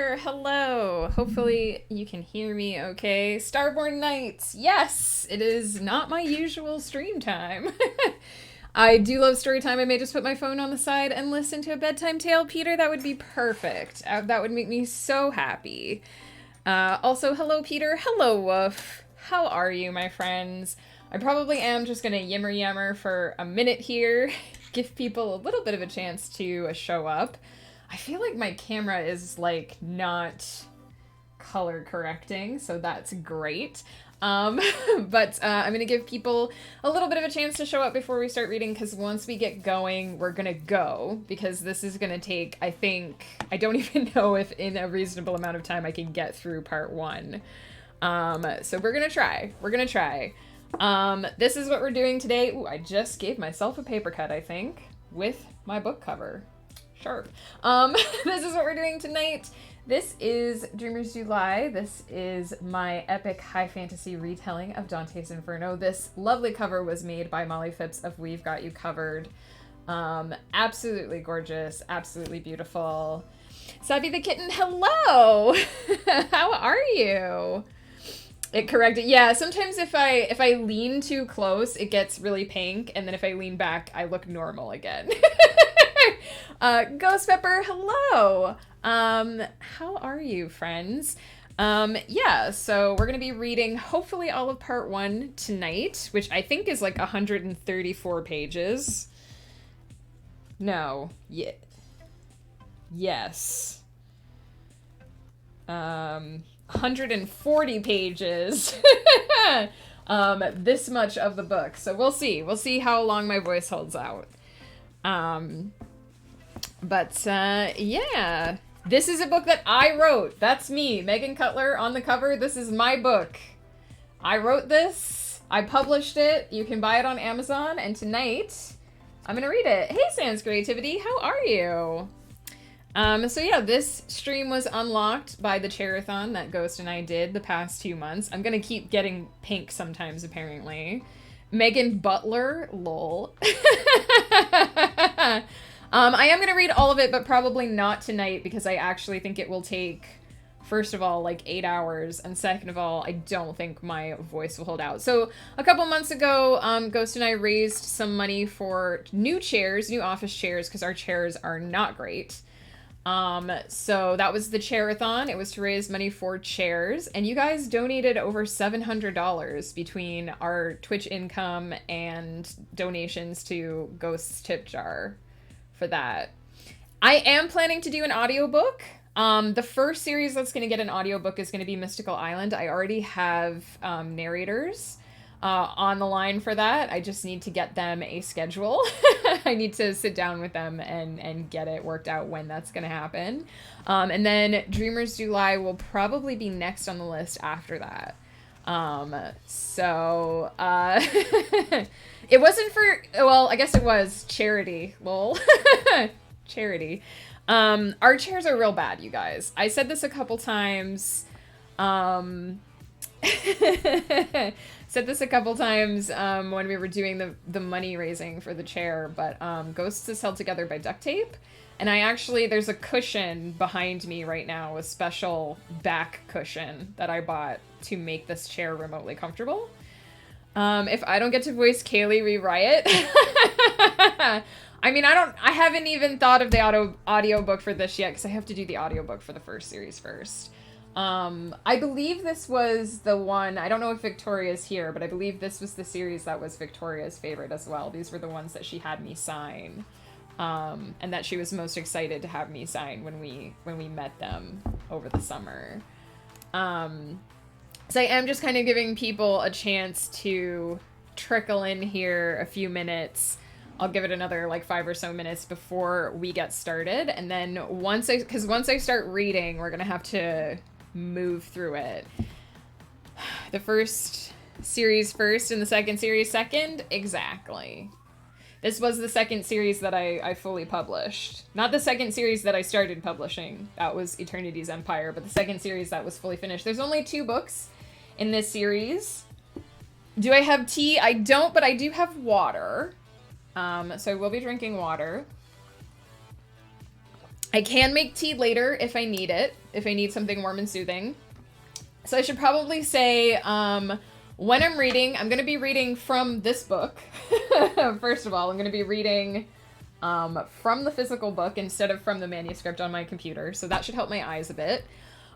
Pepper, hello. Hopefully you can hear me okay. Starborn Nights, yes, it is not my usual stream time. I do love story time. I may just put my phone on the side and listen to a bedtime tale. Peter, that would be perfect. That would make me so happy. Also, hello, Peter. Hello, Woof. How are you, my friends? I probably am just gonna yimmer yammer for a minute here, give people a little bit of a chance to show up. I feel like my camera is like not color correcting, so that's great. But I'm gonna give people a little bit of a chance to show up before we start reading, because once we get going, we're gonna go, because this is gonna take, I think, I don't even know if in a reasonable amount of time I can get through part one. So we're gonna try. This is what we're doing today. Ooh, I just gave myself a paper cut, I think, with my book cover. Sure. This is what we're doing tonight. This is Dreamers Do Lie. This is my epic high fantasy retelling of Dante's Inferno. This lovely cover was made by Molly Phipps of We've Got You Covered. Absolutely gorgeous, absolutely beautiful. Savvy the Kitten, hello! How are you? It corrected. Yeah, sometimes if I lean too close, it gets really pink, and then if I lean back, I look normal again. Ghost Pepper, hello! How are you, friends? Yeah, so we're gonna be reading hopefully all of part one tonight, which I think is like 134 pages. No. Yeah. Yes. 140 pages. This much of the book. So we'll see. We'll see how long my voice holds out. Yeah. This is a book that I wrote. That's me, Megan Cutler on the cover. This is my book. I wrote this. I published it. You can buy it on Amazon. And tonight, I'm gonna read it. Hey, Sans Creativity, how are you? So yeah, this stream was unlocked by the Chair-a-thon that Ghost and I did the past 2 months. I'm gonna keep getting pink sometimes, apparently. Megan Butler, lol. I am gonna read all of it, but probably not tonight, because I actually think it will take, first of all, like 8 hours, and second of all, I don't think my voice will hold out. So a couple months ago, Ghost and I raised some money for new chairs, new office chairs, because our chairs are not great. So that was the Chair-a-thon. It was to raise money for chairs, and you guys donated over $700 between our Twitch income and donations to Ghost's tip jar for that. I am planning to do an audiobook. The first series that's going to get an audiobook is going to be Mystical Island. I already have narrators on the line for that. I just need to get them a schedule. I need to sit down with them and get it worked out when that's going to happen. And then Dreamers Do Lie will probably be next on the list after that. It wasn't for, well, I guess it was charity. Lol. Charity. Our chairs are real bad, you guys. I said this a couple times. Said this a couple times when we were doing the money raising for the chair, but Ghosts is held together by duct tape. And there's a cushion behind me right now, a special back cushion that I bought to make this chair remotely comfortable. If I don't get to voice Kaylee Riot, I mean, I haven't even thought of the audiobook for this yet, because I have to do the audiobook for the first series first. I believe this was the one, I don't know if Victoria's here, but I believe this was the series that was Victoria's favorite as well. These were the ones that she had me sign, and that she was most excited to have me sign when we met them over the summer. So I am just kind of giving people a chance to trickle in here a few minutes. I'll give it another like 5 or so minutes before we get started. And then once I start reading, we're going to have to move through it. The first series first and the second series second. Exactly. This was the second series that I fully published. Not the second series that I started publishing. That was Eternity's Empire, but the second series that was fully finished. There's only 2 books in this series. Do I have tea? I don't, but I do have water. So I will be drinking water. I can make tea later if I need it. if I need something warm and soothing. So I should probably say, when I'm reading, I'm going to be reading from this book. First of all, I'm going to be reading from the physical book instead of from the manuscript on my computer. So that should help my eyes a bit.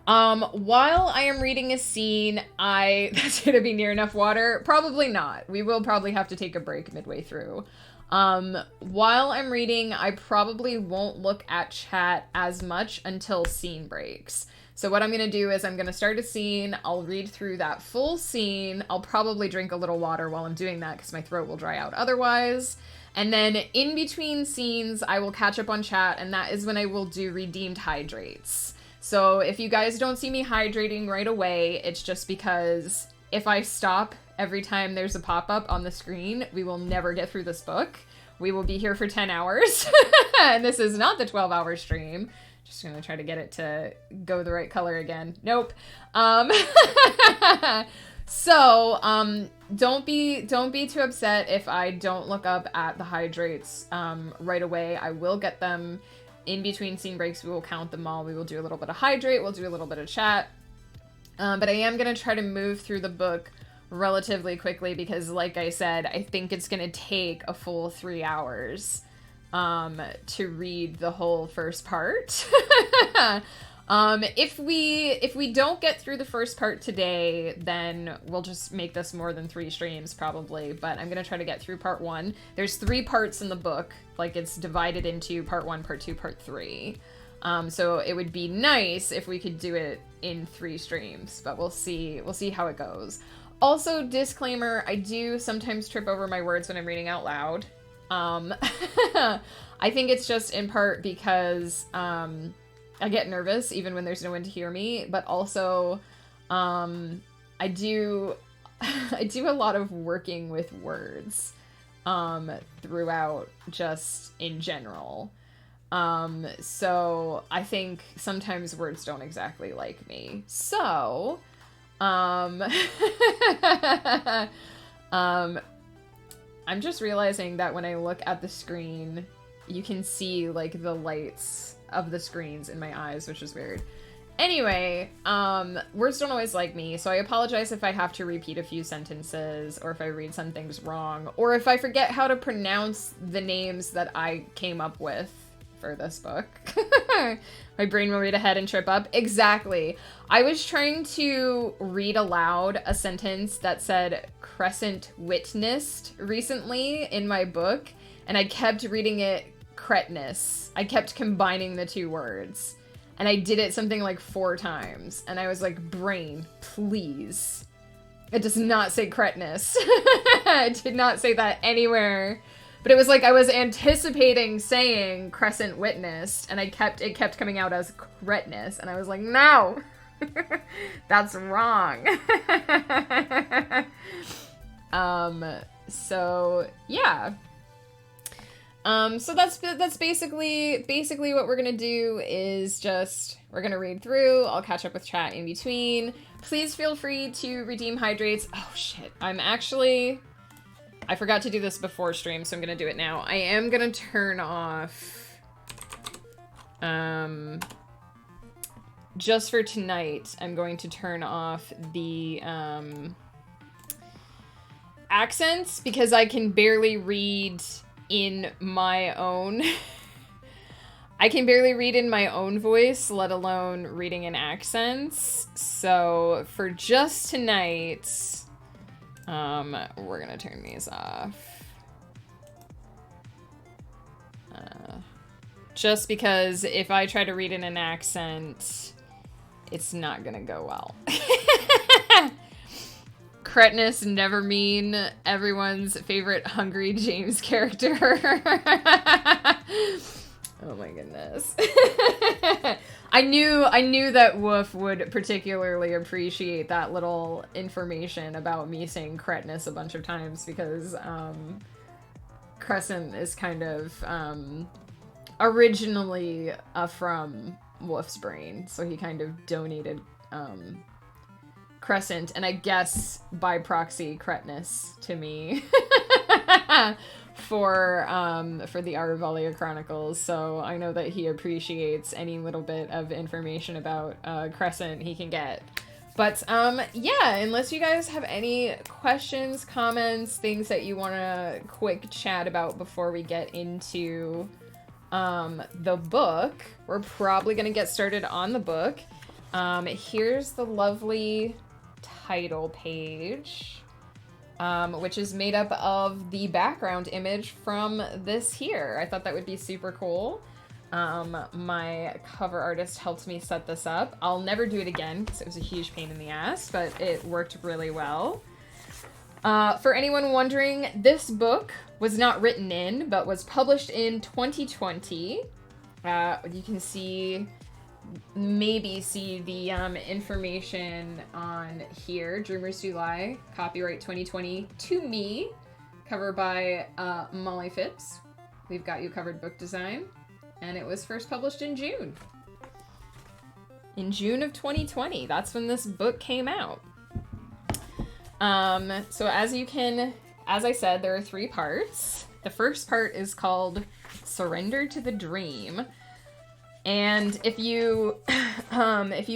While I am reading a scene, that's going to be near enough water. Probably not. We will probably have to take a break midway through. While I'm reading, I probably won't look at chat as much until scene breaks. So what I'm going to do is I'm going to start a scene, I'll read through that full scene, I'll probably drink a little water while I'm doing that because my throat will dry out otherwise. And then in between scenes, I will catch up on chat, and that is when I will do redeemed hydrates. So if you guys don't see me hydrating right away, it's just because if I stop every time there's a pop-up on the screen, we will never get through this book. We will be here for 10 hours, and this is not the 12-hour stream. Just gonna try to get it to go the right color again. Nope. So, don't be too upset if I don't look up at the hydrates right away. I will get them in between scene breaks. We will count them all. We will do a little bit of hydrate. We'll do a little bit of chat. But I am gonna try to move through the book relatively quickly because, like I said, I think it's gonna take a full 3 hours to read the whole first part. If we don't get through the first part today, then we'll just make this more than 3 streams probably, but I'm gonna try to get through part 1. There's 3 parts in the book, like it's divided into part 1, part 2, part 3. So it would be nice if we could do it in 3 streams, but we'll see how it goes. Also, disclaimer, I do sometimes trip over my words when I'm reading out loud. I think it's just in part because I get nervous even when there's no one to hear me, but also I do a lot of working with words throughout just in general. So I think sometimes words don't exactly like me. So I'm just realizing that when I look at the screen, you can see, like, the lights of the screens in my eyes, which is weird. Anyway, words don't always like me, so I apologize if I have to repeat a few sentences, or if I read some things wrong, or if I forget how to pronounce the names that I came up with for this book. My brain will read ahead and trip up. Exactly. I was trying to read aloud a sentence that said crescent witnessed recently in my book, and I kept reading it cretness. I kept combining the 2 words, and I did it something like 4 times, and I was like, brain, please. It does not say cretness. It did not say that anywhere. But it was like I was anticipating saying crescent witnessed, and it kept coming out as cretness, and I was like, no, that's wrong. So yeah. So that's basically what we're gonna do is just, we're gonna read through, I'll catch up with chat in between. Please feel free to redeem hydrates. Oh shit, I forgot to do this before stream, so I'm gonna do it now. I am gonna turn off, just for tonight, I'm going to turn off the, accents, because I can barely read in my own, I can barely read in my own voice, let alone reading in accents. So for just tonight, we're gonna turn these off. Just because if I try to read in an accent, it's not gonna go well. Cretness never mean everyone's favorite Hungry James character. Oh my goodness. I knew that Woof would particularly appreciate that little information about me saying cretness a bunch of times, because Crescent is kind of originally from Woof's brain, so he kind of donated Crescent, and I guess by proxy Cretness to me. for the Aravalia Chronicles, so I know that he appreciates any little bit of information about Crescent he can get. But yeah, unless you guys have any questions, comments, things that you want to quick chat about before we get into the book, we're probably going to get started on the book. Here's the lovely title page, which is made up of the background image from this here. I thought that would be super cool. My cover artist helped me set this up. I'll never do it again because it was a huge pain in the ass, but it worked really well. For anyone wondering, this book was not written in, but was published in 2020. You can maybe see the information on here. Dreamers Do Lie, copyright 2020 to me, cover by Molly Phipps. We've Got You Covered book design. And it was first published in June. In June of 2020. That's when this book came out. So as I said, there are 3 parts. The first part is called Surrender to the Dream. And if you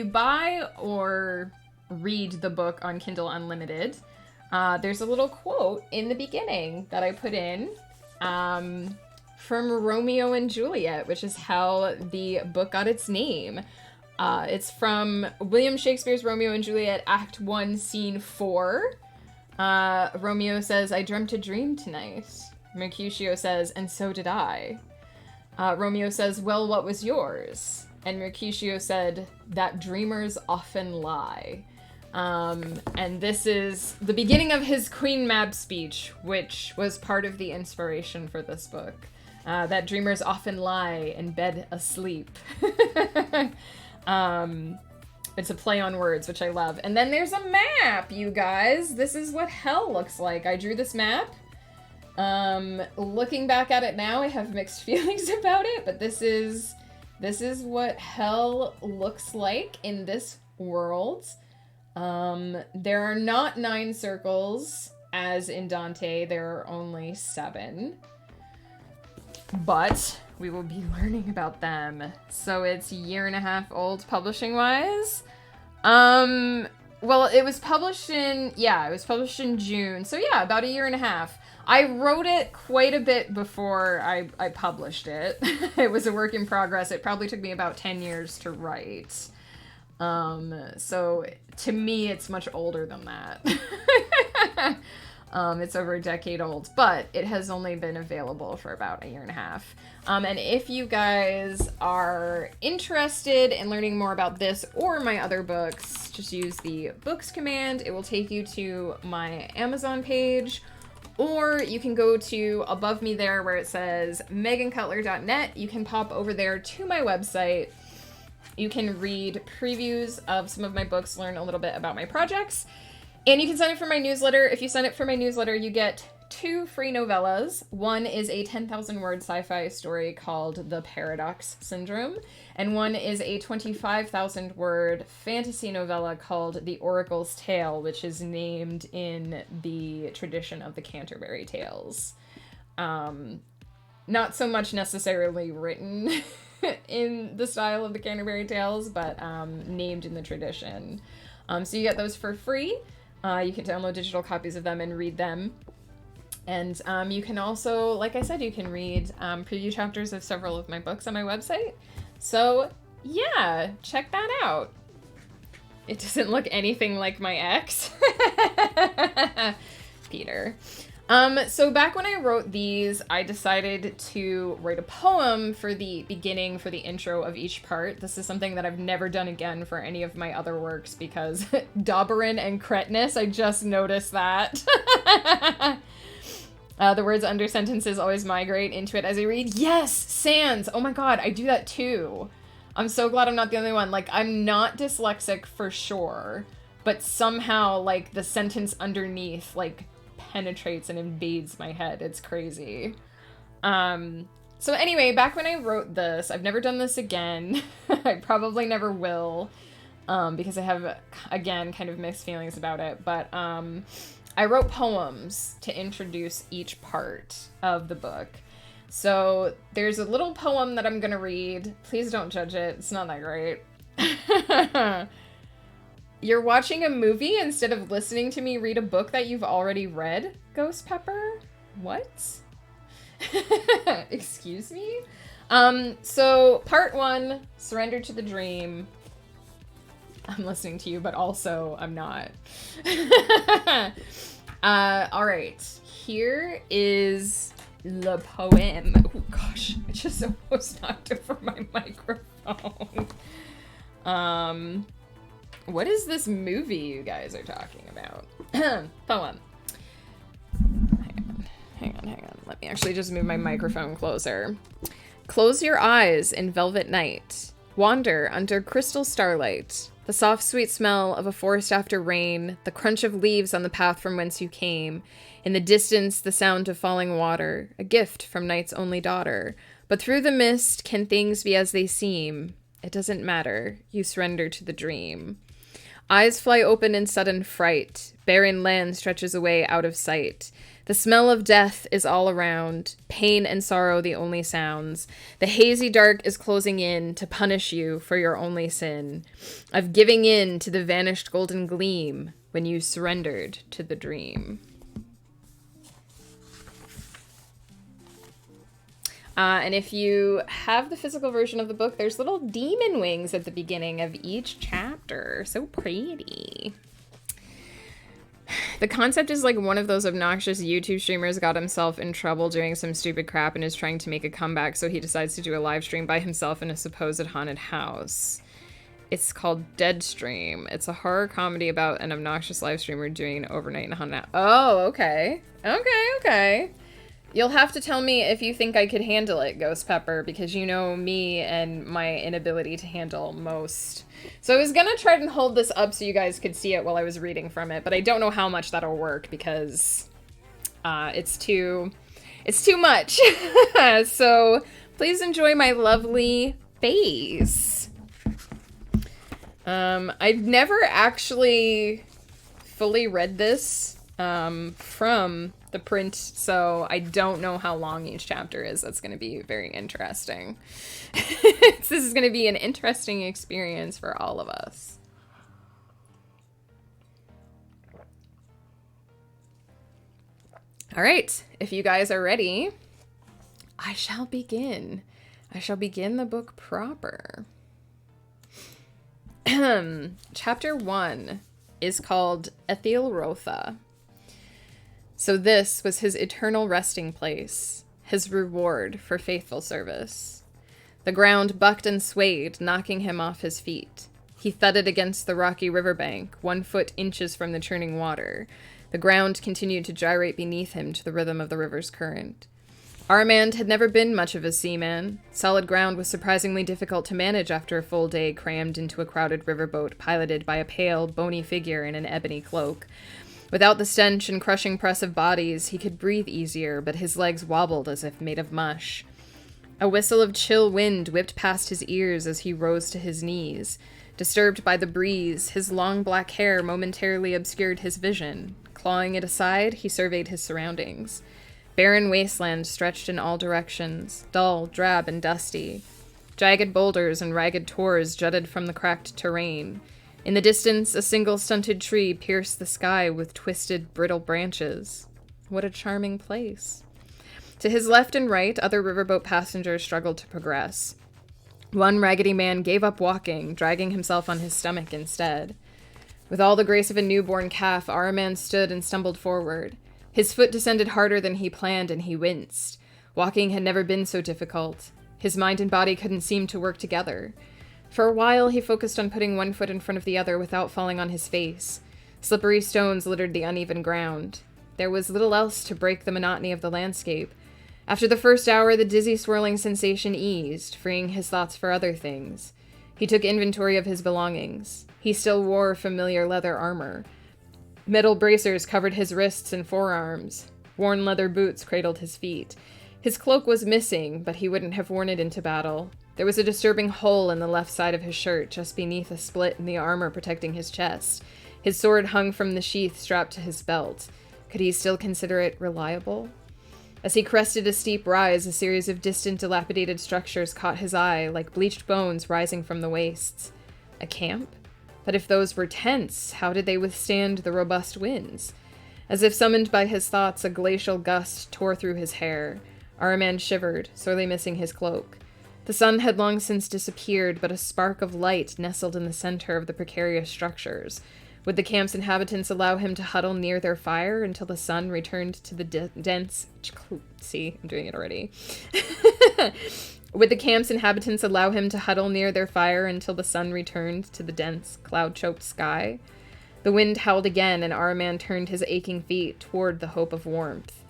buy or read the book on Kindle Unlimited, there's a little quote in the beginning that I put in, from Romeo and Juliet, which is how the book got its name. It's from William Shakespeare's Romeo and Juliet, Act 1, Scene 4. Romeo says, "I dreamt a dream tonight." Mercutio says, "And so did I." Romeo says, "Well, what was yours?" And Mercutio said, "That dreamers often lie." And this is the beginning of his Queen Mab speech, which was part of the inspiration for this book. That dreamers often lie in bed asleep. It's a play on words, which I love. And then there's a map, you guys. This is what hell looks like. I drew this map. Looking back at it now, I have mixed feelings about it, but this is what hell looks like in this world. There are not 9 circles, as in Dante. There are only 7. But we will be learning about them. So it's a year and a half old publishing-wise. Well, it was published in June. So yeah, about a year and a half. I wrote it quite a bit before I published it. It was a work in progress. It probably took me about 10 years to write. So to me, it's much older than that. It's over a decade old, but it has only been available for about a year and a half. And if you guys are interested in learning more about this or my other books, just use the books command. It will take you to my Amazon page, or you can go to above me there where it says megancutler.net. You can pop over there to my website. You can read previews of some of my books, learn a little bit about my projects. And you can sign up for my newsletter. If you sign up for my newsletter, you get 2 free novellas. One is a 10,000 word sci-fi story called The Paradox Syndrome, and one is a 25,000 word fantasy novella called The Oracle's Tale, which is named in the tradition of the Canterbury Tales. Not so much necessarily written in the style of the Canterbury Tales, but named in the tradition. So you get those for free. You can download digital copies of them and read them. And you can also, like I said, you can read preview chapters of several of my books on my website. So yeah, check that out. It doesn't look anything like my ex. Peter. So back when I wrote these, I decided to write a poem for the beginning, for the intro of each part. This is something that I've never done again for any of my other works because Dauberin and Cretinus, I just noticed that. The words under sentences always migrate into it as I read. Yes, sans. Oh my god, I do that too. I'm so glad I'm not the only one. Like, I'm not dyslexic for sure, but somehow, like, the sentence underneath, like, penetrates and invades my head. It's crazy. So anyway, back when I wrote this, I've never done this again. I probably never will, because I have, again, kind of mixed feelings about it. But I wrote poems to introduce each part of the book. So there's a little poem that I'm going to read. Please don't judge it. It's not that great. You're watching a movie instead of listening to me read a book that you've already read, Ghost Pepper? What? Excuse me? So part 1, Surrender to the Dream. I'm listening to you, but also I'm not. All right. Here is the poem. Oh gosh, I just almost knocked over my microphone. What is this movie you guys are talking about? Poem. Hang on. Let me actually just move my microphone closer. Close your eyes in velvet night. Wander under crystal starlight. The soft, sweet smell of a forest after rain. The crunch of leaves on the path from whence you came. In the distance, the sound of falling water. A gift from night's only daughter. But through the mist, can things be as they seem? It doesn't matter. You surrender to the dream. Eyes fly open in sudden fright. Barren land stretches away out of sight. The smell of death is all around. Pain and sorrow the only sounds. The hazy dark is closing in to punish you for your only sin of giving in to the vanished golden gleam when you surrendered to the dream. And if you have the physical version of the book, there's little demon wings at the beginning of each chapter. So pretty. The concept is like one of those obnoxious YouTube streamers got himself in trouble doing some stupid crap and is trying to make a comeback, so he decides to do a live stream by himself in a supposed haunted house. It's called Deadstream. It's a horror comedy about an obnoxious live streamer doing an overnight in a haunted house. Oh, okay. Okay. You'll have to tell me if you think I could handle it, Ghost Pepper, because you know me and my inability to handle most. So I was gonna try and hold this up so you guys could see it while I was reading from it, but I don't know how much that'll work because it's too much. So please enjoy my lovely face. I've never actually fully read this from the print, so I don't know how long each chapter is. That's going to be very interesting. This is going to be an interesting experience for all of us. All right, if you guys are ready, I shall begin. I shall begin the book proper. Chapter 1 is called Ethilrotha. So this was his eternal resting place, his reward for faithful service. The ground bucked and swayed, knocking him off his feet. He thudded against the rocky riverbank, 1 foot inches from the churning water. The ground continued to gyrate beneath him to the rhythm of the river's current. Armand had never been much of a seaman. Solid ground was surprisingly difficult to manage after a full day crammed into a crowded riverboat piloted by a pale, bony figure in an ebony cloak. Without the stench and crushing press of bodies, he could breathe easier, but his legs wobbled as if made of mush. A whistle of chill wind whipped past his ears as he rose to his knees. Disturbed by the breeze, his long black hair momentarily obscured his vision. Clawing it aside, he surveyed his surroundings. Barren wasteland stretched in all directions, dull, drab, and dusty. Jagged boulders and ragged tors jutted from the cracked terrain. In the distance, a single stunted tree pierced the sky with twisted, brittle branches. What a charming place. To his left and right, other riverboat passengers struggled to progress. One raggedy man gave up walking, dragging himself on his stomach instead. With all the grace of a newborn calf, Araman stood and stumbled forward. His foot descended harder than he planned, and he winced. Walking had never been so difficult. His mind and body couldn't seem to work together. For a while, he focused on putting 1 foot in front of the other without falling on his face. Slippery stones littered the uneven ground. There was little else to break the monotony of the landscape. After the first hour, the dizzy, swirling sensation eased, freeing his thoughts for other things. He took inventory of his belongings. He still wore familiar leather armor. Metal bracers covered his wrists and forearms. Worn leather boots cradled his feet. His cloak was missing, but he wouldn't have worn it into battle. There was a disturbing hole in the left side of his shirt, just beneath a split in the armor protecting his chest. His sword hung from the sheath strapped to his belt. Could he still consider it reliable? As he crested a steep rise, a series of distant, dilapidated structures caught his eye, like bleached bones rising from the wastes. A camp? But if those were tents, how did they withstand the robust winds? As if summoned by his thoughts, a glacial gust tore through his hair. Araman shivered, sorely missing his cloak. The sun had long since disappeared, but a spark of light nestled in the center of the precarious structures. Would the camp's inhabitants allow him to huddle near their fire until the sun returned to the dense... See, I'm doing it already. Would the camp's inhabitants allow him to huddle near their fire until the sun returned to the dense, cloud-choked sky? The wind howled again, and Araman turned his aching feet toward the hope of warmth.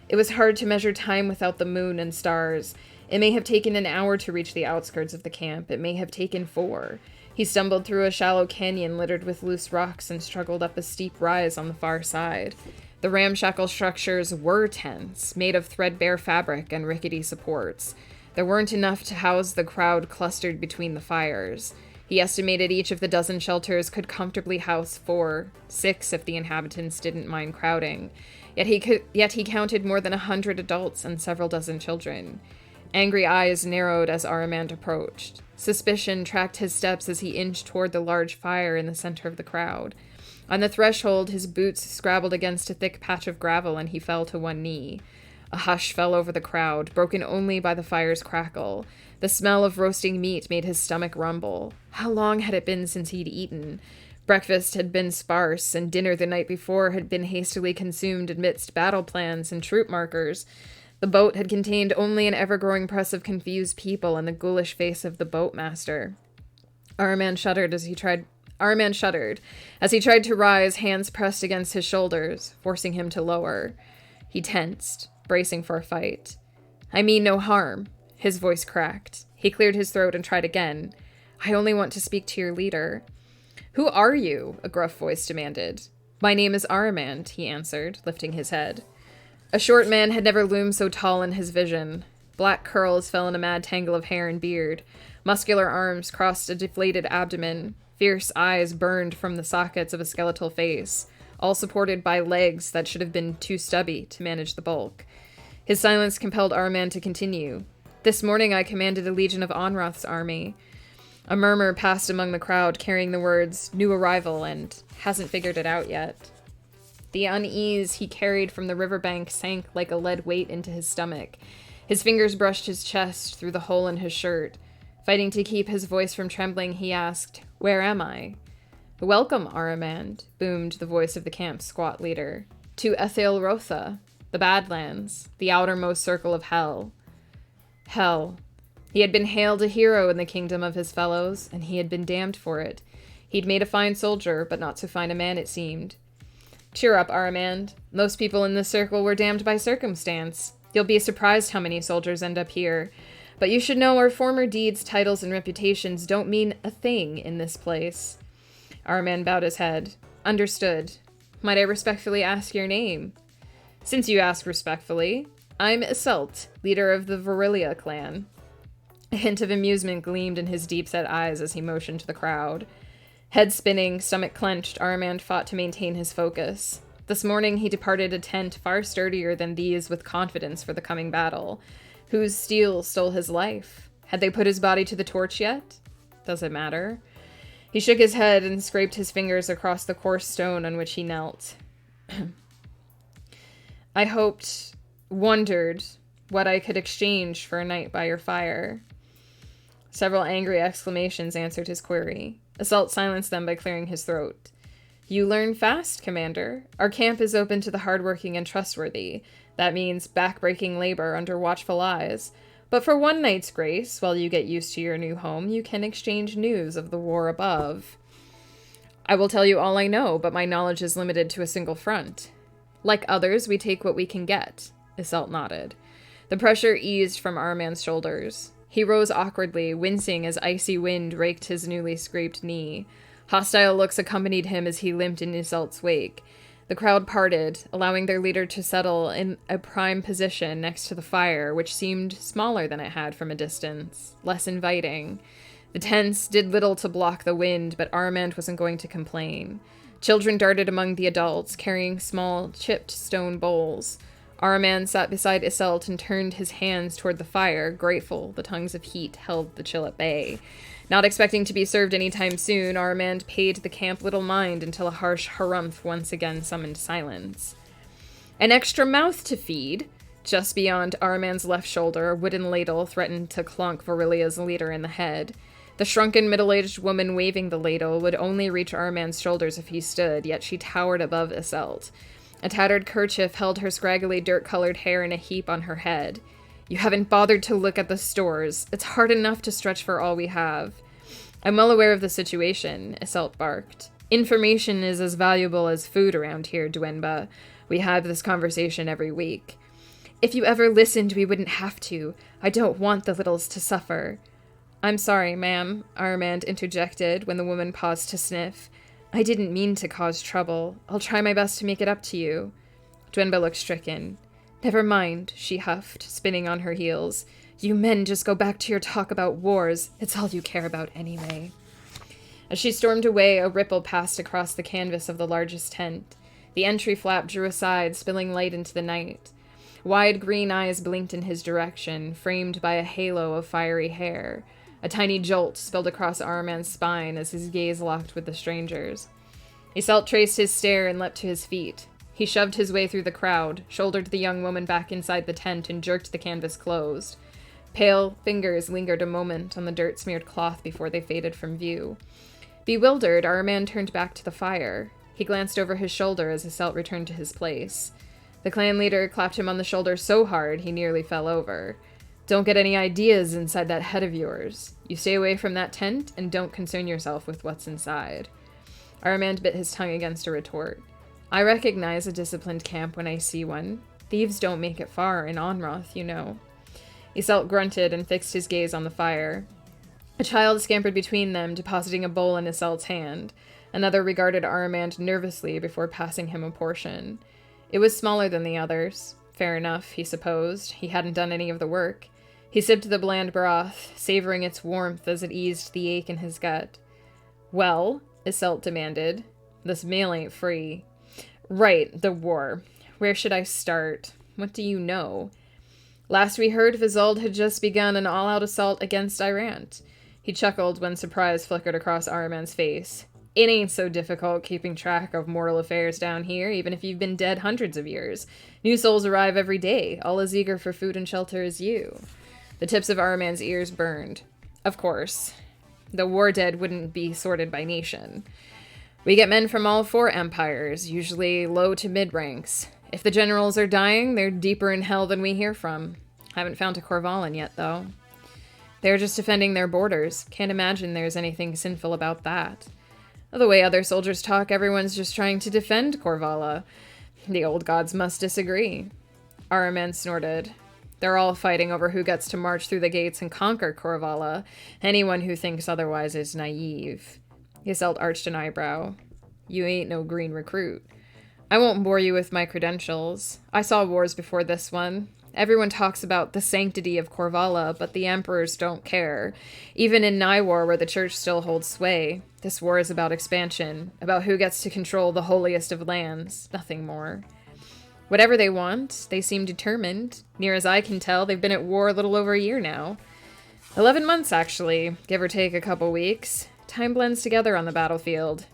It was hard to measure time without the moon and stars. It may have taken an hour to reach the outskirts of the camp. It may have taken 4. He stumbled through a shallow canyon littered with loose rocks and struggled up a steep rise on the far side. The ramshackle structures were tents, made of threadbare fabric and rickety supports. There weren't enough to house the crowd clustered between the fires. He estimated each of the dozen shelters could comfortably house 4, 6 if the inhabitants didn't mind crowding. Yet he counted more than 100 adults and several dozen children. Angry eyes narrowed as Araman approached. Suspicion tracked his steps as he inched toward the large fire in the center of the crowd. On the threshold, his boots scrabbled against a thick patch of gravel, and he fell to one knee. A hush fell over the crowd, broken only by the fire's crackle. The smell of roasting meat made his stomach rumble. How long had it been since he'd eaten? Breakfast had been sparse, and dinner the night before had been hastily consumed amidst battle plans and troop markers. The boat had contained only an ever-growing press of confused people and the ghoulish face of the boatmaster. Araman shuddered as he tried to rise, hands pressed against his shoulders, forcing him to lower. He tensed, bracing for a fight. "I mean no harm." His voice cracked. He cleared his throat and tried again. "I only want to speak to your leader." "Who are you?" a gruff voice demanded. "My name is Araman," he answered, lifting his head. A short man had never loomed so tall in his vision. Black curls fell in a mad tangle of hair and beard. Muscular arms crossed a deflated abdomen. Fierce eyes burned from the sockets of a skeletal face, all supported by legs that should have been too stubby to manage the bulk. His silence compelled Araman to continue. "This morning I commanded a legion of Onroth's army." A murmur passed among the crowd, carrying the words, "New arrival," and "hasn't figured it out yet." The unease he carried from the riverbank sank like a lead weight into his stomach. His fingers brushed his chest through the hole in his shirt. Fighting to keep his voice from trembling, he asked, "Where am I?" "Welcome, Araman," boomed the voice of the camp's squat leader. "To Ethel Rotha, the Badlands, the outermost circle of hell." Hell. He had been hailed a hero in the kingdom of his fellows, and he had been damned for it. He'd made a fine soldier, but not so fine a man, it seemed. "Cheer up, Araman. Most people in this circle were damned by circumstance. You'll be surprised how many soldiers end up here. But you should know our former deeds, titles, and reputations don't mean a thing in this place." Araman bowed his head. "Understood. Might I respectfully ask your name?" "Since you ask respectfully, I'm Iselt, leader of the Virilia clan." A hint of amusement gleamed in his deep-set eyes as he motioned to the crowd. Head spinning, stomach clenched, Araman fought to maintain his focus. This morning he departed a tent far sturdier than these with confidence for the coming battle. Whose steel stole his life? Had they put his body to the torch yet? Does it matter? He shook his head and scraped his fingers across the coarse stone on which he knelt. "I wondered what I could exchange for a night by your fire." Several angry exclamations answered his query. Assault silenced them by clearing his throat. "You learn fast, Commander. Our camp is open to the hardworking and trustworthy. That means back-breaking labor under watchful eyes. But for one night's grace, while you get used to your new home, you can exchange news of the war above." "I will tell you all I know, but my knowledge is limited to a single front." "Like others, we take what we can get," Iselt nodded. The pressure eased from Araman's shoulders. He rose awkwardly, wincing as icy wind raked his newly scraped knee. Hostile looks accompanied him as he limped in Iselt's wake. The crowd parted, allowing their leader to settle in a prime position next to the fire, which seemed smaller than it had from a distance, less inviting. The tents did little to block the wind, but Araman wasn't going to complain. Children darted among the adults, carrying small, chipped stone bowls. Araman sat beside Iselt and turned his hands toward the fire, grateful the tongues of heat held the chill at bay. Not expecting to be served any time soon, Armand paid the camp little mind until a harsh harumph once again summoned silence. An extra mouth to feed. Just beyond Armand's left shoulder, a wooden ladle threatened to clunk Verilia's leader in the head. The shrunken, middle-aged woman waving the ladle would only reach Armand's shoulders if he stood, yet she towered above Iselt. A tattered kerchief held her scraggly, dirt-colored hair in a heap on her head. You haven't bothered to look at the stores. It's hard enough to stretch for all we have. I'm well aware of the situation, Iselt barked. Information is as valuable as food around here, Duenba. We have this conversation every week. If you ever listened, we wouldn't have to. I don't want the littles to suffer. I'm sorry, ma'am, Armand interjected when the woman paused to sniff. I didn't mean to cause trouble. I'll try my best to make it up to you. Duenba looked stricken. Never mind, she huffed, spinning on her heels. You men just go back to your talk about wars. It's all you care about anyway. As she stormed away, a ripple passed across the canvas of the largest tent. The entry flap drew aside, spilling light into the night. Wide green eyes blinked in his direction, framed by a halo of fiery hair. A tiny jolt spilled across Armand's spine as his gaze locked with the stranger's. Iselt traced his stare and leapt to his feet. He shoved his way through the crowd, shouldered the young woman back inside the tent, and jerked the canvas closed. Pale fingers lingered a moment on the dirt-smeared cloth before they faded from view. Bewildered, Armand turned back to the fire. He glanced over his shoulder as Iselt returned to his place. The clan leader clapped him on the shoulder so hard he nearly fell over. Don't get any ideas inside that head of yours. You stay away from that tent and don't concern yourself with what's inside. Armand bit his tongue against a retort. I recognize a disciplined camp when I see one. Thieves don't make it far in Onroth, you know. Iselt grunted and fixed his gaze on the fire. A child scampered between them, depositing a bowl in Iselt's hand. Another regarded Armand nervously before passing him a portion. It was smaller than the others. Fair enough, he supposed. He hadn't done any of the work. He sipped the bland broth, savoring its warmth as it eased the ache in his gut. Well, Iselt demanded. This meal ain't free. Right, the war. Where should I start? What do you know? Last we heard, Vizold had just begun an all-out assault against Irant. He chuckled when surprise flickered across Armand's face. It ain't so difficult keeping track of mortal affairs down here, even if you've been dead hundreds of years. New souls arrive every day, all as eager for food and shelter as you. The tips of Armand's ears burned. Of course. The war dead wouldn't be sorted by nation. We get men from all 4 empires, usually low to mid ranks. If the generals are dying, they're deeper in hell than we hear from. Haven't found a Corvallan yet, though. They're just defending their borders. Can't imagine there's anything sinful about that. The way other soldiers talk, everyone's just trying to defend Corvala. The old gods must disagree. Araman snorted. They're all fighting over who gets to march through the gates and conquer Corvala. Anyone who thinks otherwise is naive. Iselt arched an eyebrow. You ain't no green recruit. I won't bore you with my credentials. I saw wars before this one. Everyone talks about the sanctity of Corvala, but the emperors don't care. Even in Nywar, where the church still holds sway, this war is about expansion, about who gets to control the holiest of lands, nothing more. Whatever they want, they seem determined. Near as I can tell, they've been at war a little over a year now. 11 months, actually, give or take a couple weeks. Time blends together on the battlefield.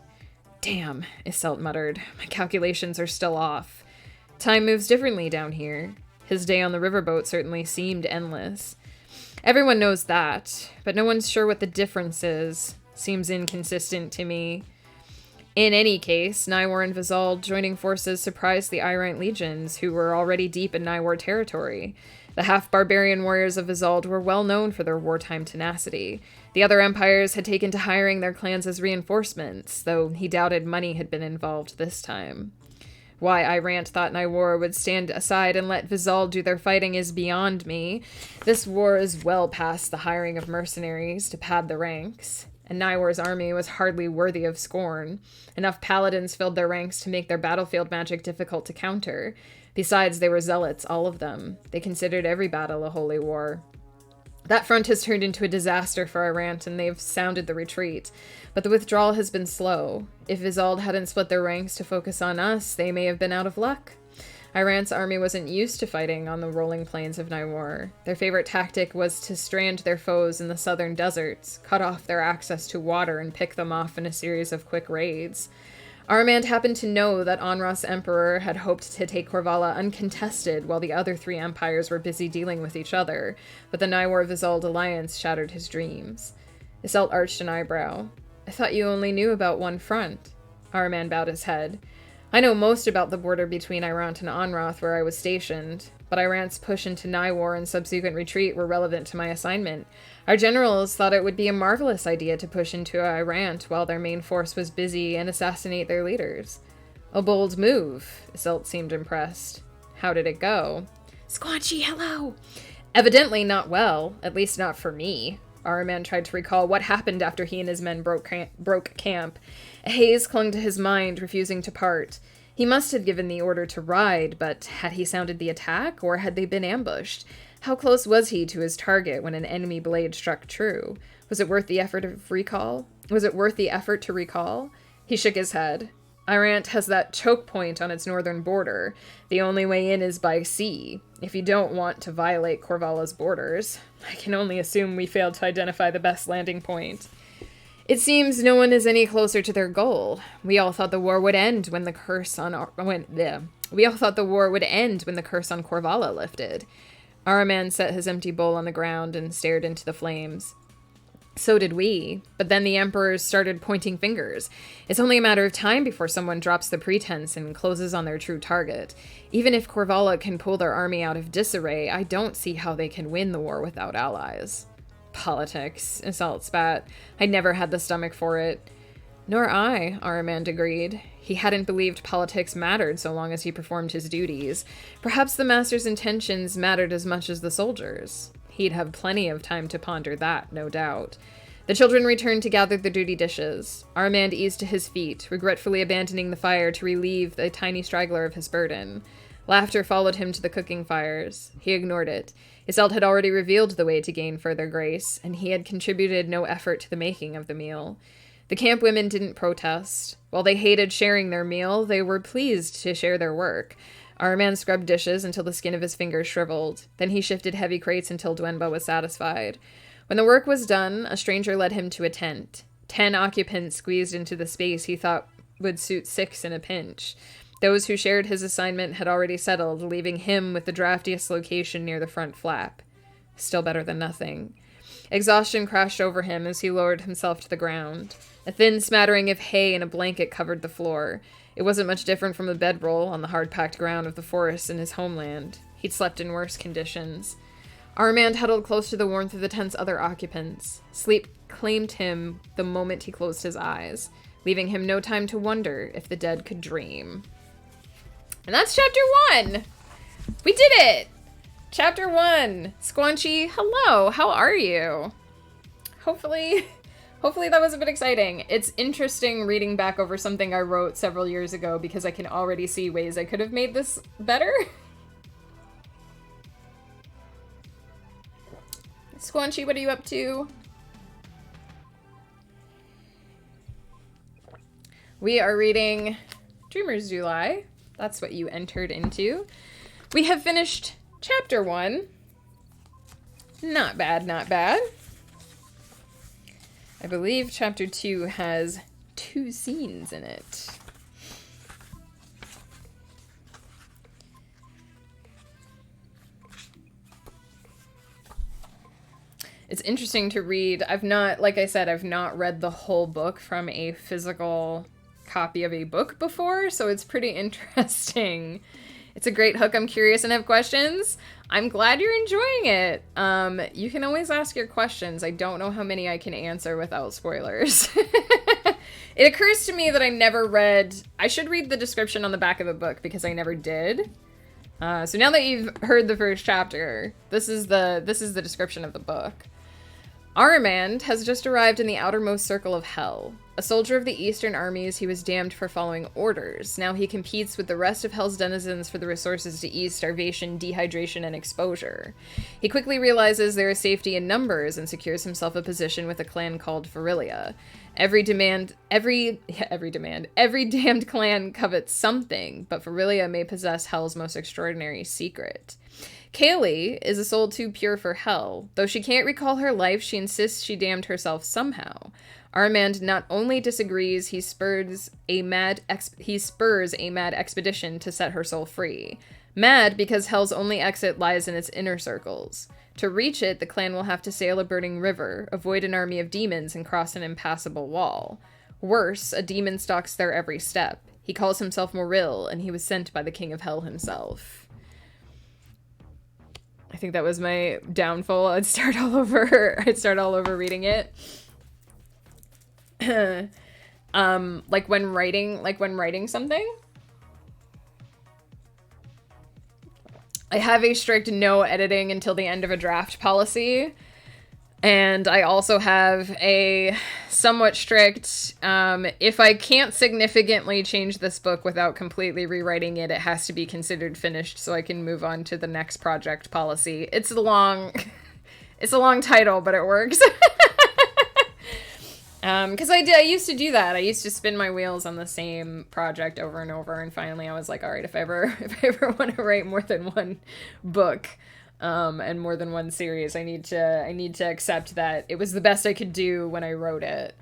Damn, Iselt muttered. My calculations are still off. Time moves differently down here. His day on the riverboat certainly seemed endless. Everyone knows that, but no one's sure what the difference is. Seems inconsistent to me. In any case, Nywar and Vizold joining forces surprised the Irant legions, who were already deep in Nywar territory. The half-barbarian warriors of Vizold were well known for their wartime tenacity. The other empires had taken to hiring their clans as reinforcements, though he doubted money had been involved this time. Why Irant thought Nywar would stand aside and let Vizold do their fighting is beyond me. This war is well past the hiring of mercenaries to pad the ranks, and Nywar's army was hardly worthy of scorn. Enough paladins filled their ranks to make their battlefield magic difficult to counter. Besides, they were zealots, all of them. They considered every battle a holy war. That front has turned into a disaster for Irant, and they've sounded the retreat. But the withdrawal has been slow. If Isolde hadn't split their ranks to focus on us, they may have been out of luck. Irant's army wasn't used to fighting on the rolling plains of Niwar. Their favorite tactic was to strand their foes in the southern deserts, cut off their access to water, and pick them off in a series of quick raids. Armand happened to know that Onras's emperor had hoped to take Korvala uncontested while the other three empires were busy dealing with each other, but the Niwar-Isolde alliance shattered his dreams. Isolde arched an eyebrow. I thought you only knew about one front. Armand bowed his head. I know most about the border between Irant and Onrath where I was stationed, but Irant's push into Niwar and subsequent retreat were relevant to my assignment. Our generals thought it would be a marvelous idea to push into Irant while their main force was busy and assassinate their leaders. A bold move, Isolde seemed impressed. How did it go? Squanchy, hello! Evidently not well, at least not for me. Araman tried to recall what happened after he and his men broke camp. A haze clung to his mind, refusing to part. He must have given the order to ride, but had he sounded the attack, or had they been ambushed? How close was he to his target when an enemy blade struck true? Was it worth the effort to recall? He shook his head. Irant has that choke point on its northern border. The only way in is by sea, if you don't want to violate Korvalla's borders. I can only assume we failed to identify the best landing point. It seems no one is any closer to their goal. We all thought the war would end when the curse on Korvala lifted. Araman set his empty bowl on the ground and stared into the flames. So did we, but then the emperors started pointing fingers. It's only a matter of time before someone drops the pretense and closes on their true target. Even if Korvala can pull their army out of disarray, I don't see how they can win the war without allies. Politics, Isolde spat. I never had the stomach for it. Nor I, Araman agreed. He hadn't believed politics mattered so long as he performed his duties. Perhaps the master's intentions mattered as much as the soldiers. He'd have plenty of time to ponder that, no doubt. The children returned to gather the dirty dishes. Armand eased to his feet, regretfully abandoning the fire to relieve the tiny straggler of his burden. Laughter followed him to the cooking fires. He ignored it. Isolde had already revealed the way to gain further grace, and he had contributed no effort to the making of the meal. The camp women didn't protest. While they hated sharing their meal, they were pleased to share their work. Araman scrubbed dishes until the skin of his fingers shriveled. Then he shifted heavy crates until Dwenba was satisfied. When the work was done, a stranger led him to a tent. 10 occupants squeezed into the space he thought would suit 6 in a pinch. Those who shared his assignment had already settled, leaving him with the draftiest location near the front flap. Still better than nothing. Exhaustion crashed over him as he lowered himself to the ground. A thin smattering of hay and a blanket covered the floor. It wasn't much different from the bedroll on the hard-packed ground of the forest in his homeland. He'd slept in worse conditions. Armand huddled close to the warmth of the tent's other occupants. Sleep claimed him the moment he closed his eyes, leaving him no time to wonder if the dead could dream. And that's chapter 1! We did it! Chapter 1. Squanchy, hello, how are you? Hopefully that was a bit exciting. It's interesting reading back over something I wrote several years ago because I can already see ways I could have made this better. Squanchy, what are you up to? We are reading Dreamers Do Lie. That's what you entered into. We have finished chapter 1. Not bad, not bad. I believe chapter 2 has 2 scenes in it. It's interesting to read. Like I said, I've not read the whole book from a physical copy of a book before, so it's pretty interesting. It's a great hook. I'm curious and have questions. I'm glad you're enjoying it. You can always ask your questions. I don't know how many I can answer without spoilers. It occurs to me that I should read the description on the back of the book because I never did. So now that you've heard the first chapter, this is the description of the book. Aramand has just arrived in the outermost circle of hell. A soldier of the Eastern armies, he was damned for following orders. Now he competes with the rest of Hell's denizens for the resources to ease starvation, dehydration, and exposure. He quickly realizes there is safety in numbers and secures himself a position with a clan called Virilia. Every damned clan covets something, but Virilia may possess Hell's most extraordinary secret. Kaylee is a soul too pure for Hell. Though she can't recall her life, she insists she damned herself somehow. Armand not only disagrees, he spurs a mad expedition to set her soul free. Mad because Hell's only exit lies in its inner circles. To reach it, the clan will have to sail a burning river, avoid an army of demons, and cross an impassable wall. Worse, a demon stalks their every step. He calls himself Moril, and he was sent by the King of Hell himself. I think that was my downfall. I'd start all over reading it. Like when writing something. I have a strict no editing until the end of a draft policy. And I also have a somewhat strict, if I can't significantly change this book without completely rewriting it, it has to be considered finished so I can move on to the next project policy. It's a long title, but it works. Because I used to do that. I used to spin my wheels on the same project over and over, and finally I was like, all right, if I ever want to write more than one book, and more than one series, I need to accept that it was the best I could do when I wrote it.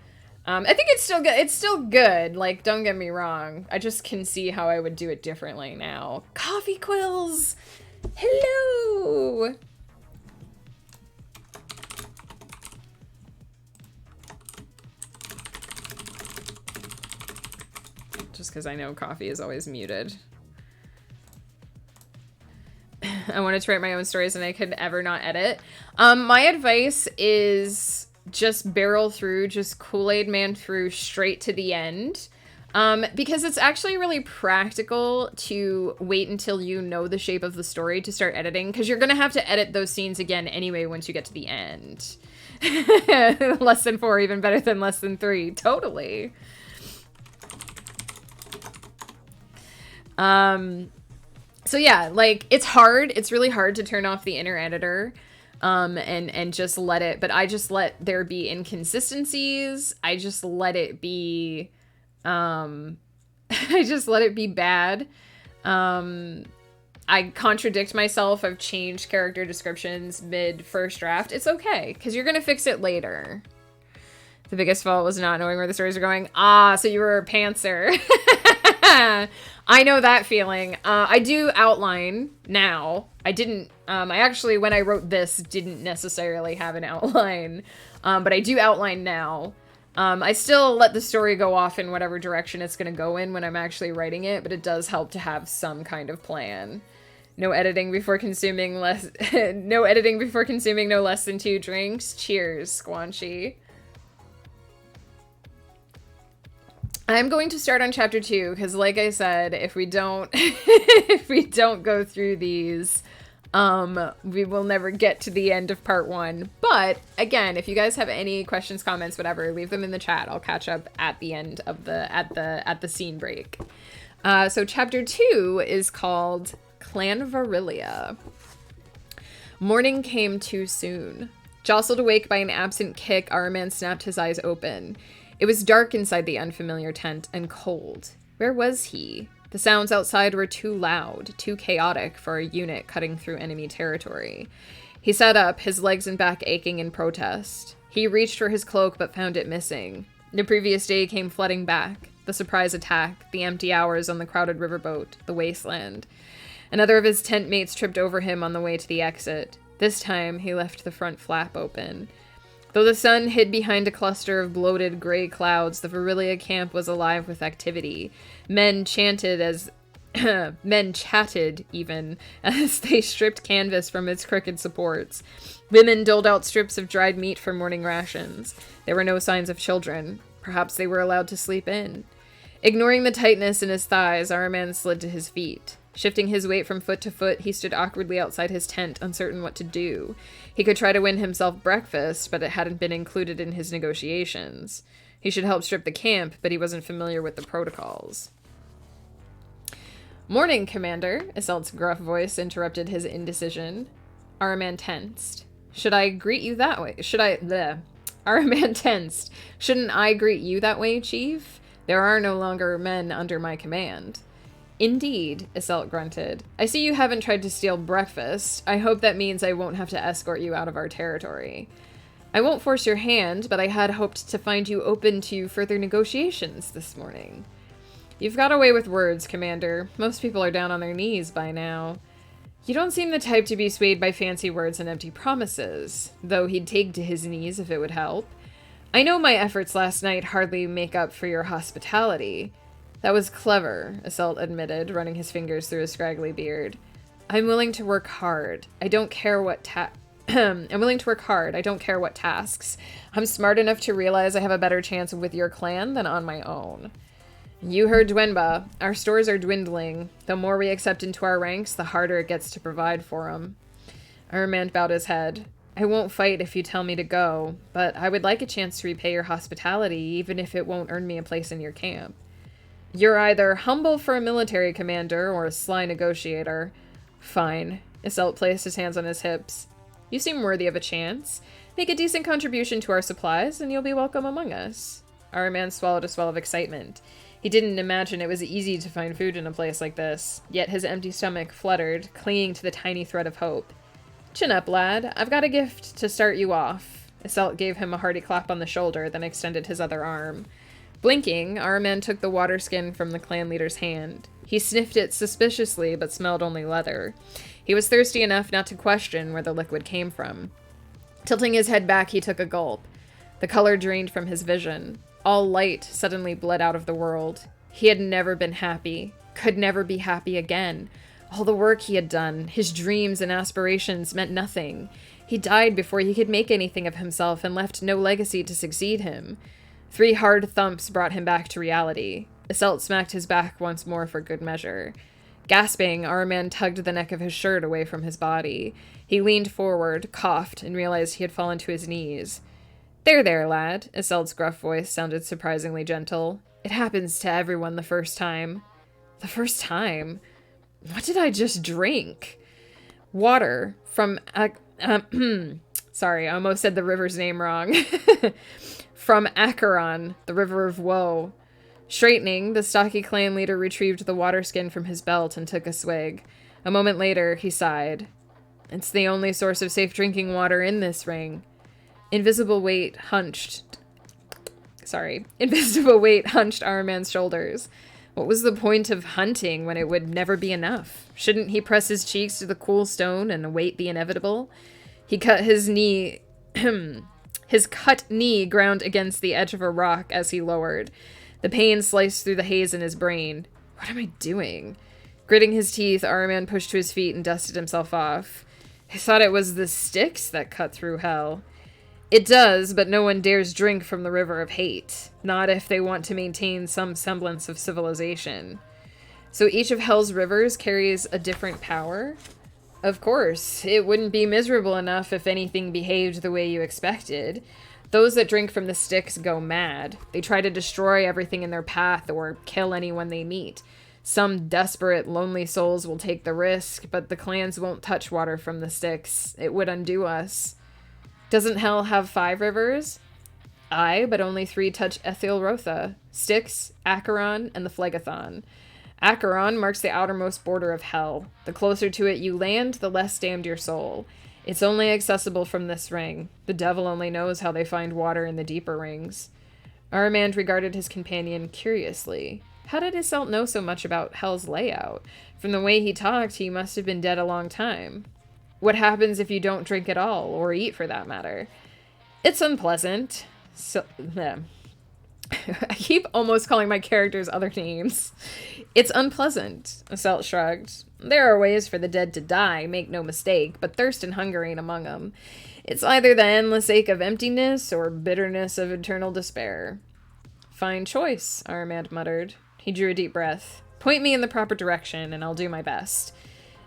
I think it's still good. It's still good. Like, don't get me wrong. I just can see how I would do it differently now. Coffee Quills! Hello! Just because I know coffee is always muted. I wanted to write my own stories and I could ever not edit. My advice is just barrel through, just Kool-Aid Man through straight to the end. Because it's actually really practical to wait until you know the shape of the story to start editing, because you're going to have to edit those scenes again anyway once you get to the end. Less than 4, even better than less than 3. Totally. So yeah, like, it's hard. It's really hard to turn off the inner editor, and just let it, but I just let there be inconsistencies. I just let it be, I just let it be bad. I contradict myself. I've changed character descriptions mid first draft. It's okay, because you're going to fix it later. The biggest fault was not knowing where the stories are going. Ah, so you were a pantser. I know that feeling. I do outline now. I didn't, I actually, when I wrote this, didn't necessarily have an outline, but I do outline now. I still let the story go off in whatever direction it's going to go in when I'm actually writing it, but it does help to have some kind of plan. No editing before consuming less, no editing before consuming no less than 2 drinks. Cheers, Squanchy. I'm going to start on chapter 2 because, like I said, if we don't if we don't go through these, we will never get to the end of part 1. But again, if you guys have any questions, comments, whatever, leave them in the chat. I'll catch up at the end of the scene break. So chapter 2 is called Clan Virilia. Morning came too soon. Jostled awake by an absent kick, Araman snapped his eyes open. It was dark inside the unfamiliar tent, and cold. Where was he? The sounds outside were too loud, too chaotic for a unit cutting through enemy territory. He sat up, his legs and back aching in protest. He reached for his cloak, but found it missing. The previous day came flooding back. The surprise attack, the empty hours on the crowded riverboat, the wasteland. Another of his tent mates tripped over him on the way to the exit. This time, he left the front flap open. Though the sun hid behind a cluster of bloated gray clouds, the Virilia camp was alive with activity. Men chatted even, as they stripped canvas from its crooked supports. Women doled out strips of dried meat for morning rations. There were no signs of children. Perhaps they were allowed to sleep in. Ignoring the tightness in his thighs, Araman slid to his feet. Shifting his weight from foot to foot, he stood awkwardly outside his tent, uncertain what to do. He could try to win himself breakfast, but it hadn't been included in his negotiations. He should help strip the camp, but he wasn't familiar with the protocols. "Morning, Commander," Iselt's gruff voice interrupted his indecision. Araman tensed. "Should I greet you that way? Araman tensed. "Shouldn't I greet you that way, Chief? There are no longer men under my command." "Indeed," Iselt grunted. "I see you haven't tried to steal breakfast. I hope that means I won't have to escort you out of our territory. I won't force your hand, but I had hoped to find you open to further negotiations this morning." "You've got away with words, Commander. Most people are down on their knees by now." "You don't seem the type to be swayed by fancy words and empty promises, though he'd take to his knees if it would help. I know my efforts last night hardly make up for your hospitality." "That was clever," Iselt admitted, running his fingers through his scraggly beard. "I'm willing to work hard. I don't care what I'm willing to work hard. I don't care what tasks. I'm smart enough to realize I have a better chance with your clan than on my own." "You heard Dwenba. Our stores are dwindling. The more we accept into our ranks, the harder it gets to provide for them." Armand bowed his head. "I won't fight if you tell me to go, but I would like a chance to repay your hospitality, even if it won't earn me a place in your camp." "You're either humble for a military commander or a sly negotiator." "Fine." Iselt placed his hands on his hips. "You seem worthy of a chance. Make a decent contribution to our supplies, and you'll be welcome among us." Araman swallowed a swell of excitement. He didn't imagine it was easy to find food in a place like this, yet his empty stomach fluttered, clinging to the tiny thread of hope. "Chin up, lad. I've got a gift to start you off." Iselt gave him a hearty clap on the shoulder, then extended his other arm. Blinking, Araman took the water skin from the clan leader's hand. He sniffed it suspiciously, but smelled only leather. He was thirsty enough not to question where the liquid came from. Tilting his head back, he took a gulp. The color drained from his vision. All light suddenly bled out of the world. He had never been happy, could never be happy again. All the work he had done, his dreams and aspirations meant nothing. He died before he could make anything of himself and left no legacy to succeed him. 3 hard thumps brought him back to reality. Iselt smacked his back once more for good measure. Gasping, Araman tugged the neck of his shirt away from his body. He leaned forward, coughed, and realized he had fallen to his knees. There, lad," Iselt's gruff voice sounded surprisingly gentle. "It happens to everyone the first time." The first time? What did I just drink? Water from... sorry, I almost said the river's name wrong. From Acheron, the river of woe. Straightening, the stocky clan leader retrieved the water skin from his belt and took a swig. A moment later, he sighed. "It's the only source of safe drinking water in this ring." Invisible weight hunched Araman's shoulders. What was the point of hunting when it would never be enough? Shouldn't he press his cheeks to the cool stone and await the inevitable? He cut his knee... His cut knee ground against the edge of a rock as he lowered. The pain sliced through the haze in his brain. What am I doing? Gritting his teeth, Araman pushed to his feet and dusted himself off. He thought it was the sticks that cut through hell. It does, but no one dares drink from the river of hate. Not if they want to maintain some semblance of civilization. So each of hell's rivers carries a different power? Of course, it wouldn't be miserable enough if anything behaved the way you expected. Those that drink from the sticks go mad. They try to destroy everything in their path or kill anyone they meet. Some desperate, lonely souls will take the risk, but the clans won't touch water from the sticks. It would undo us. Doesn't hell have 5 rivers? Aye, but only 3 touch Ethel-Rotha. Styx, Acheron, and the Phlegethon. Acheron marks the outermost border of hell. The closer to it you land, the less damned your soul. It's only accessible from this ring. The devil only knows how they find water in the deeper rings. Armand regarded his companion curiously. How did Iselt know so much about hell's layout? From the way he talked, he must have been dead a long time. What happens if you don't drink at all, or eat for that matter? It's unpleasant. I keep almost calling my characters other names. It's unpleasant, Iselt shrugged. There are ways for the dead to die, make no mistake, but thirst and hunger ain't among 'em. It's either the endless ache of emptiness or bitterness of eternal despair. Fine choice, Armand muttered. He drew a deep breath. Point me in the proper direction, and I'll do my best.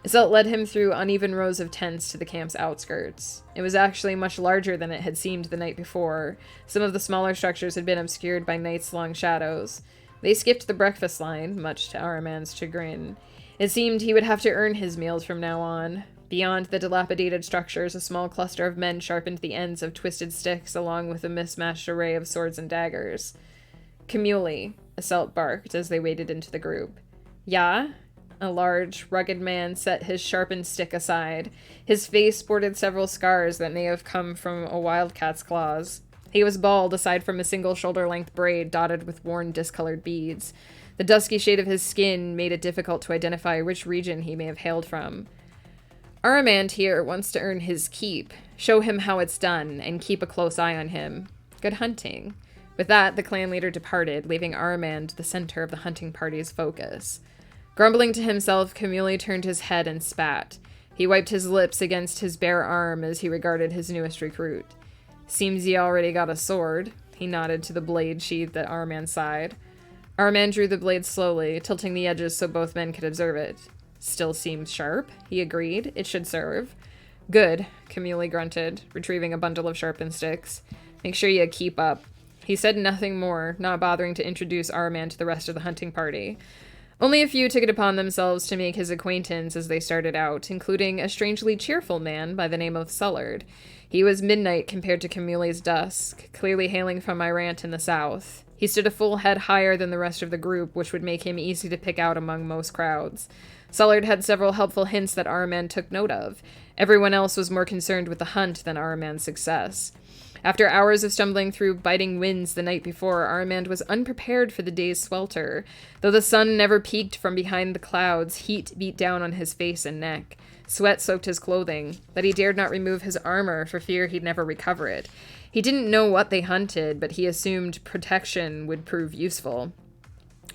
Iselt led him through uneven rows of tents to the camp's outskirts. It was actually much larger than it had seemed the night before. Some of the smaller structures had been obscured by night's long shadows. They skipped the breakfast line, much to Araman's chagrin. It seemed he would have to earn his meals from now on. Beyond the dilapidated structures, a small cluster of men sharpened the ends of twisted sticks along with a mismatched array of swords and daggers. "Camuli," Iselt barked as they waded into the group. "Ya?" A large, rugged man set his sharpened stick aside. His face sported several scars that may have come from a wildcat's claws. He was bald, aside from a single shoulder-length braid dotted with worn, discolored beads. The dusky shade of his skin made it difficult to identify which region he may have hailed from. "Aramand here wants to earn his keep. Show him how it's done, and keep a close eye on him. Good hunting." With that, the clan leader departed, leaving Aramand the center of the hunting party's focus. Grumbling to himself, Camuli turned his head and spat. He wiped his lips against his bare arm as he regarded his newest recruit. "Seems ye already got a sword." He nodded to the blade sheathed at Aramand's side. Aramand drew the blade slowly, tilting the edges so both men could observe it. "Still seems sharp," he agreed. "It should serve." "Good," Camuli grunted, retrieving a bundle of sharpened sticks. "Make sure you keep up." He said nothing more, not bothering to introduce Aramand to the rest of the hunting party. Only a few took it upon themselves to make his acquaintance as they started out, including a strangely cheerful man by the name of Sullard. He was midnight compared to Camuli's dusk, clearly hailing from Irant in the south. He stood a full head higher than the rest of the group, which would make him easy to pick out among most crowds. Sullard had several helpful hints that Aramand took note of. Everyone else was more concerned with the hunt than Aramand's success. After hours of stumbling through biting winds the night before, Aramand was unprepared for the day's swelter. Though the sun never peeked from behind the clouds, heat beat down on his face and neck. Sweat soaked his clothing, but he dared not remove his armor for fear he'd never recover it. He didn't know what they hunted, but he assumed protection would prove useful.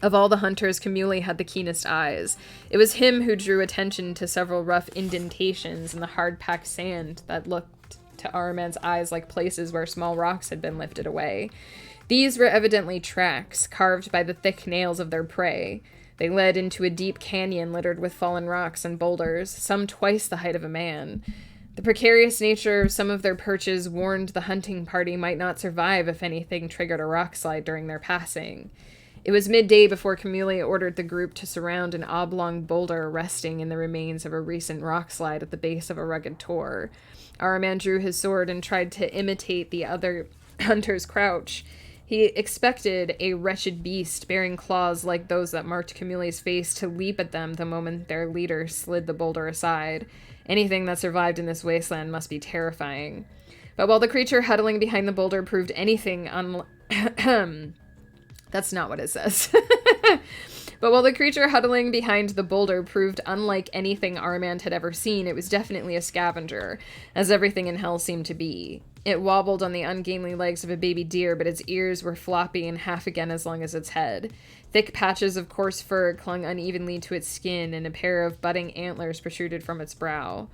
Of all the hunters, Camuli had the keenest eyes. It was him who drew attention to several rough indentations in the hard-packed sand that looked to Aramand's eyes like places where small rocks had been lifted away. These were evidently tracks, carved by the thick nails of their prey. They led into a deep canyon littered with fallen rocks and boulders, some twice the height of a man. The precarious nature of some of their perches warned the hunting party might not survive if anything triggered a rock slide during their passing. It was midday before Camuli ordered the group to surround an oblong boulder resting in the remains of a recent rock slide at the base of a rugged tor. Aramand drew his sword and tried to imitate the other hunter's crouch. He expected a wretched beast bearing claws like those that marked Camuli's face to leap at them the moment their leader slid the boulder aside. Anything that survived in this wasteland must be terrifying. But while the creature huddling behind the boulder proved anything That's not what it says. But while the creature huddling behind the boulder proved unlike anything Aramand had ever seen, it was definitely a scavenger, as everything in hell seemed to be. It wobbled on the ungainly legs of a baby deer, but its ears were floppy and half again as long as its head. Thick patches of coarse fur clung unevenly to its skin, and a pair of budding antlers protruded from its brow.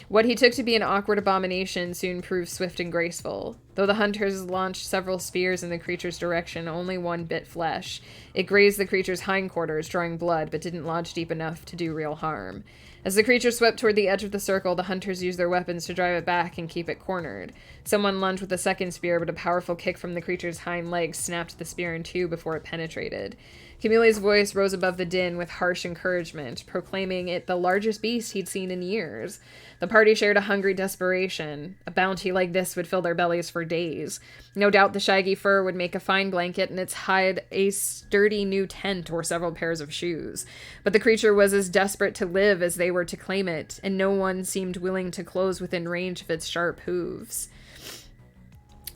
What he took to be an awkward abomination soon proved swift and graceful. Though the hunters launched several spears in the creature's direction, only one bit flesh. It grazed the creature's hindquarters, drawing blood, but didn't lodge deep enough to do real harm. As the creature swept toward the edge of the circle, the hunters used their weapons to drive it back and keep it cornered. Someone lunged with a second spear, but a powerful kick from the creature's hind legs snapped the spear in two before it penetrated. Camuli's voice rose above the din with harsh encouragement, proclaiming it the largest beast he'd seen in years. The party shared a hungry desperation. A bounty like this would fill their bellies for days. No doubt the shaggy fur would make a fine blanket and its hide a sturdy new tent or several pairs of shoes. But the creature was as desperate to live as they were to claim it, and no one seemed willing to close within range of its sharp hooves.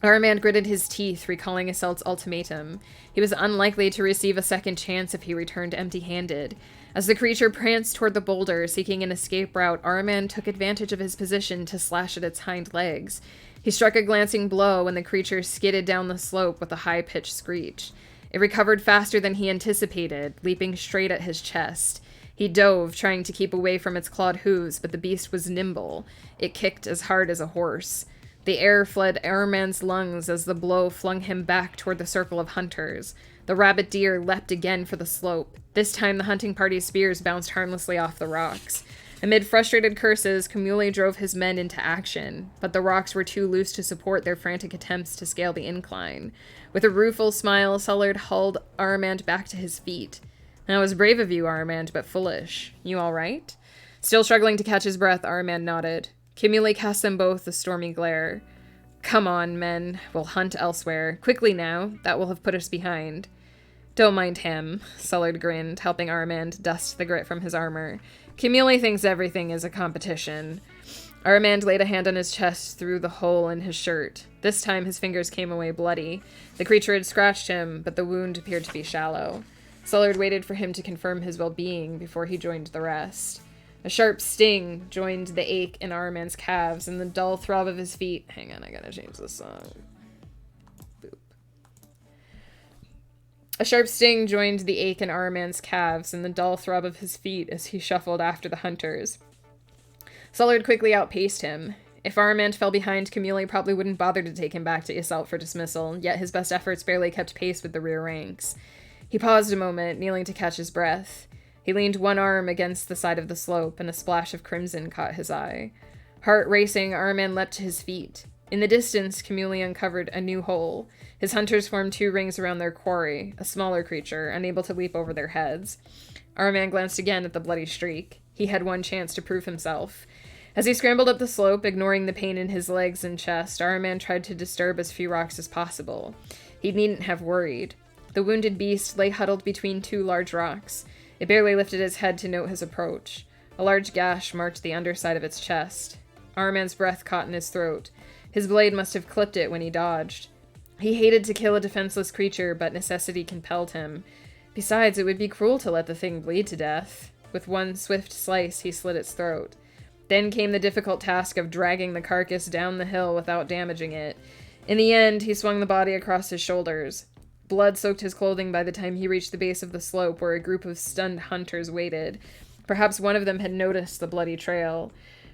Aramand gritted his teeth, recalling Iselt's ultimatum. He was unlikely to receive a second chance if he returned empty-handed. As the creature pranced toward the boulder, seeking an escape route, Aramand took advantage of his position to slash at its hind legs. He struck a glancing blow, and the creature skidded down the slope with a high-pitched screech. It recovered faster than he anticipated, leaping straight at his chest. He dove, trying to keep away from its clawed hooves, but the beast was nimble. It kicked as hard as a horse. The air fled Aramand's lungs as the blow flung him back toward the circle of hunters. The rabbit deer leapt again for the slope. This time the hunting party's spears bounced harmlessly off the rocks. Amid frustrated curses, Camuli drove his men into action, but the rocks were too loose to support their frantic attempts to scale the incline. With a rueful smile, Sullard hauled Armand back to his feet. "That was brave of you, Armand, but foolish. You all right?" Still struggling to catch his breath, Armand nodded. Camuli cast them both a stormy glare. "Come on, men. We'll hunt elsewhere. Quickly now. That will have put us behind." "Don't mind him," Sullard grinned, helping Armand dust the grit from his armor. "Camuli thinks everything is a competition." Armand laid a hand on his chest through the hole in his shirt. This time his fingers came away bloody. The creature had scratched him, but the wound appeared to be shallow. Sullard waited for him to confirm his well-being before he joined the rest. A sharp sting joined the ache in Armand's calves, and the dull throb of his feet... Hang on, I gotta change the song. Boop. A sharp sting joined the ache in Armand's calves, and the dull throb of his feet as he shuffled after the hunters. Sullard quickly outpaced him. If Armand fell behind, Camuli probably wouldn't bother to take him back to Iseult for dismissal, yet his best efforts barely kept pace with the rear ranks. He paused a moment, kneeling to catch his breath. He leaned one arm against the side of the slope, and a splash of crimson caught his eye. Heart racing, Armand leapt to his feet. In the distance, Camuli uncovered a new hole. His hunters formed two rings around their quarry, a smaller creature, unable to leap over their heads. Armand glanced again at the bloody streak. He had one chance to prove himself. As he scrambled up the slope, ignoring the pain in his legs and chest, Armand tried to disturb as few rocks as possible. He needn't have worried. The wounded beast lay huddled between two large rocks. It barely lifted its head to note his approach. A large gash marked the underside of its chest. Armand's breath caught in his throat. His blade must have clipped it when he dodged. He hated to kill a defenseless creature, but necessity compelled him. Besides, it would be cruel to let the thing bleed to death. With one swift slice, he slit its throat. Then came the difficult task of dragging the carcass down the hill without damaging it. In the end, he swung the body across his shoulders. Blood soaked his clothing by the time he reached the base of the slope where a group of stunned hunters waited. Perhaps one of them had noticed the bloody trail.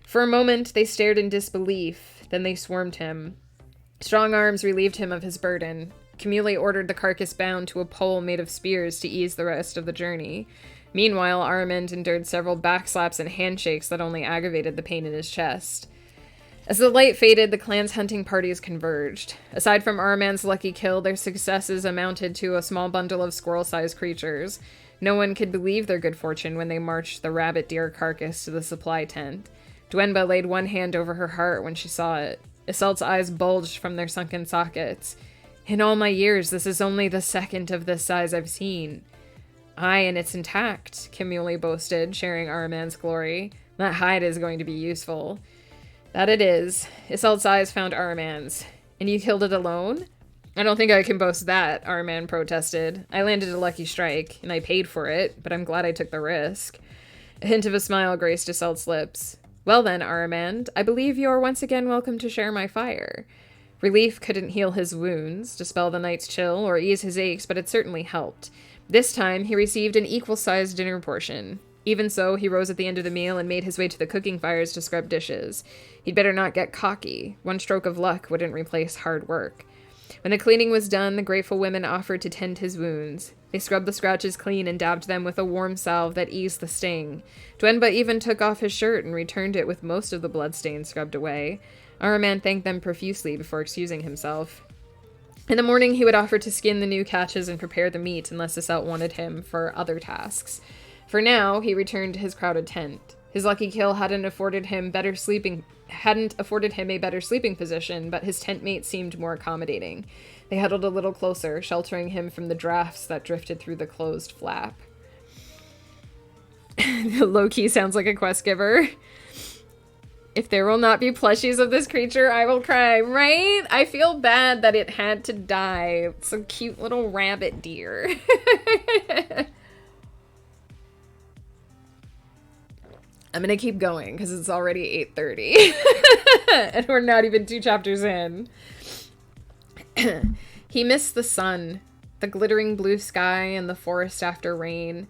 For a moment, they stared in disbelief, then they swarmed him. Strong arms relieved him of his burden. Camuli ordered the carcass bound to a pole made of spears to ease the rest of the journey. Meanwhile, Armand endured several backslaps and handshakes that only aggravated the pain in his chest. As the light faded, the clan's hunting parties converged. Aside from Armand's lucky kill, their successes amounted to a small bundle of squirrel-sized creatures. No one could believe their good fortune when they marched the rabbit-deer carcass to the supply tent. Dwenba laid one hand over her heart when she saw it. Iseult's eyes bulged from their sunken sockets. "In all my years, this is only the second of this size I've seen." "Aye, and it's intact," Camuli boasted, sharing Armand's glory. "That hide is going to be useful." "That it is." Iseult's eyes found Armand's. "And you killed it alone?" "I don't think I can boast that," Armand protested. "I landed a lucky strike, and I paid for it, but I'm glad I took the risk." A hint of a smile graced Iseult's lips. "Well then, Armand, I believe you are once again welcome to share my fire." Relief couldn't heal his wounds, dispel the night's chill, or ease his aches, but it certainly helped. This time, he received an equal-sized dinner portion. Even so, he rose at the end of the meal and made his way to the cooking fires to scrub dishes. He'd better not get cocky. One stroke of luck wouldn't replace hard work. When the cleaning was done, the grateful women offered to tend his wounds. They scrubbed the scratches clean and dabbed them with a warm salve that eased the sting. Dwenba even took off his shirt and returned it with most of the bloodstains scrubbed away. Armand thanked them profusely before excusing himself. In the morning, he would offer to skin the new catches and prepare the meat unless Iseult wanted him for other tasks. For now, he returned to his crowded tent. His lucky kill hadn't afforded him a better sleeping position, but his tent mates seemed more accommodating. They huddled a little closer, sheltering him from the drafts that drifted through the closed flap. Low-key sounds like a quest giver. "If there will not be plushies of this creature, I will cry." Right? I feel bad that it had to die. It's a cute little rabbit deer. I'm gonna keep going because it's already 8:30 and we're not even 2 chapters in. He missed the sun, the glittering blue sky, and the forest after rain.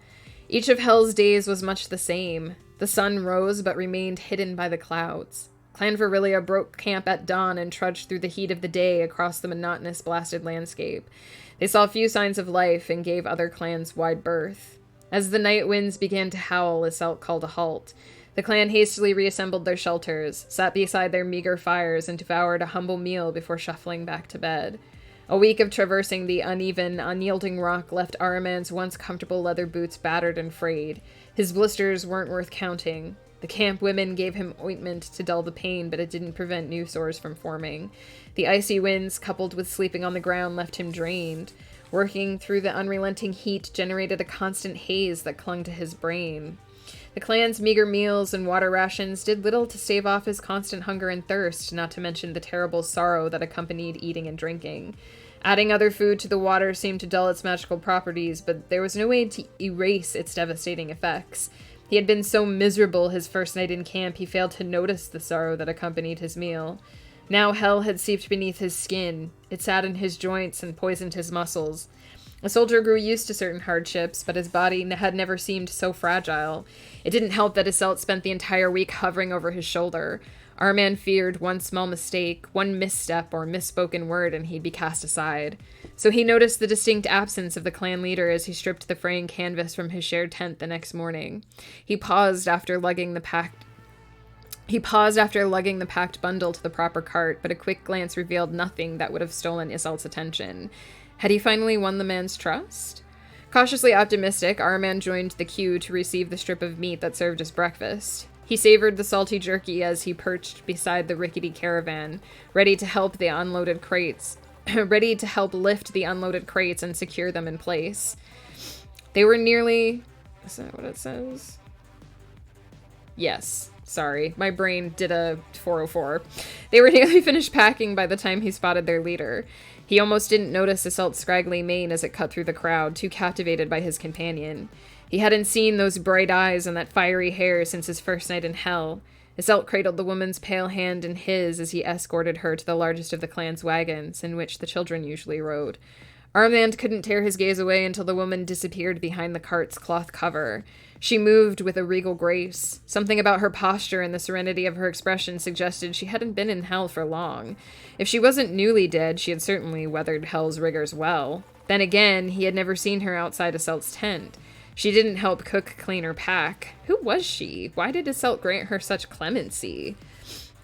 Each of Hell's days was much the same. The sun rose but remained hidden by the clouds. Clan Virilia broke camp at dawn and trudged through the heat of the day across the monotonous blasted landscape. They saw few signs of life and gave other clans wide berth. As the night winds began to howl, Iseult called a halt. The clan hastily reassembled their shelters, sat beside their meager fires, and devoured a humble meal before shuffling back to bed. A week of traversing the uneven, unyielding rock left Araman's once comfortable leather boots battered and frayed. His blisters weren't worth counting. The camp women gave him ointment to dull the pain, but it didn't prevent new sores from forming. The icy winds, coupled with sleeping on the ground, left him drained. Working through the unrelenting heat generated a constant haze that clung to his brain. The clan's meager meals and water rations did little to stave off his constant hunger and thirst, not to mention the terrible sorrow that accompanied eating and drinking. Adding other food to the water seemed to dull its magical properties, but there was no way to erase its devastating effects. He had been so miserable his first night in camp, he failed to notice the sorrow that accompanied his meal. Now hell had seeped beneath his skin. It sat in his joints and poisoned his muscles. A soldier grew used to certain hardships, but his body had never seemed so fragile. It didn't help that Iselt spent the entire week hovering over his shoulder. Arman feared one small mistake, one misstep or misspoken word, and he'd be cast aside. So he noticed the distinct absence of the clan leader as he stripped the fraying canvas from his shared tent the next morning. He paused after lugging the packed bundle to the proper cart, but a quick glance revealed nothing that would have stolen Iselt's attention. Had he finally won the man's trust? Cautiously optimistic, Araman joined the queue to receive the strip of meat that served as breakfast. He savored the salty jerky as he perched beside the rickety caravan, ready to help lift the unloaded crates and secure them in place. They were nearly... Is that what it says? Yes. Sorry, my brain did a 404. They were nearly finished packing by the time he spotted their leader. He almost didn't notice Iselt's scraggly mane as it cut through the crowd, too captivated by his companion. He hadn't seen those bright eyes and that fiery hair since his first night in hell. Iselt cradled the woman's pale hand in his as he escorted her to the largest of the clan's wagons, in which the children usually rode. Armand couldn't tear his gaze away until the woman disappeared behind the cart's cloth cover. She moved with a regal grace. Something about her posture and the serenity of her expression suggested she hadn't been in hell for long. If she wasn't newly dead, she had certainly weathered hell's rigors well. Then again, he had never seen her outside Iselt's tent. She didn't help cook, clean, or pack. Who was she? Why did Iselt grant her such clemency?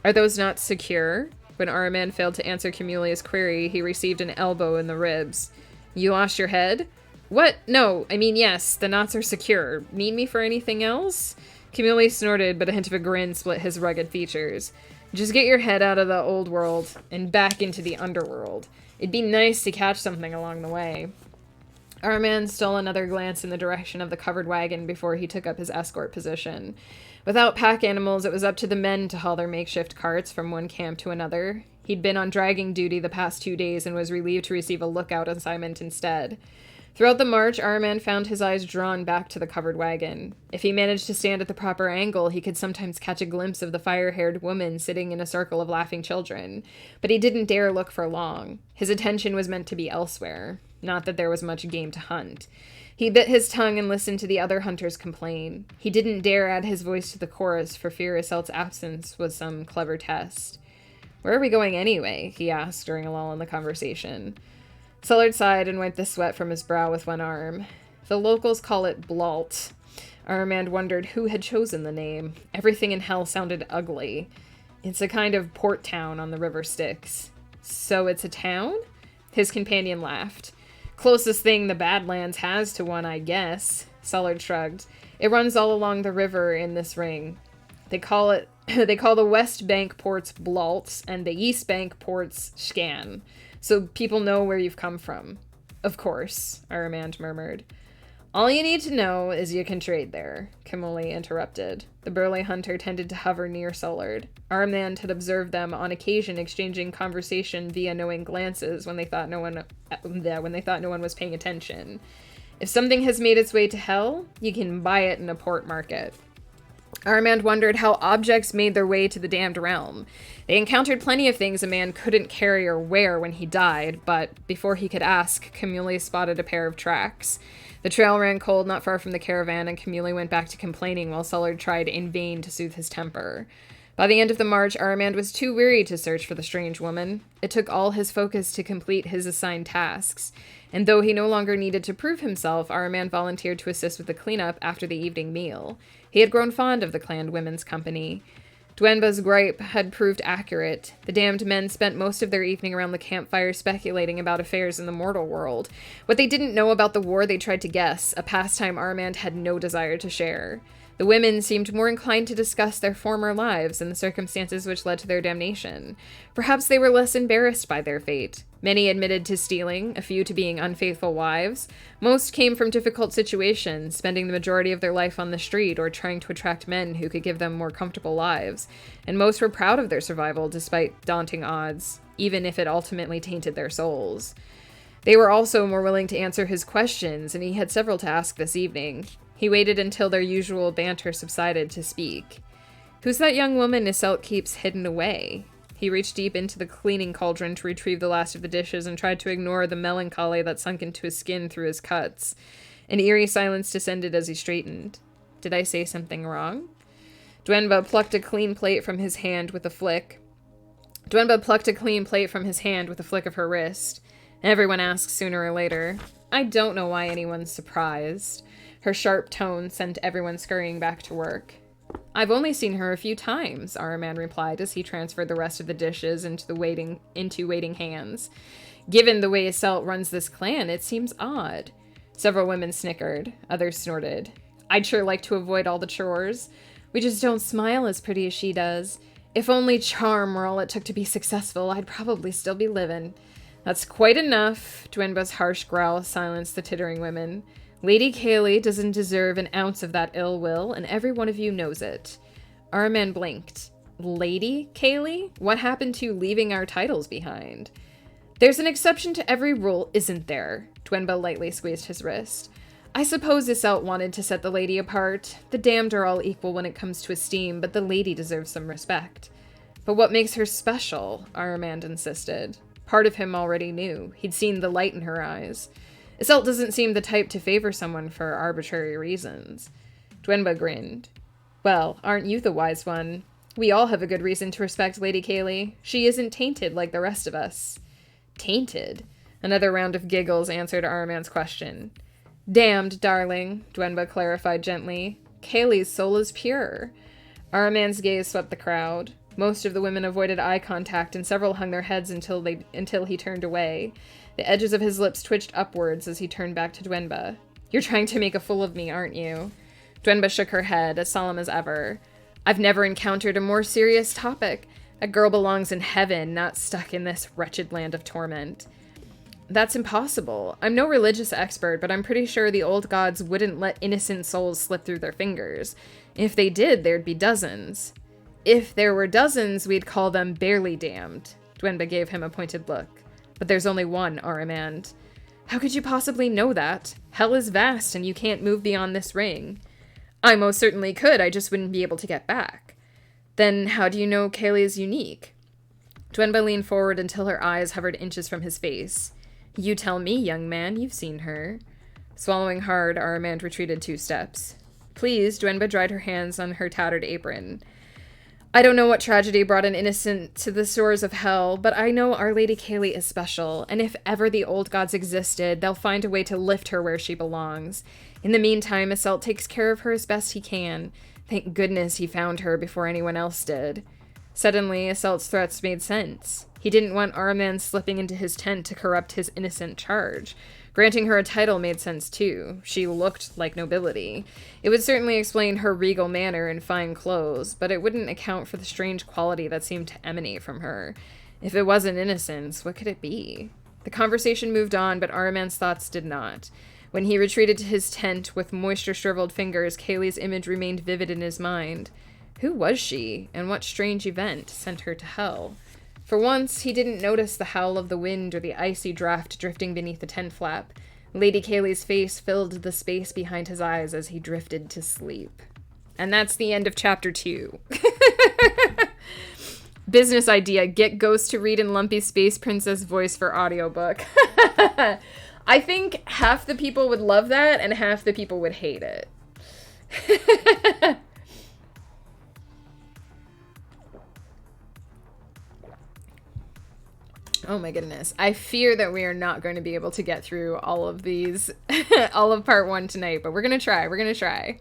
Are those knots secure? When Araman failed to answer Camulia's query, he received an elbow in the ribs. You lost your head? What? No, I mean, yes, the knots are secure. Need me for anything else? Camulia snorted, but a hint of a grin split his rugged features. Just get your head out of the old world and back into the underworld. It'd be nice to catch something along the way. Araman stole another glance in the direction of the covered wagon before he took up his escort position. Without pack animals, it was up to the men to haul their makeshift carts from one camp to another. He'd been on dragging duty the past 2 days and was relieved to receive a lookout assignment instead. Throughout the march, Araman found his eyes drawn back to the covered wagon. If he managed to stand at the proper angle, he could sometimes catch a glimpse of the fire-haired woman sitting in a circle of laughing children. But he didn't dare look for long. His attention was meant to be elsewhere. Not that there was much game to hunt. He bit his tongue and listened to the other hunters complain. He didn't dare add his voice to the chorus for fear Iselt's absence was some clever test. Where are we going anyway? He asked during a lull in the conversation. Sullard sighed and wiped the sweat from his brow with one arm. The locals call it Blault. Armand wondered who had chosen the name. Everything in hell sounded ugly. It's a kind of port town on the River Styx. So it's a town? His companion laughed. Closest thing the Badlands has to one, I guess. Sullard shrugged. It runs all along the river in this ring. They call the West Bank ports Blaults and the East Bank ports Scan. So people know where you've come from. Of course, Aramand murmured. All you need to know is you can trade there, Camuli interrupted. The burly hunter tended to hover near Sullard. Aramand had observed them on occasion exchanging conversation via knowing glances when they thought no one was paying attention. If something has made its way to hell, you can buy it in a port market. Aramand wondered how objects made their way to the damned realm. They encountered plenty of things a man couldn't carry or wear when he died, but before he could ask, Camuli spotted a pair of tracks. The trail ran cold not far from the caravan, and Camuli went back to complaining while Sullard tried in vain to soothe his temper. By the end of the march, Aramand was too weary to search for the strange woman. It took all his focus to complete his assigned tasks, and though he no longer needed to prove himself, Aramand volunteered to assist with the cleanup after the evening meal. He had grown fond of the clan women's company. Dwenba's gripe had proved accurate. The damned men spent most of their evening around the campfire speculating about affairs in the mortal world. What they didn't know about the war they tried to guess, a pastime Aramand had no desire to share. The women seemed more inclined to discuss their former lives and the circumstances which led to their damnation. Perhaps they were less embarrassed by their fate. Many admitted to stealing, a few to being unfaithful wives. Most came from difficult situations, spending the majority of their life on the street or trying to attract men who could give them more comfortable lives. And most were proud of their survival despite daunting odds, even if it ultimately tainted their souls. They were also more willing to answer his questions, and he had several to ask this evening. He waited until their usual banter subsided to speak. "Who's that young woman Iselt keeps hidden away?" He reached deep into the cleaning cauldron to retrieve the last of the dishes and tried to ignore the melancholy that sunk into his skin through his cuts. An eerie silence descended as he straightened. "Did I say something wrong?" Dwenba plucked a clean plate from his hand with a flick of her wrist. "Everyone asks sooner or later. I don't know why anyone's surprised." Her sharp tone sent everyone scurrying back to work. "I've only seen her a few times," Aramand replied as he transferred the rest of the dishes into waiting hands. "Given the way Iselt runs this clan, it seems odd." Several women snickered. Others snorted. "I'd sure like to avoid all the chores. We just don't smile as pretty as she does. If only charm were all it took to be successful, I'd probably still be living." "That's quite enough." Dwenba's harsh growl silenced the tittering women. "Lady Kaylee doesn't deserve an ounce of that ill will, and every one of you knows it." Aramand blinked. "Lady Kaylee? What happened to leaving our titles behind?" "There's an exception to every rule, isn't there?" Dwenba lightly squeezed his wrist. "I suppose Iselt wanted to set the lady apart. The damned are all equal when it comes to esteem, but the lady deserves some respect." "But what makes her special?" Aramand insisted. Part of him already knew. He'd seen the light in her eyes. "Iselt doesn't seem the type to favor someone for arbitrary reasons." Dwenba grinned. "Well, aren't you the wise one? We all have a good reason to respect Lady Kaylee. She isn't tainted like the rest of us." "Tainted?" Another round of giggles answered Aramand's question. "Damned, darling," Dwenba clarified gently. "Kaylee's soul is pure." Aramand's gaze swept the crowd. Most of the women avoided eye contact, and several hung their heads until he turned away. The edges of his lips twitched upwards as he turned back to Dwenba. "You're trying to make a fool of me, aren't you?" Dwenba shook her head, as solemn as ever. "I've never encountered a more serious topic. A girl belongs in heaven, not stuck in this wretched land of torment." "That's impossible. I'm no religious expert, but I'm pretty sure the old gods wouldn't let innocent souls slip through their fingers. If they did, there'd be dozens." "If there were dozens, we'd call them barely damned." Dwenba gave him a pointed look. "But there's only one, Aramand." "How could you possibly know that? Hell is vast, and you can't move beyond this ring." "I most certainly could, I just wouldn't be able to get back." "Then how do you know Kaylee's unique?" Dwenba leaned forward until her eyes hovered inches from his face. "You tell me, young man, you've seen her." Swallowing hard, Aramand retreated 2 steps. Pleased, Dwenba dried her hands on her tattered apron. "I don't know what tragedy brought an innocent to the shores of hell, but I know Our Lady Kaylee is special, and if ever the old gods existed, they'll find a way to lift her where she belongs. In the meantime, Iselt takes care of her as best he can. Thank goodness he found her before anyone else did." Suddenly, Iselt's threats made sense. He didn't want Aramand slipping into his tent to corrupt his innocent charge. Granting her a title made sense, too. She looked like nobility. It would certainly explain her regal manner and fine clothes, but it wouldn't account for the strange quality that seemed to emanate from her. If it wasn't innocence, what could it be? The conversation moved on, but Aramand's thoughts did not. When he retreated to his tent with moisture-shriveled fingers, Kaylee's image remained vivid in his mind. Who was she, and what strange event sent her to hell? For once, he didn't notice the howl of the wind or the icy draft drifting beneath the tent flap. Lady Kaylee's face filled the space behind his eyes as he drifted to sleep. And that's the end of chapter 2. Business idea, get Ghost to read in Lumpy Space Princess voice for audiobook. I think half the people would love that and half the people would hate it. Oh my goodness. I fear that we are not going to be able to get through all of these, all of part 1 tonight, but we're going to try. We're going to try.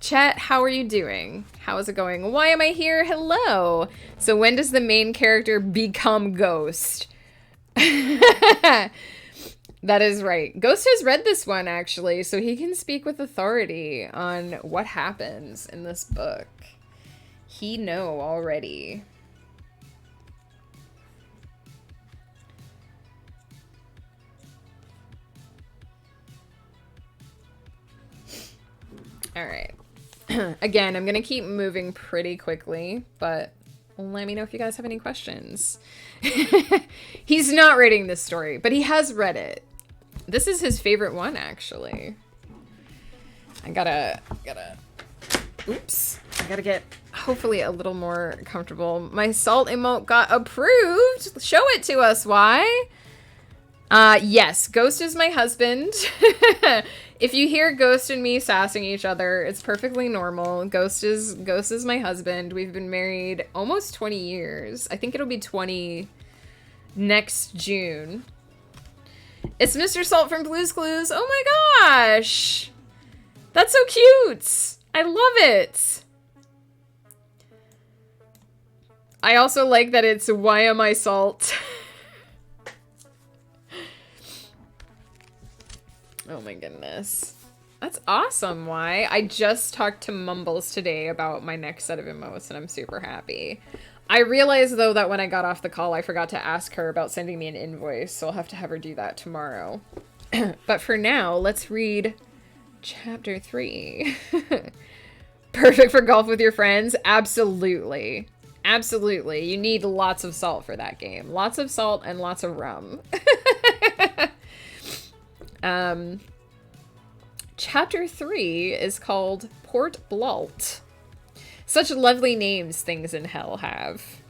Chat, how are you doing? How is it going? Why am I here? Hello. So when does the main character become Ghost? That is right. Ghost has read this one, actually, so he can speak with authority on what happens in this book. He know already. All right. Again, I'm going to keep moving pretty quickly, but let me know if you guys have any questions. He's not reading this story, but he has read it. This is his favorite one, actually. I gotta get hopefully a little more comfortable. My salt emote got approved. Show it to us. Why? Yes, Ghost is my husband. If you hear Ghost and me sassing each other, it's perfectly normal. Ghost is my husband. We've been married almost 20 years. I think it'll be 20 next June. It's Mr. Salt from Blue's Clues. Oh my gosh. That's so cute. I love it. I also like that it's Why Am I Salt? Oh my goodness. That's awesome, Why? I just talked to Mumbles today about my next set of emotes, and I'm super happy. I realized, though, that when I got off the call, I forgot to ask her about sending me an invoice, so I'll have to have her do that tomorrow. But for now, let's read chapter 3. Perfect for golf with your friends? Absolutely. Absolutely. You need lots of salt for that game. Lots of salt and lots of rum. Chapter 3 is called Port Blault. Such lovely names things in hell have.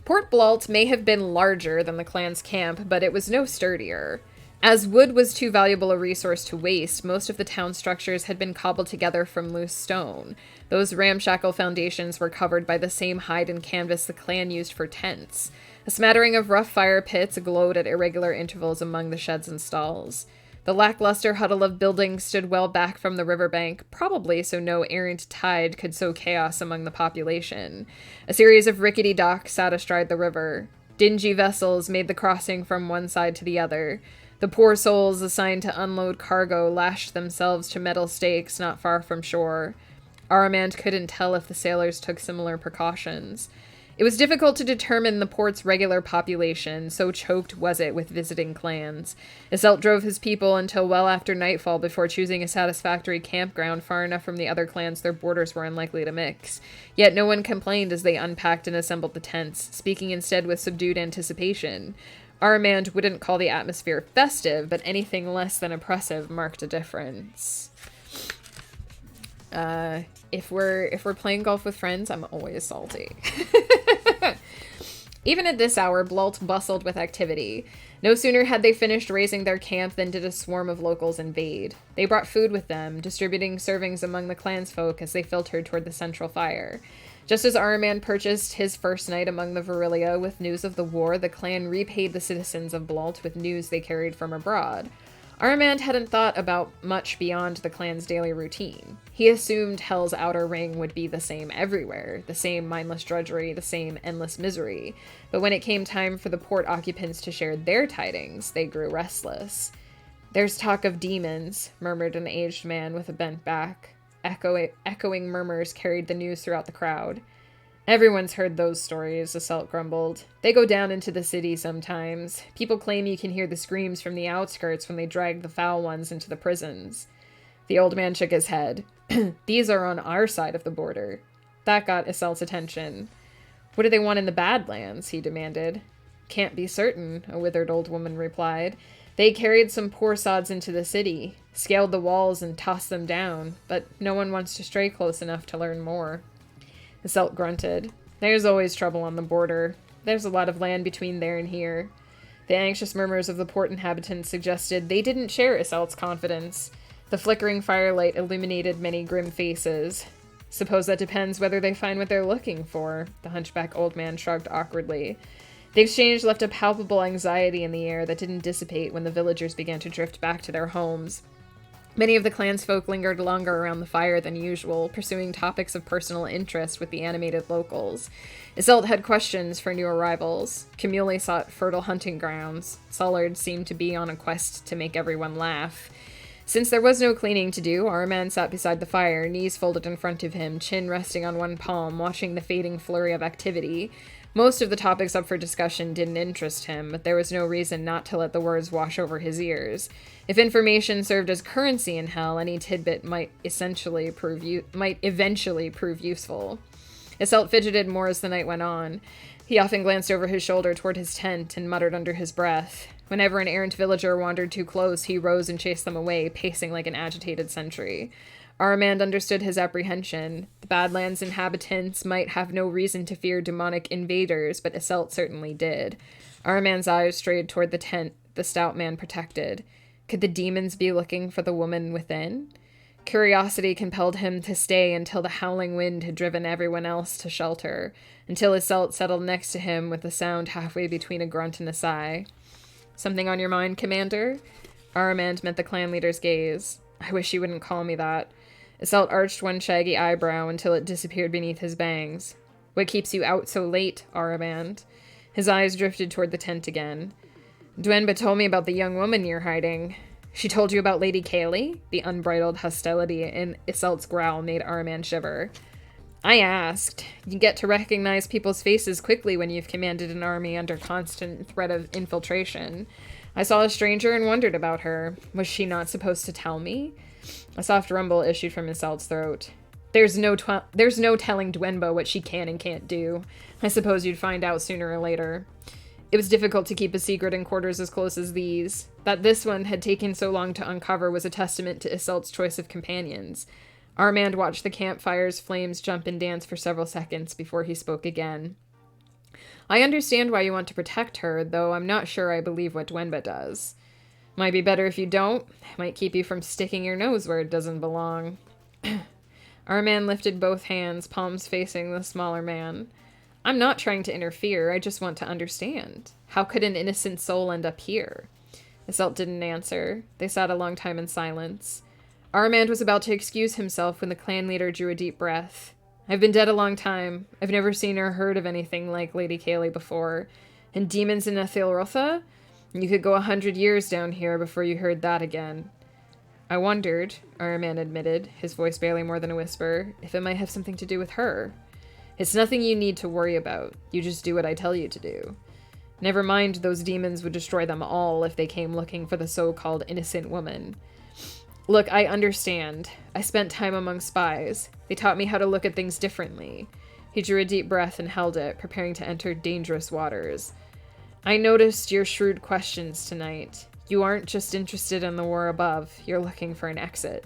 Port Blault may have been larger than the clan's camp, but it was no sturdier. As wood was too valuable a resource to waste, most of the town structures had been cobbled together from loose stone. Those ramshackle foundations were covered by the same hide and canvas the clan used for tents. A smattering of rough fire pits glowed at irregular intervals among the sheds and stalls. The lackluster huddle of buildings stood well back from the riverbank, probably so no errant tide could sow chaos among the population. A series of rickety docks sat astride the river. Dingy vessels made the crossing from one side to the other. The poor souls assigned to unload cargo lashed themselves to metal stakes not far from shore. Aramand couldn't tell if the sailors took similar precautions. It was difficult to determine the port's regular population, so choked was it with visiting clans. Iselt drove his people until well after nightfall before choosing a satisfactory campground far enough from the other clans their borders were unlikely to mix. Yet no one complained as they unpacked and assembled the tents, speaking instead with subdued anticipation. Aramand wouldn't call the atmosphere festive, but anything less than oppressive marked a difference. If we're playing golf with friends, I'm always salty. Even at this hour, Blault bustled with activity. No sooner had they finished raising their camp than did a swarm of locals invade. They brought food with them, distributing servings among the clansfolk as they filtered toward the central fire. Just as Aramand purchased his first night among the Virilia with news of the war, the clan repaid the citizens of Blault with news they carried from abroad. Aramand hadn't thought about much beyond the clan's daily routine. He assumed Hell's outer ring would be the same everywhere, the same mindless drudgery, the same endless misery. But when it came time for the port occupants to share their tidings, they grew restless. "There's talk of demons," murmured an aged man with a bent back. Echoing murmurs carried the news throughout the crowd. "Everyone's heard those stories," Iselt grumbled. "They go down into the city sometimes. People claim you can hear the screams from the outskirts when they drag the foul ones into the prisons." The old man shook his head. "These are on our side of the border." That got Iselt's attention. "What do they want in the Badlands?" he demanded. "Can't be certain," a withered old woman replied. "They carried some poor sods into the city, scaled the walls and tossed them down, but no one wants to stray close enough to learn more." Iselt grunted. "There's always trouble on the border. There's a lot of land between there and here." The anxious murmurs of the port inhabitants suggested they didn't share Iselt's confidence. The flickering firelight illuminated many grim faces. "Suppose that depends whether they find what they're looking for," the hunchback old man shrugged awkwardly. The exchange left a palpable anxiety in the air that didn't dissipate when the villagers began to drift back to their homes. Many of the clansfolk lingered longer around the fire than usual, pursuing topics of personal interest with the animated locals. Iseult had questions for new arrivals. Camule sought fertile hunting grounds. Sullard seemed to be on a quest to make everyone laugh. Since there was no cleaning to do, Araman sat beside the fire, knees folded in front of him, chin resting on one palm, watching the fading flurry of activity. Most of the topics up for discussion didn't interest him, but there was no reason not to let the words wash over his ears. If information served as currency in hell, any tidbit might eventually prove useful. Iseult fidgeted more as the night went on. He often glanced over his shoulder toward his tent and muttered under his breath. Whenever an errant villager wandered too close, he rose and chased them away, pacing like an agitated sentry. Aramand understood his apprehension. The Badlands inhabitants might have no reason to fear demonic invaders, but Iseult certainly did. Aramand's eyes strayed toward the tent the stout man protected. Could the demons be looking for the woman within? Curiosity compelled him to stay until the howling wind had driven everyone else to shelter, until Iseult settled next to him with a sound halfway between a grunt and a sigh. "Something on your mind, Commander?" Aramand met the clan leader's gaze. "I wish you wouldn't call me that." Iseult arched one shaggy eyebrow until it disappeared beneath his bangs. "What keeps you out so late, Aramand?" His eyes drifted toward the tent again. "Dwenba told me about the young woman you're hiding." "She told you about Lady Kaylee?" The unbridled hostility in Iseult's growl made Aramand shiver. "I asked. You get to recognize people's faces quickly when you've commanded an army under constant threat of infiltration. I saw a stranger and wondered about her. Was she not supposed to tell me?" A soft rumble issued from Iseult's throat. There's no telling Dwenba what she can and can't do. I suppose you'd find out sooner or later." It was difficult to keep a secret in quarters as close as these. That this one had taken so long to uncover was a testament to Iseult's choice of companions. Armand watched the campfire's flames jump and dance for several seconds before he spoke again. "I understand why you want to protect her, though I'm not sure I believe what Dwenba does. Might be better if you don't. Might keep you from sticking your nose where it doesn't belong." Armand lifted both hands, palms facing the smaller man. "I'm not trying to interfere, I just want to understand. How could an innocent soul end up here?" Iseult didn't answer. They sat a long time in silence. Armand was about to excuse himself when the clan leader drew a deep breath. "I've been dead a long time. I've never seen or heard of anything like Lady Kaylee before. And demons in Athilrotha? You could go 100 years down here before you heard that again." "I wondered," Armand admitted, his voice barely more than a whisper, "if it might have something to do with her. It's nothing you need to worry about. You just do what I tell you to do. Never mind those demons would destroy them all if they came looking for the so-called innocent woman. Look, I understand. I spent time among spies. They taught me how to look at things differently." He drew a deep breath and held it, preparing to enter dangerous waters. "I noticed your shrewd questions tonight. You aren't just interested in the war above, you're looking for an exit.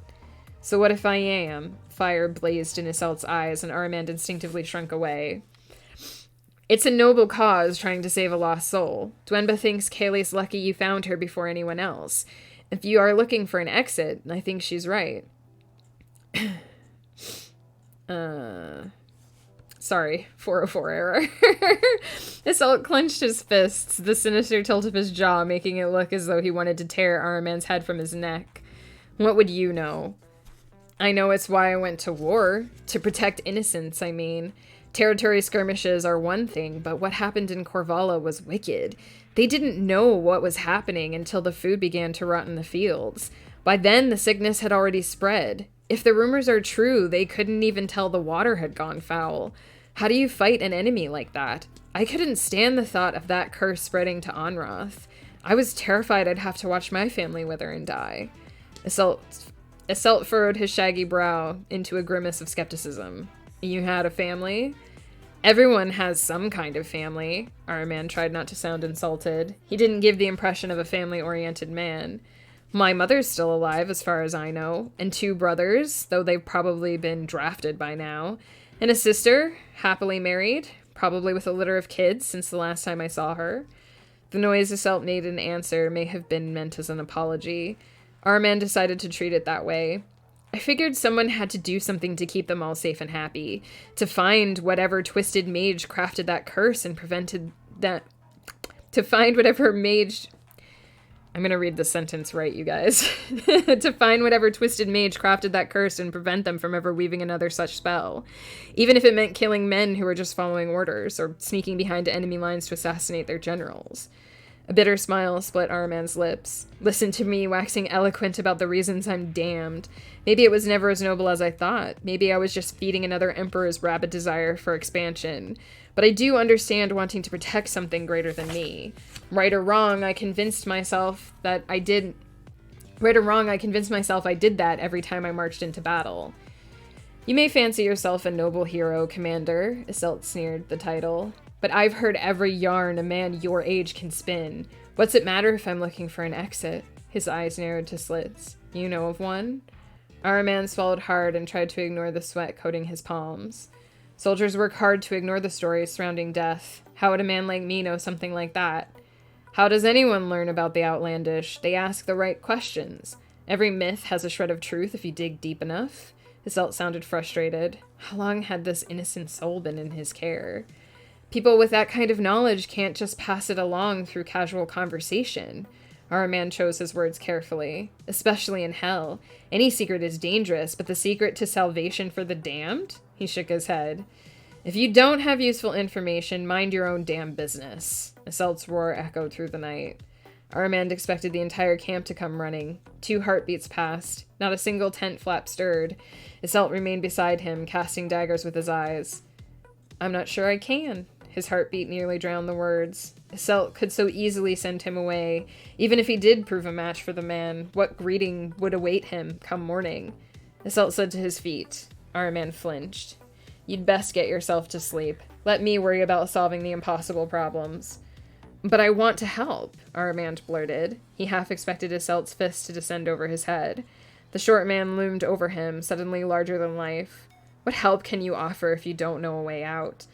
So what if I am?" Fire blazed in Iseult's eyes, and Armand instinctively shrunk away. "It's a noble cause, trying to save a lost soul. Dwenba thinks Kaylee's lucky you found her before anyone else. If you are looking for an exit, I think she's right." Sorry, 404 error. Iseult clenched his fists, the sinister tilt of his jaw making it look as though he wanted to tear Aramand's head from his neck. "What would you know?" "I know it's why I went to war. To protect innocents, I mean. Territory skirmishes are one thing, but what happened in Korvala was wicked. They didn't know what was happening until the food began to rot in the fields. By then, the sickness had already spread. If the rumors are true, they couldn't even tell the water had gone foul. How do you fight an enemy like that? I couldn't stand the thought of that curse spreading to Onroth. I was terrified I'd have to watch my family wither and die." Iseult furrowed his shaggy brow into a grimace of skepticism. "You had a family?" "Everyone has some kind of family." Armand tried not to sound insulted. He didn't give the impression of a family-oriented man. "My mother's still alive, as far as I know, and 2 brothers, though they've probably been drafted by now, and a sister, happily married, probably with a litter of kids since the last time I saw her." The noise Iseult made in answer may have been meant as an apology. Armand decided to treat it that way. "I figured someone had to do something to keep them all safe and happy, to find whatever twisted mage crafted that curse and prevented To find whatever mage... I'm going to read the sentence right, you guys. To find whatever twisted mage crafted that curse and prevent them from ever weaving another such spell. Even if it meant killing men who were just following orders, or sneaking behind enemy lines to assassinate their generals. A bitter smile split Araman's lips. Listen to me waxing eloquent about the reasons I'm damned. Maybe it was never as noble as I thought. Maybe I was just feeding another emperor's rabid desire for expansion. But I do understand wanting to protect something greater than me. Right or wrong, I convinced myself I did that every time I marched into battle. You may fancy yourself a noble hero, Commander, Iselt sneered the title. But I've heard every yarn a man your age can spin. What's it matter if I'm looking for an exit? His eyes narrowed to slits. You know of one? Araman swallowed hard and tried to ignore the sweat coating his palms. Soldiers work hard to ignore the stories surrounding death. How would a man like me know something like that? How does anyone learn about the outlandish? They ask the right questions. Every myth has a shred of truth if you dig deep enough. Iselt sounded frustrated. How long had this innocent soul been in his care? People with that kind of knowledge can't just pass it along through casual conversation. Araman chose his words carefully. Especially in hell. Any secret is dangerous, but the secret to salvation for the damned? He shook his head. If you don't have useful information, mind your own damn business. Iselt's roar echoed through the night. Araman expected the entire camp to come running. 2 heartbeats passed. Not a single tent flap stirred. Iselt remained beside him, casting daggers with his eyes. I'm not sure I can. His heartbeat nearly drowned the words. Iselt could so easily send him away. Even if he did prove a match for the man, what greeting would await him come morning? Iselt slid to his feet. Araman flinched. You'd best get yourself to sleep. Let me worry about solving the impossible problems. But I want to help, Araman blurted. He half expected Iselt's fist to descend over his head. The short man loomed over him, suddenly larger than life. What help can you offer if you don't know a way out?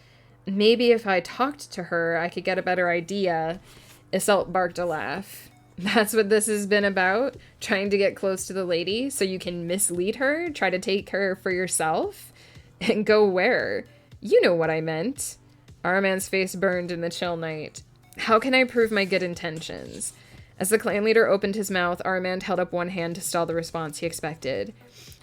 Maybe if I talked to her, I could get a better idea. Iselt barked a laugh. That's what this has been about? Trying to get close to the lady so you can mislead her? Try to take her for yourself? And go where? You know what I meant. Araman's face burned in the chill night. How can I prove my good intentions? As the clan leader opened his mouth, Araman held up one hand to stall the response he expected.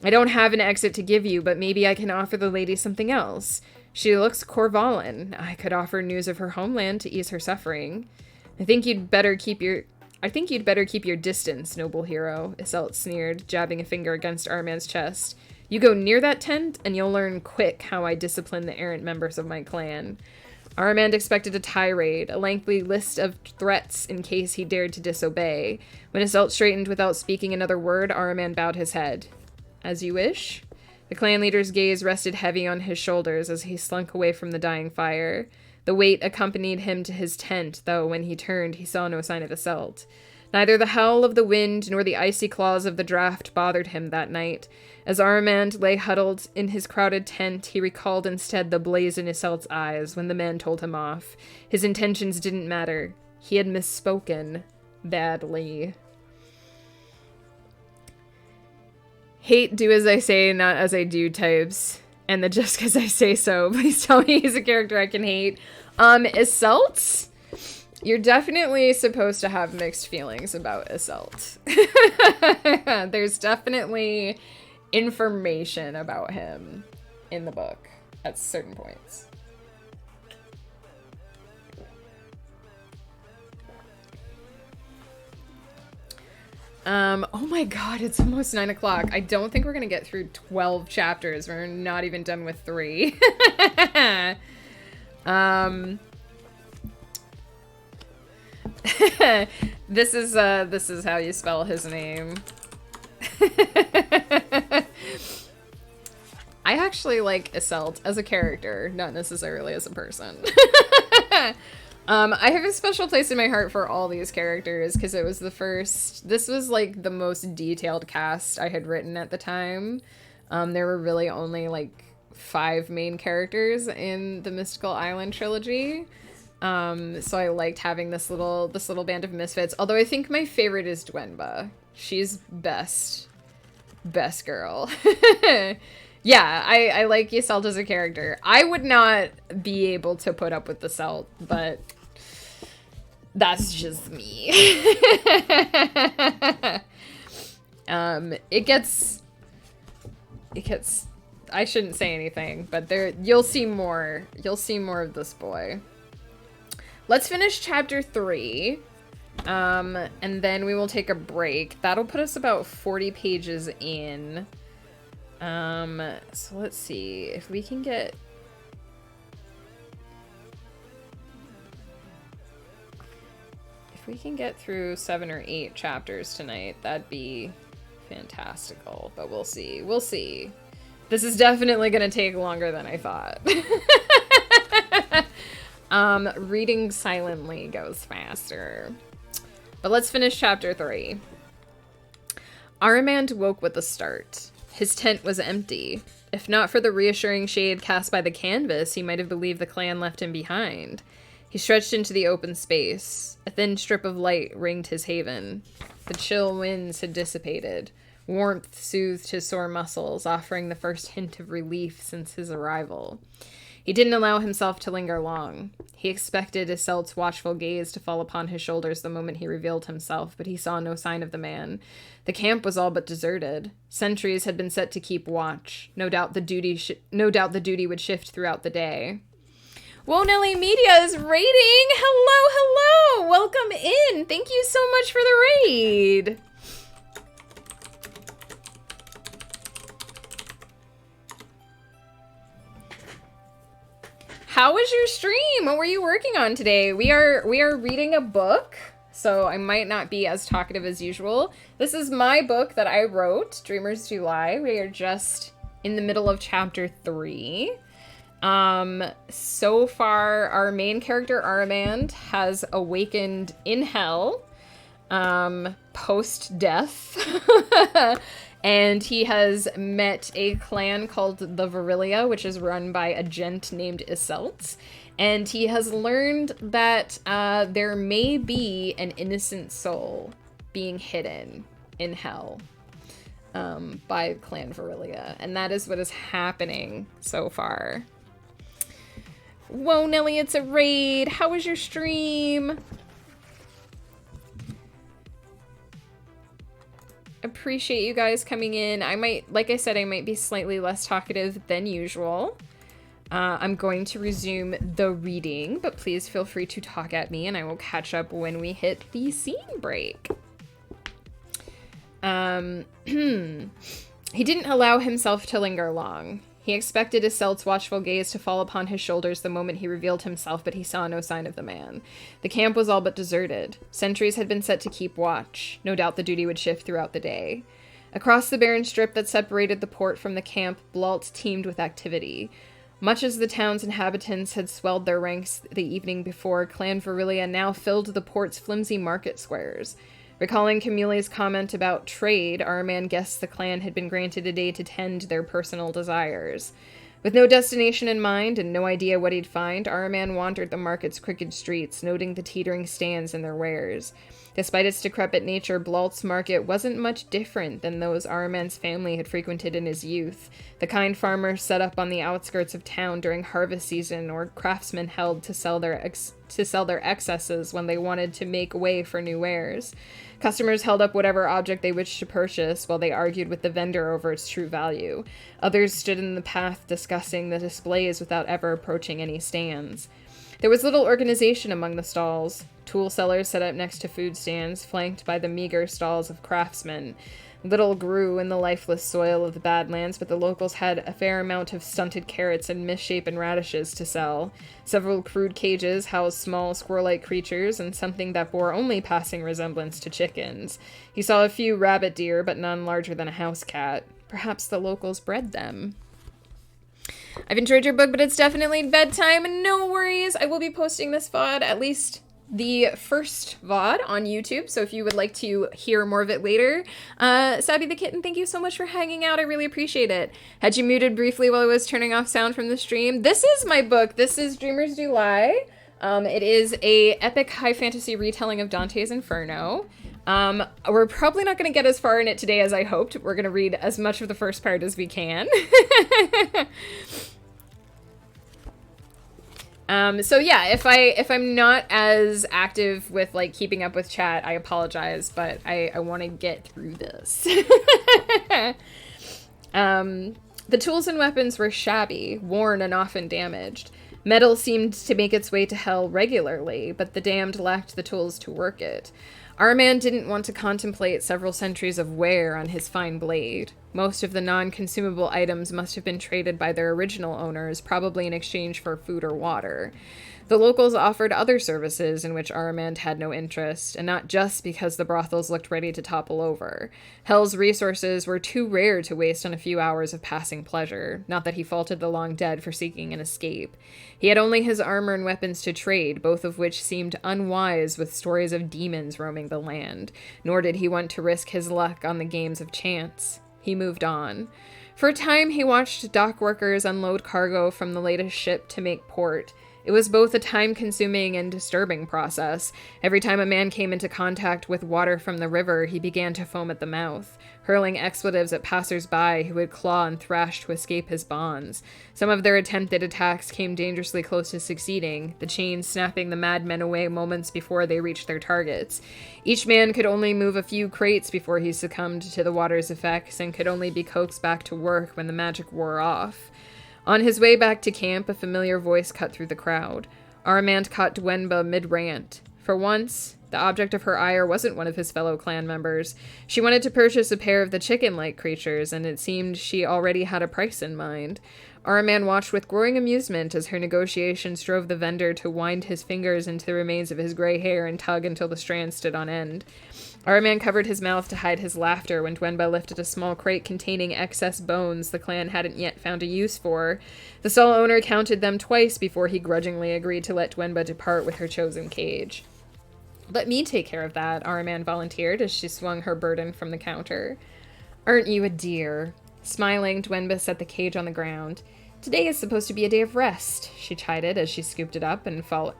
I don't have an exit to give you, but maybe I can offer the lady something else. She looks Corvallan. I could offer news of her homeland to ease her suffering. I think you'd better keep your distance, noble hero, Iselt sneered, jabbing a finger against Araman's chest. You go near that tent, and you'll learn quick how I discipline the errant members of my clan. Araman expected a tirade, a lengthy list of threats in case he dared to disobey. When Iselt straightened without speaking another word, Araman bowed his head. As you wish. The clan leader's gaze rested heavy on his shoulders as he slunk away from the dying fire. The weight accompanied him to his tent, though when he turned, he saw no sign of Iselt. Neither the howl of the wind nor the icy claws of the draft bothered him that night. As Araman lay huddled in his crowded tent, he recalled instead the blaze in Iselt's eyes when the man told him off. His intentions didn't matter. He had misspoken. Badly. Hate do as I say, not as I do types. And the just because I say so. Please tell me he's a character I can hate. Iselt? You're definitely supposed to have mixed feelings about Iselt. There's definitely information about him in the book at certain points. Oh my god, it's almost 9 o'clock. I don't think we're gonna get through 12 chapters. We're not even done with 3. This is how you spell his name. I actually like Iselt as a character, not necessarily as a person. I have a special place in my heart for all these characters because it was this was like the most detailed cast I had written at the time. There were really only like 5 main characters in the Mystical Island trilogy. So I liked having this little band of misfits. Although I think my favorite is Dwenba. She's best girl. Yeah, I like Iselt as a character. I would not be able to put up with the Iselt, but That's just me. It gets, I shouldn't say anything, but you'll see more of this boy. Let's finish chapter 3. And then we will take a break. That'll put us about 40 pages in. So let's see if we can get... If we can get through 7 or 8 chapters tonight, that'd be fantastical. But we'll see. We'll see. This is definitely going to take longer than I thought. Reading silently goes faster. But let's finish chapter 3. Aramand woke with a start. His tent was empty. If not for the reassuring shade cast by the canvas, he might have believed the clan left him behind. He stretched into the open space. A thin strip of light ringed his haven. The chill winds had dissipated. Warmth soothed his sore muscles, offering the first hint of relief since his arrival. He didn't allow himself to linger long. He expected Iselt's watchful gaze to fall upon his shoulders the moment he revealed himself, but he saw no sign of the man. The camp was all but deserted. Sentries had been set to keep watch. No doubt the duty would shift throughout the day. Whoa, Nelly Media is raiding! Hello! Welcome in! Thank you so much for the raid! How was your stream? What were you working on today? We are reading a book, so I might not be as talkative as usual. This is my book that I wrote, Dreamers Do Lie. We are just in the middle of chapter 3. So far, our main character, Aramand, has awakened in hell, post-death. And he has met a clan called the Virilia, which is run by a gent named Iselt. And he has learned that there may be an innocent soul being hidden in hell by Clan Virilia. And that is what is happening so far. Whoa, Nelly, it's a raid. How was your stream? Appreciate you guys coming in. I might, like I said, I might be slightly less talkative than usual. I'm going to resume the reading, but please feel free to talk at me and I will catch up when we hit the scene break. He didn't allow himself to linger long. He expected Iselt's watchful gaze to fall upon his shoulders the moment he revealed himself, but he saw no sign of the man. The camp was all but deserted. Sentries had been set to keep watch. No doubt the duty would shift throughout the day. Across the barren strip that separated the port from the camp, Blault teemed with activity. Much as the town's inhabitants had swelled their ranks the evening before, Clan Virilia now filled the port's flimsy market squares. Recalling Camille's comment about trade, Aramand guessed the clan had been granted a day to tend their personal desires. With no destination in mind and no idea what he'd find, Aramand wandered the market's crooked streets, noting the teetering stands and their wares. Despite its decrepit nature, Blault's market wasn't much different than those Aramand's family had frequented in his youth. The kind farmers set up on the outskirts of town during harvest season, or craftsmen held to sell their excesses when they wanted to make way for new wares. Customers held up whatever object they wished to purchase while they argued with the vendor over its true value. Others stood in the path discussing the displays without ever approaching any stands. There was little organization among the stalls. Tool sellers set up next to food stands, flanked by the meager stalls of craftsmen. Little grew in the lifeless soil of the Badlands, but the locals had a fair amount of stunted carrots and misshapen radishes to sell. Several crude cages housed small squirrel-like creatures and something that bore only passing resemblance to chickens. He saw a few rabbit deer, but none larger than a house cat. Perhaps the locals bred them. I've enjoyed your book, but it's definitely bedtime, and no worries. I will be posting this VOD, at least the first VOD, on YouTube, so if you would like to hear more of it later. Sabby the Kitten, thank you so much for hanging out. I really appreciate it. Had you muted briefly while I was turning off sound from the stream? This is my book. This is Dreamers Do Lie. It is a epic high fantasy retelling of Dante's Inferno. We're probably not going to get as far in it today as I hoped. We're going to read as much of the first part as we can. So yeah, if I'm not as active with like keeping up with chat, I apologize, but I want to get through this. The tools and weapons were shabby, worn, and often damaged. Metal seemed to make its way to hell regularly, but the damned lacked the tools to work it. Our man didn't want to contemplate several centuries of wear on his fine blade. Most of the non-consumable items must have been traded by their original owners, probably in exchange for food or water. The locals offered other services in which Aramand had no interest, and not just because the brothels looked ready to topple over. Hell's resources were too rare to waste on a few hours of passing pleasure, not that he faulted the long dead for seeking an escape. He had only his armor and weapons to trade, both of which seemed unwise with stories of demons roaming the land, nor did he want to risk his luck on the games of chance. He moved on. For a time, he watched dock workers unload cargo from the latest ship to make port. It was both a time-consuming and disturbing process. Every time a man came into contact with water from the river, he began to foam at the mouth, hurling expletives at passers-by who would claw and thrash to escape his bonds. Some of their attempted attacks came dangerously close to succeeding, the chains snapping the madmen away moments before they reached their targets. Each man could only move a few crates before he succumbed to the water's effects and could only be coaxed back to work when the magic wore off. On his way back to camp, a familiar voice cut through the crowd. Aramand caught Dwenba mid-rant. For once, the object of her ire wasn't one of his fellow clan members. She wanted to purchase a pair of the chicken-like creatures, and it seemed she already had a price in mind. Aramand watched with growing amusement as her negotiations drove the vendor to wind his fingers into the remains of his gray hair and tug until the strands stood on end. Aramand covered his mouth to hide his laughter when Dwenba lifted a small crate containing excess bones the clan hadn't yet found a use for. The stall owner counted them twice before he grudgingly agreed to let Dwenba depart with her chosen cage. "Let me take care of that," Aramand volunteered as she swung her burden from the counter. "Aren't you a dear?" Smiling, Dwenba set the cage on the ground. "Today is supposed to be a day of rest," she chided as she scooped it up and followed...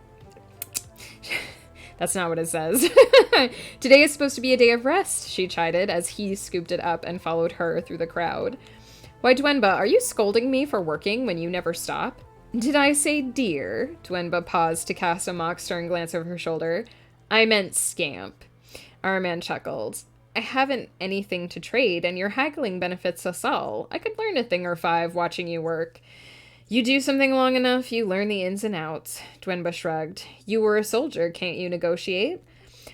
That's not what it says. "Today is supposed to be a day of rest," she chided as he scooped it up and followed her through the crowd. "Why, Dwenba, are you scolding me for working when you never stop?" "Did I say dear?" Dwenba paused to cast a mock stern glance over her shoulder. "I meant scamp." Aramand chuckled. "I haven't anything to trade, and your haggling benefits us all. I could learn a thing or five watching you work." "You do something long enough, you learn the ins and outs," Dwenba shrugged. "You were a soldier, can't you negotiate?"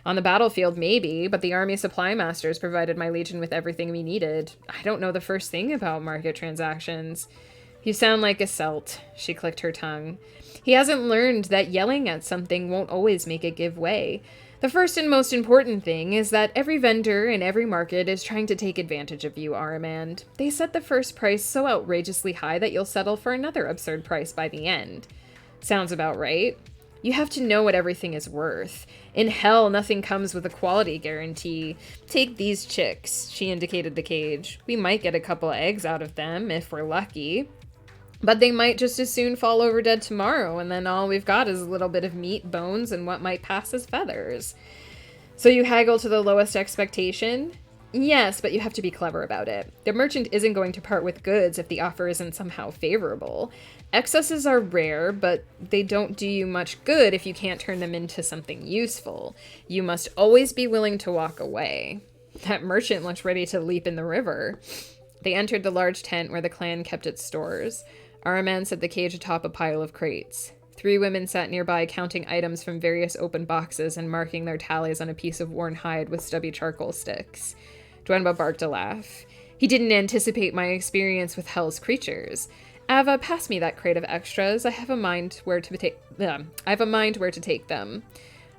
"On the battlefield, maybe, but the army supply masters provided my legion with everything we needed. I don't know the first thing about market transactions." "You sound like a Celt," she clicked her tongue. "He hasn't learned that yelling at something won't always make it give way. The first and most important thing is that every vendor in every market is trying to take advantage of you, Aramand. They set the first price so outrageously high that you'll settle for another absurd price by the end." "Sounds about right." "You have to know what everything is worth. In hell, nothing comes with a quality guarantee. Take these chicks," she indicated the cage. "We might get a couple eggs out of them, if we're lucky. But they might just as soon fall over dead tomorrow, and then all we've got is a little bit of meat, bones, and what might pass as feathers." "So you haggle to the lowest expectation?" "Yes, but you have to be clever about it. The merchant isn't going to part with goods if the offer isn't somehow favorable. Excesses are rare, but they don't do you much good if you can't turn them into something useful. You must always be willing to walk away." That merchant looked ready to leap in the river. They entered the large tent where the clan kept its stores. Aramand set the cage atop a pile of crates. 3 women sat nearby counting items from various open boxes and marking their tallies on a piece of worn hide with stubby charcoal sticks. Dwenba barked a laugh. "He didn't anticipate my experience with hell's creatures. Ava, pass me that crate of extras. I have a mind where to take them."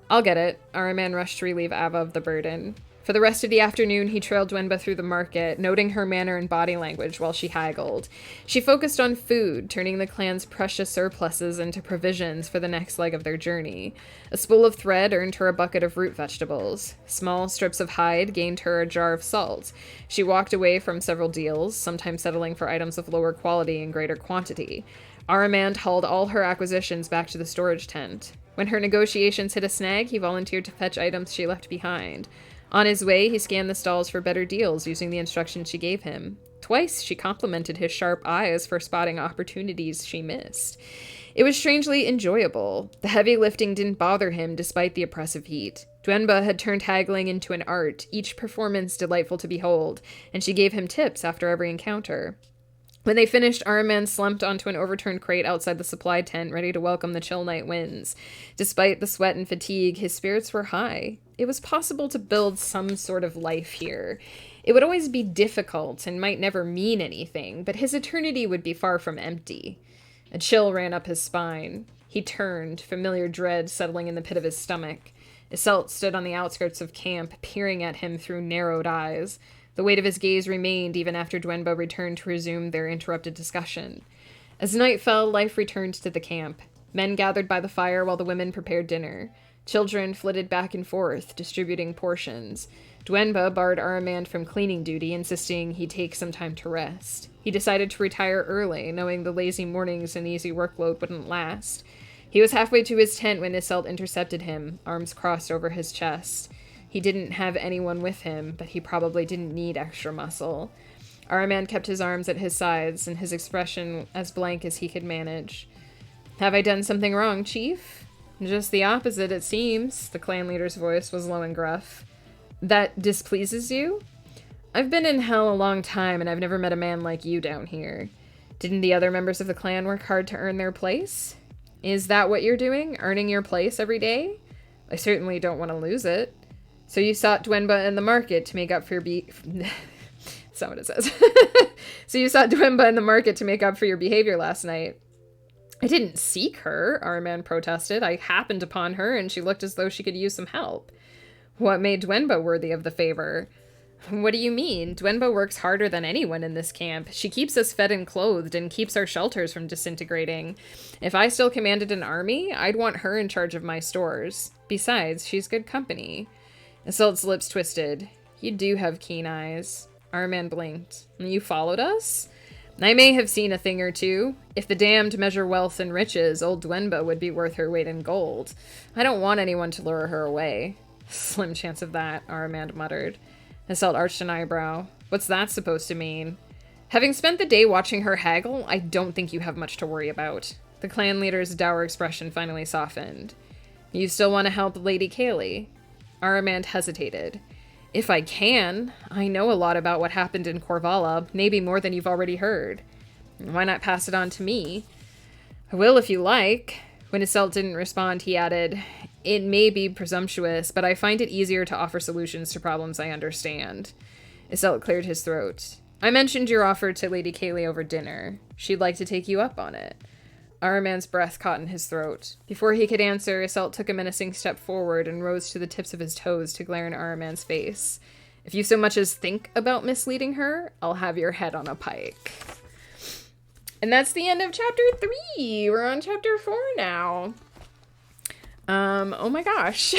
"I'll get it." Aramand rushed to relieve Ava of the burden. For the rest of the afternoon, he trailed Dwenba through the market, noting her manner and body language while she haggled. She focused on food, turning the clan's precious surpluses into provisions for the next leg of their journey. A spool of thread earned her a bucket of root vegetables. Small strips of hide gained her a jar of salt. She walked away from several deals, sometimes settling for items of lower quality and greater quantity. Aramand hauled all her acquisitions back to the storage tent. When her negotiations hit a snag, he volunteered to fetch items she left behind. On his way, he scanned the stalls for better deals using the instructions she gave him. Twice, she complimented his sharp eyes for spotting opportunities she missed. It was strangely enjoyable. The heavy lifting didn't bother him despite the oppressive heat. Duenba had turned haggling into an art, each performance delightful to behold, and she gave him tips after every encounter. When they finished, Araman slumped onto an overturned crate outside the supply tent, ready to welcome the chill night winds. Despite the sweat and fatigue, his spirits were high. It was possible to build some sort of life here. It would always be difficult and might never mean anything, but his eternity would be far from empty. A chill ran up his spine. He turned, familiar dread settling in the pit of his stomach. Iselt stood on the outskirts of camp, peering at him through narrowed eyes. The weight of his gaze remained even after Duenba returned to resume their interrupted discussion. As night fell, life returned to the camp. Men gathered by the fire while the women prepared dinner. Children flitted back and forth, distributing portions. Duenba barred Aramand from cleaning duty, insisting he take some time to rest. He decided to retire early, knowing the lazy mornings and easy workload wouldn't last. He was halfway to his tent when Iselt intercepted him, arms crossed over his chest. He didn't have anyone with him, but he probably didn't need extra muscle. Aramand kept his arms at his sides, and his expression as blank as he could manage. "Have I done something wrong, Chief?" "Just the opposite, it seems." The clan leader's voice was low and gruff. "That displeases you?" "I've been in hell a long time, and I've never met a man like you down here." "Didn't the other members of the clan work hard to earn their place?" "Is that what you're doing? Earning your place every day?" "I certainly don't want to lose it." "So you sought Duenba in the market to make up for your That's not what it says. "So you sought Duenba in the market to make up for your behavior last night." "I didn't seek her," Araman protested. "I happened upon her, and she looked as though she could use some help." "What made Duenba worthy of the favor?" "What do you mean? Duenba works harder than anyone in this camp. She keeps us fed and clothed and keeps our shelters from disintegrating. If I still commanded an army, I'd want her in charge of my stores. Besides, she's good company." Iselt's lips twisted. "You do have keen eyes." Araman blinked. "You followed us?" "I may have seen a thing or two. If the damned measure wealth and riches, old Duenba would be worth her weight in gold. I don't want anyone to lure her away." "Slim chance of that," Aramand muttered. Iselt arched an eyebrow. "What's that supposed to mean?" "Having spent the day watching her haggle, I don't think you have much to worry about." The clan leader's dour expression finally softened. "You still want to help Lady Kaylee?" Aramand hesitated. "If I can. I know a lot about what happened in Korvala, maybe more than you've already heard." "Why not pass it on to me?" "I will if you like." When Iselt didn't respond, he added, "It may be presumptuous, but I find it easier to offer solutions to problems I understand." Iselt cleared his throat. "I mentioned your offer to Lady Kaylee over dinner. She'd like to take you up on it." Aramand's breath caught in his throat. Before he could answer, Iselt took a menacing step forward and rose to the tips of his toes to glare in Aramand's face. "If you so much as think about misleading her, I'll have your head on a pike." And that's the end of chapter 3. We're on chapter 4 now. Oh my gosh.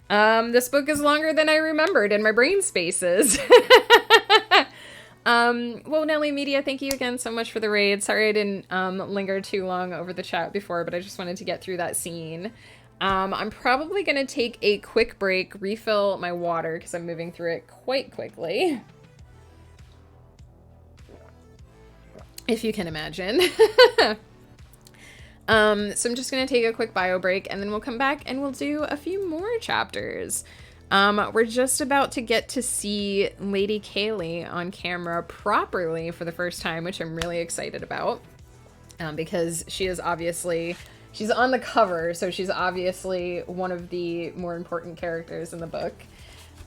This book is longer than I remembered in my brain spaces. Well, Nelly Media, thank you again so much for the raid. Sorry I didn't linger too long over the chat before, but I just wanted to get through that scene. I'm probably going to take a quick break, refill my water, because I'm moving through it quite quickly. If you can imagine. So I'm just going to take a quick bio break, and then we'll come back and we'll do a few more chapters. We're just about to get to see Lady Kaylee on camera properly for the first time, which I'm really excited about, because she's on the cover, so she's obviously one of the more important characters in the book.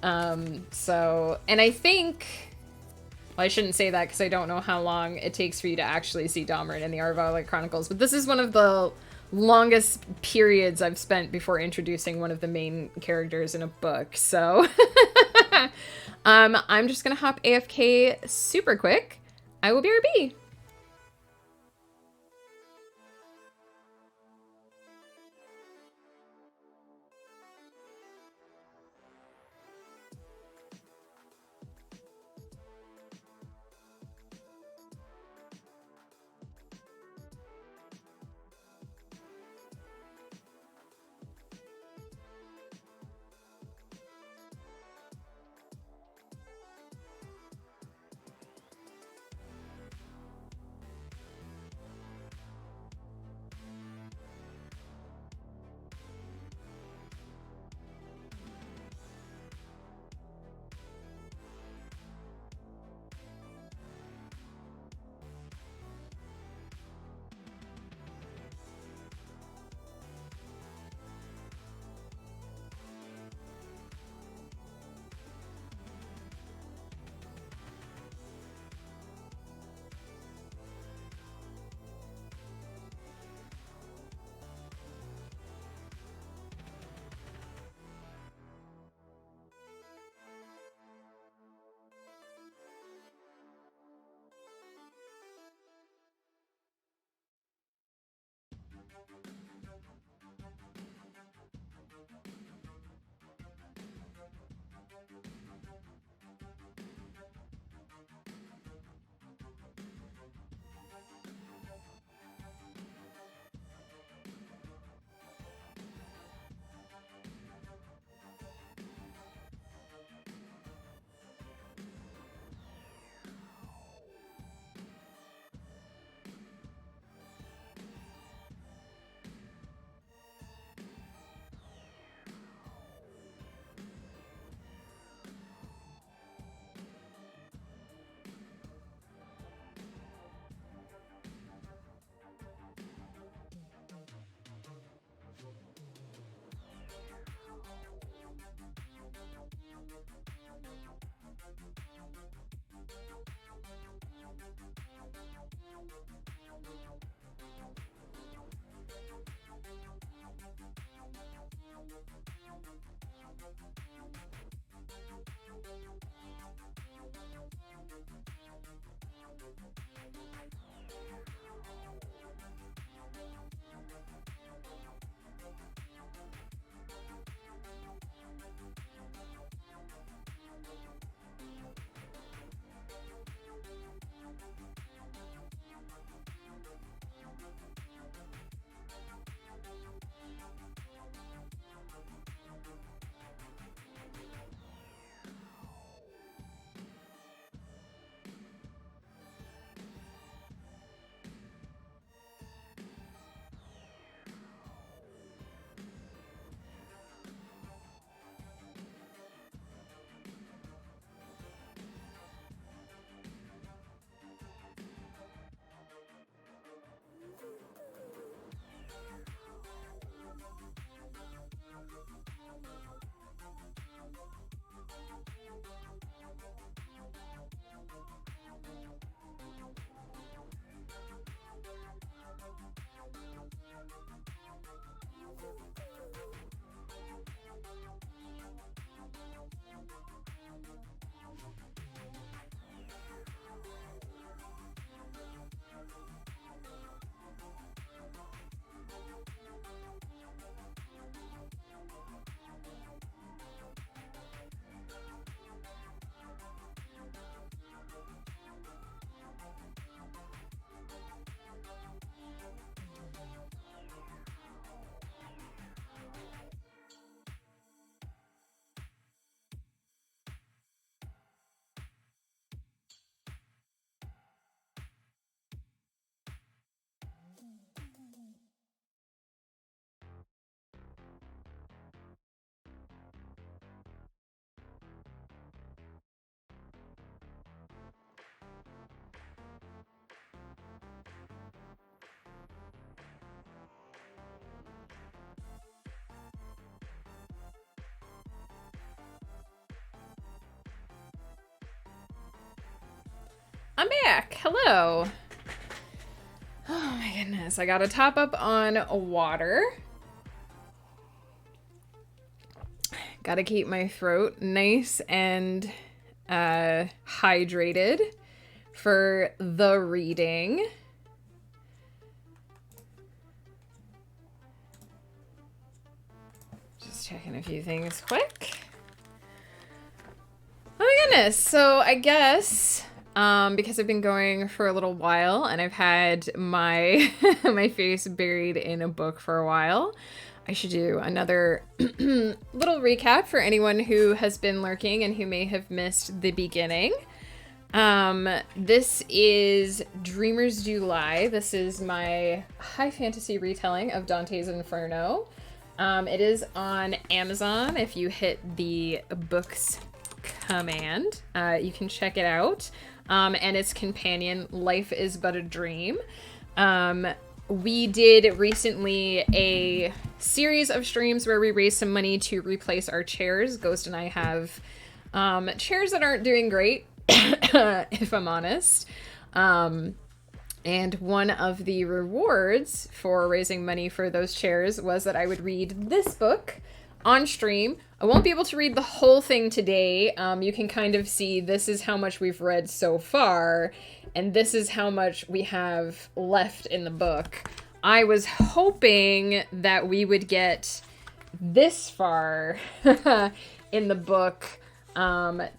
And I think, well, I shouldn't say that because I don't know how long it takes for you to actually see Domrin in the Arvala Chronicles, but this is one of the longest periods I've spent before introducing one of the main characters in a book. So I'm just gonna hop AFK super quick. I will BRB. I'm back. Hello. Oh my goodness. I gotta top up on water. Gotta keep my throat nice and hydrated for the reading. Just checking a few things quick. Oh my goodness. So I guess because I've been going for a little while and I've had my my face buried in a book for a while, I should do another little recap for anyone who has been lurking and who may have missed the beginning. This is Dreamers Do Lie. This is my high fantasy retelling of Dante's Inferno. It is on Amazon. If you hit the books command, you can check it out. And its companion, Life is But a Dream. We did recently a series of streams where we raised some money to replace our chairs. Ghost and I have chairs that aren't doing great, if I'm honest. And one of the rewards for raising money for those chairs was that I would read this book on stream. I won't be able to read the whole thing today. You can kind of see this is how much we've read so far, and this is how much we have left in the book. I was hoping that we would get this far in the book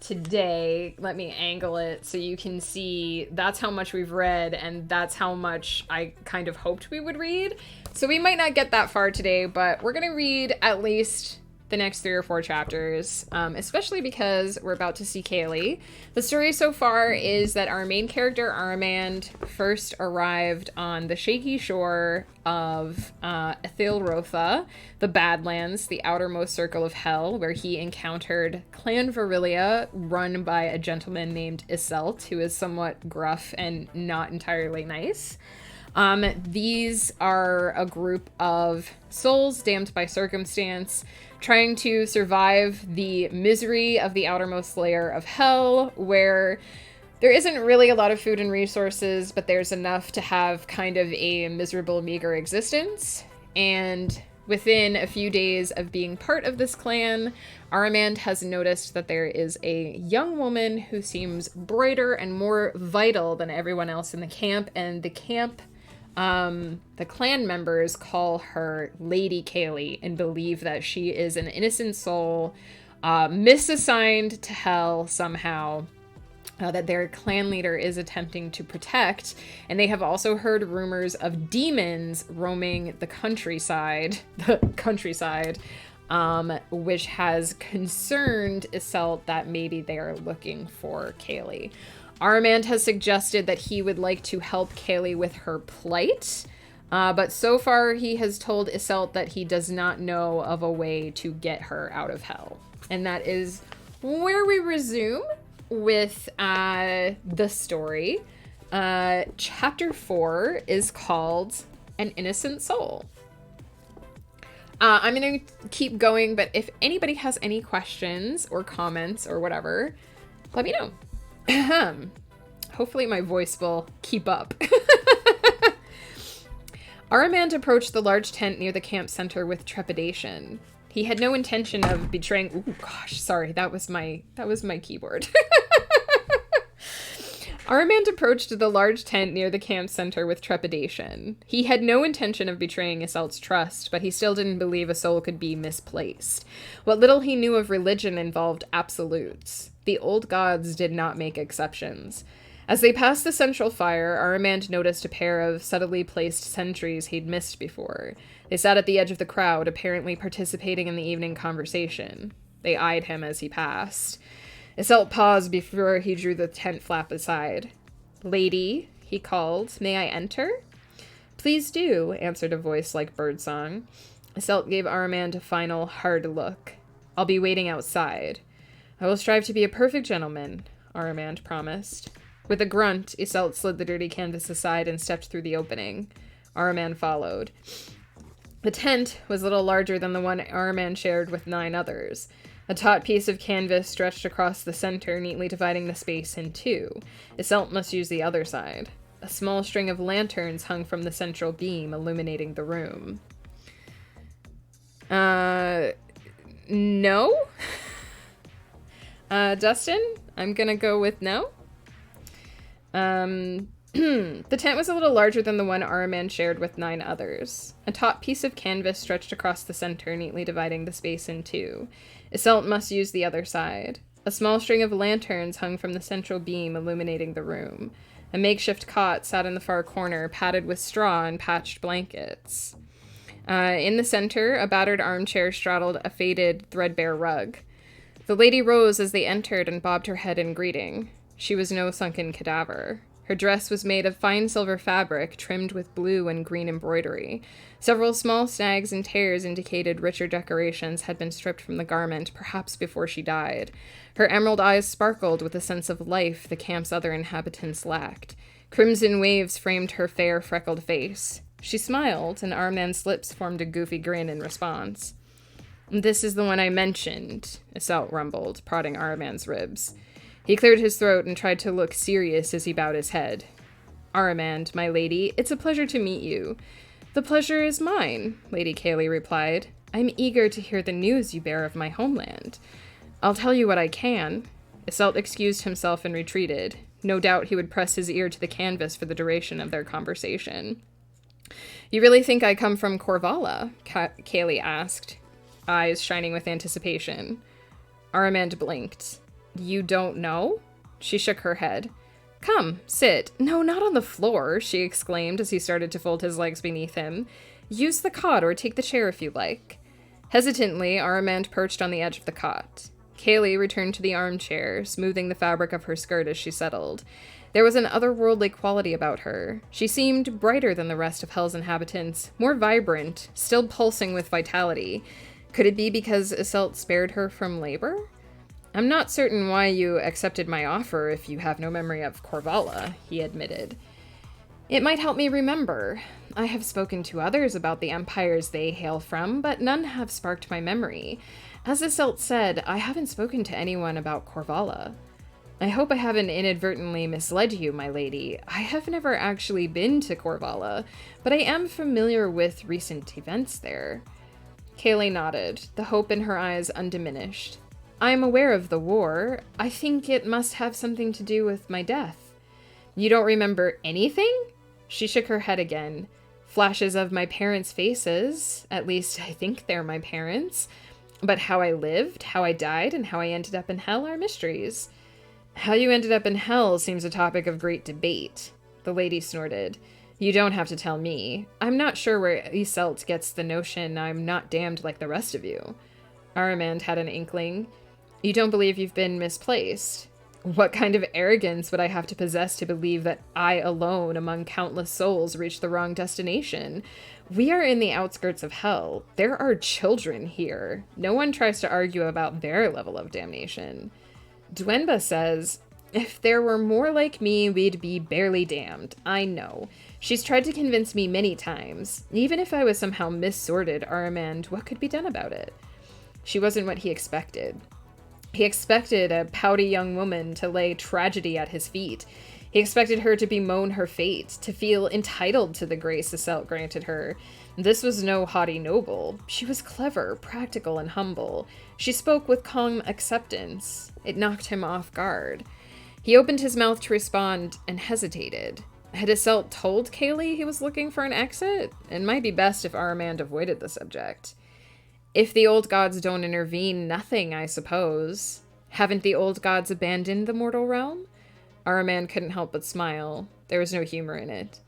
today. Let me angle it so you can see that's how much we've read, and that's how much I kind of hoped we would read. So we might not get that far today, but we're gonna read at least the next 3 or 4 chapters, especially because we're about to see Kaylee. The story so far is that our main character, Armand, first arrived on the shaky shore of Ithilrotha, the Badlands, the outermost circle of hell, where he encountered Clan Virilia, run by a gentleman named Iselt, who is somewhat gruff and not entirely nice. These are a group of souls damned by circumstance, trying to survive the misery of the outermost layer of hell, where there isn't really a lot of food and resources, but there's enough to have kind of a miserable, meager existence. And within a few days of being part of this clan, Aramand has noticed that there is a young woman who seems brighter and more vital than everyone else in the camp, and the clan members call her Lady Kaylee and believe that she is an innocent soul, misassigned to hell somehow, that their clan leader is attempting to protect. And they have also heard rumors of demons roaming the countryside, which has concerned Iselt that maybe they are looking for Kaylee. Aramand has suggested that he would like to help Kaylee with her plight, but so far he has told Iselt that he does not know of a way to get her out of hell. And that is where we resume with the story. Chapter 4 is called An Innocent Soul. I'm going to keep going, but if anybody has any questions or comments or whatever, let me know. Hopefully my voice will keep up. Aramand approached the large tent near the camp center with trepidation. He had no intention of betraying... Ooh, gosh, sorry, that was my keyboard. Aramand approached the large tent near the camp center with trepidation. He had no intention of betraying Iselt's trust, but he still didn't believe a soul could be misplaced. What little he knew of religion involved absolutes. The old gods did not make exceptions. As they passed the central fire, Aramand noticed a pair of subtly placed sentries he'd missed before. They sat at the edge of the crowd, apparently participating in the evening conversation. They eyed him as he passed. Iselt paused before he drew the tent flap aside. "Lady," he called, "may I enter?" "Please do," answered a voice like birdsong. Iselt gave Aramand a final, hard look. "I'll be waiting outside." "I will strive to be a perfect gentleman," Aramand promised. With a grunt, Iselt slid the dirty canvas aside and stepped through the opening. Aramand followed. The tent was little larger than the one Aramand shared with 9 others. A taut piece of canvas stretched across the center, neatly dividing the space in 2. Iselt must use the other side. A small string of lanterns hung from the central beam, illuminating the room. No? Dustin? I'm gonna go with no. The tent was a little larger than the one Aramand shared with 9 others. A taut piece of canvas stretched across the center, neatly dividing the space in 2. Iselt must use the other side. A small string of lanterns hung from the central beam, illuminating the room. A makeshift cot sat in the far corner, padded with straw and patched blankets. In the center, a battered armchair straddled a faded, threadbare rug. The lady rose as they entered and bobbed her head in greeting. She was no sunken cadaver. Her dress was made of fine silver fabric, trimmed with blue and green embroidery. Several small snags and tears indicated richer decorations had been stripped from the garment, perhaps before she died. Her emerald eyes sparkled with a sense of life the camp's other inhabitants lacked. Crimson waves framed her fair, freckled face. She smiled, and Aramand's lips formed a goofy grin in response. "This is the one I mentioned," Iselt rumbled, prodding Aramand's ribs. He cleared his throat and tried to look serious as he bowed his head. "Aramand, my lady, it's a pleasure to meet you." "The pleasure is mine," Lady Kaylee replied. "I'm eager to hear the news you bear of my homeland." "I'll tell you what I can." Iselt excused himself and retreated. No doubt he would press his ear to the canvas for the duration of their conversation. "You really think I come from Corvala?" Kaylee asked, eyes shining with anticipation. Aramand blinked. "You don't know?" She shook her head. "Come, sit." "No, not on the floor," she exclaimed as he started to fold his legs beneath him. "Use the cot or take the chair if you like." Hesitantly, Aramand perched on the edge of the cot. Kaylee returned to the armchair, smoothing the fabric of her skirt as she settled. There was an otherworldly quality about her. She seemed brighter than the rest of Hell's inhabitants, more vibrant, still pulsing with vitality. Could it be because Iselt spared her from labor? "I'm not certain why you accepted my offer if you have no memory of Corvala," he admitted. It might help me remember. I have spoken to others about the empires they hail from, but none have sparked my memory. As Iselt said, I haven't spoken to anyone about Corvala. I hope I haven't inadvertently misled you, my lady. I have never actually been to Corvala, but I am familiar with recent events there. Kaylee nodded, the hope in her eyes undiminished. I am aware of the war. I think it must have something to do with my death. You don't remember anything? She shook her head again. Flashes of my parents' faces. At least I think they're my parents. But how I lived, how I died, and how I ended up in hell are mysteries. How you ended up in hell seems a topic of great debate. The lady snorted. You don't have to tell me. I'm not sure where Iselt gets the notion I'm not damned like the rest of you. Aramand had an inkling. You don't believe you've been misplaced. What kind of arrogance would I have to possess to believe that I alone among countless souls reached the wrong destination? We are in the outskirts of hell. There are children here. No one tries to argue about their level of damnation. Dwenba says, if there were more like me, we'd be barely damned. I know. She's tried to convince me many times. Even if I was somehow missorted, Aramand, what could be done about it? She wasn't what he expected. He expected a pouty young woman to lay tragedy at his feet. He expected her to bemoan her fate, to feel entitled to the grace Iselt granted her. This was no haughty noble. She was clever, practical, and humble. She spoke with calm acceptance. It knocked him off guard. He opened his mouth to respond and hesitated. Had Iselt told Kaylee he was looking for an exit? It might be best if Aramand avoided the subject. If the old gods don't intervene, nothing, I suppose. Haven't the old gods abandoned the mortal realm? Aramand couldn't help but smile. There was no humor in it.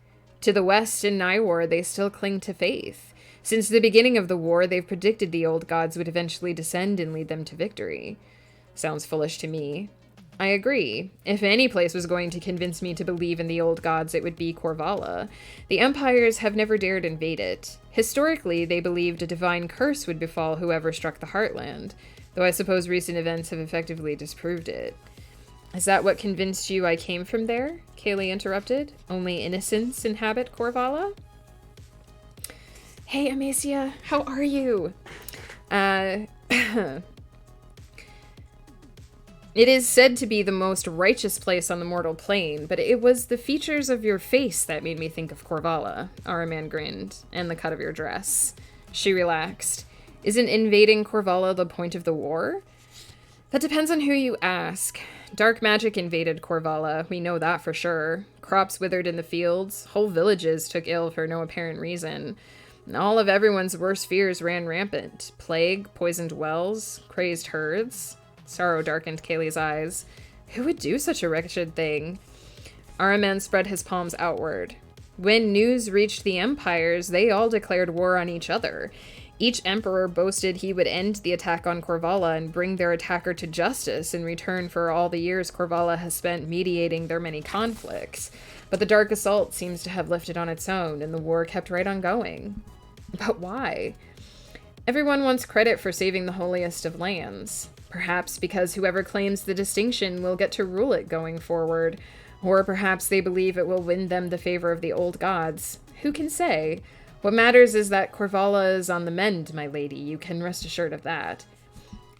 To the west in Nywar, they still cling to faith. Since the beginning of the war, they've predicted the old gods would eventually descend and lead them to victory. Sounds foolish to me. I agree. If any place was going to convince me to believe in the old gods, it would be Corvala. The empires have never dared invade it. Historically, they believed a divine curse would befall whoever struck the heartland, though I suppose recent events have effectively disproved it. Is that what convinced you I came from there? Kaylee interrupted. Only innocents inhabit Corvala? Hey, Amacia, how are you? It is said to be the most righteous place on the mortal plane, but it was the features of your face that made me think of Corvala, Aramand grinned, and the cut of your dress. She relaxed. Isn't invading Corvala the point of the war? That depends on who you ask. Dark magic invaded Corvala, we know that for sure. Crops withered in the fields, whole villages took ill for no apparent reason. All of everyone's worst fears ran rampant. Plague, poisoned wells, crazed herds. Sorrow darkened Kaylee's eyes. Who would do such a wretched thing? Aramand spread his palms outward. When news reached the empires, they all declared war on each other. Each emperor boasted he would end the attack on Corvala and bring their attacker to justice in return for all the years Corvala has spent mediating their many conflicts. But the Dark Assault seems to have lifted on its own, and the war kept right on going. But why? Everyone wants credit for saving the holiest of lands. Perhaps because whoever claims the distinction will get to rule it going forward, or perhaps they believe it will win them the favor of the old gods. Who can say? What matters is that Corvala is on the mend, my lady. You can rest assured of that.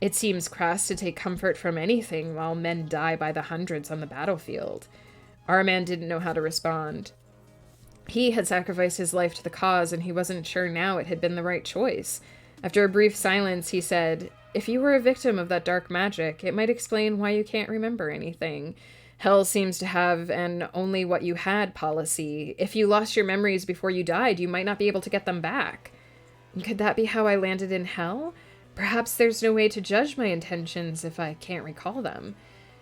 It seems crass to take comfort from anything while men die by the hundreds on the battlefield. Aramand didn't know how to respond. He had sacrificed his life to the cause, and he wasn't sure now it had been the right choice. After a brief silence, he said, if you were a victim of that dark magic, it might explain why you can't remember anything. Hell seems to have an only what you had policy. If you lost your memories before you died, you might not be able to get them back. Could that be how I landed in hell? Perhaps there's no way to judge my intentions if I can't recall them.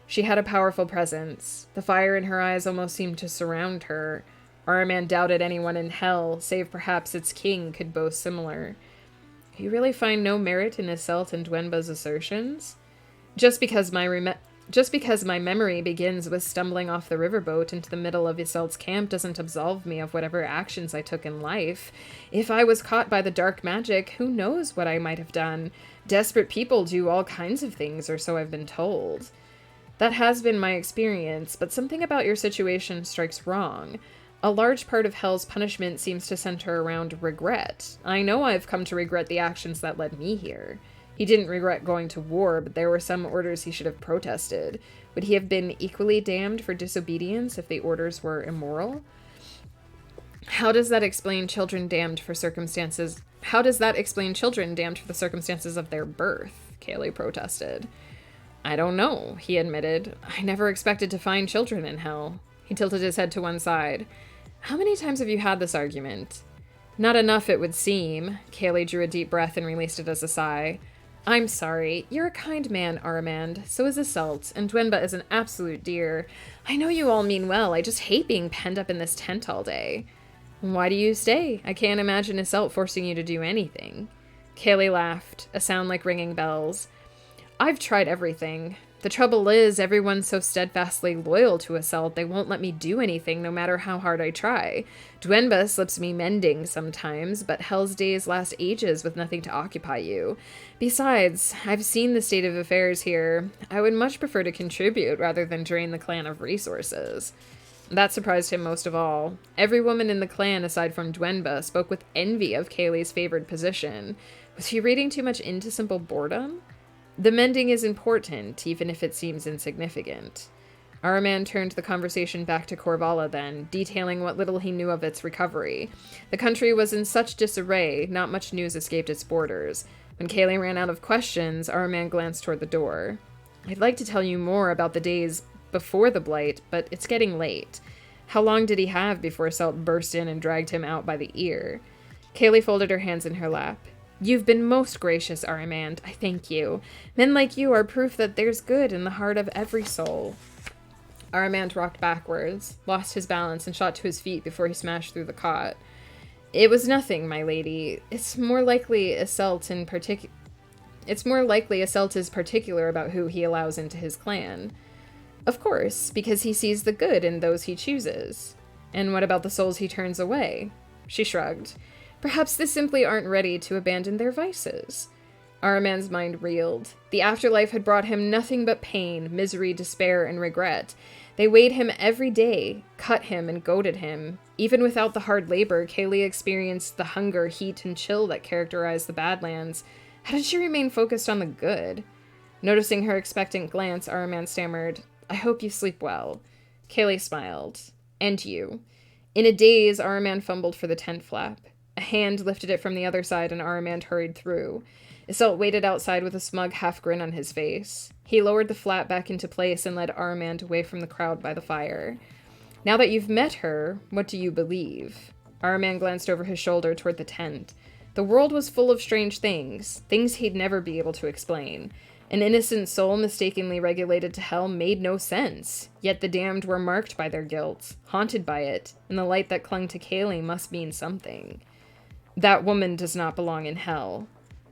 She had a powerful presence. The fire in her eyes almost seemed to surround her. Aramand doubted anyone in hell, save perhaps its king, could boast similar. You really find no merit in Iselt and Dwenba's assertions? Just because my memory begins with stumbling off the riverboat into the middle of Iselt's camp doesn't absolve me of whatever actions I took in life. If I was caught by the dark magic, who knows what I might have done? Desperate people do all kinds of things, or so I've been told. That has been my experience, but something about your situation strikes wrong. A large part of Hell's punishment seems to center around regret. I know I've come to regret the actions that led me here. He didn't regret going to war, but there were some orders he should have protested. Would he have been equally damned for disobedience if the orders were immoral? How does that explain children damned for circumstances? How does that explain children damned for the circumstances of their birth? Kaylee protested. I don't know, he admitted. I never expected to find children in hell. He tilted his head to one side. How many times have you had this argument? Not enough, it would seem. Kaylee drew a deep breath and released it as a sigh. I'm sorry. You're a kind man, Armand. So is Assault, and Dwenba is an absolute dear. I know you all mean well. I just hate being penned up in this tent all day. Why do you stay? I can't imagine Assault forcing you to do anything. Kaylee laughed, a sound like ringing bells. I've tried everything. The trouble is, everyone's so steadfastly loyal to Assault, they won't let me do anything no matter how hard I try. Dwenba slips me mending sometimes, but Hell's days last ages with nothing to occupy you. Besides, I've seen the state of affairs here. I would much prefer to contribute rather than drain the clan of resources. That surprised him most of all. Every woman in the clan, aside from Dwenba, spoke with envy of Kaylee's favored position. Was he reading too much into simple boredom? The mending is important, even if it seems insignificant. Araman turned the conversation back to Korvala then, detailing what little he knew of its recovery. The country was in such disarray, not much news escaped its borders. When Kaylee ran out of questions, Araman glanced toward the door. I'd like to tell you more about the days before the Blight, but it's getting late. How long did he have before Salt burst in and dragged him out by the ear? Kaylee folded her hands in her lap. You've been most gracious, Aramand. I thank you. Men like you are proof that there's good in the heart of every soul. Aramand rocked backwards, lost his balance, and shot to his feet before he smashed through the cot. It was nothing, my lady. It's more likely Assault is particular about who he allows into his clan. Of course, because he sees the good in those he chooses. And what about the souls he turns away? She shrugged. Perhaps they simply aren't ready to abandon their vices. Aramand's mind reeled. The afterlife had brought him nothing but pain, misery, despair, and regret. They weighed him every day, cut him, and goaded him. Even without the hard labor, Kaylee experienced the hunger, heat, and chill that characterized the Badlands. How did she remain focused on the good? Noticing her expectant glance, Aramand stammered, I hope you sleep well. Kaylee smiled. And you. In a daze, Aramand fumbled for the tent flap. A hand lifted it from the other side, and Aramand hurried through. Assault waited outside with a smug half-grin on his face. He lowered the flap back into place and led Aramand away from the crowd by the fire. Now that you've met her, what do you believe? Aramand glanced over his shoulder toward the tent. The world was full of strange things he'd never be able to explain. An innocent soul mistakenly regulated to hell made no sense, yet the damned were marked by their guilt, haunted by it, and the light that clung to Kaylee must mean something. That woman does not belong in hell.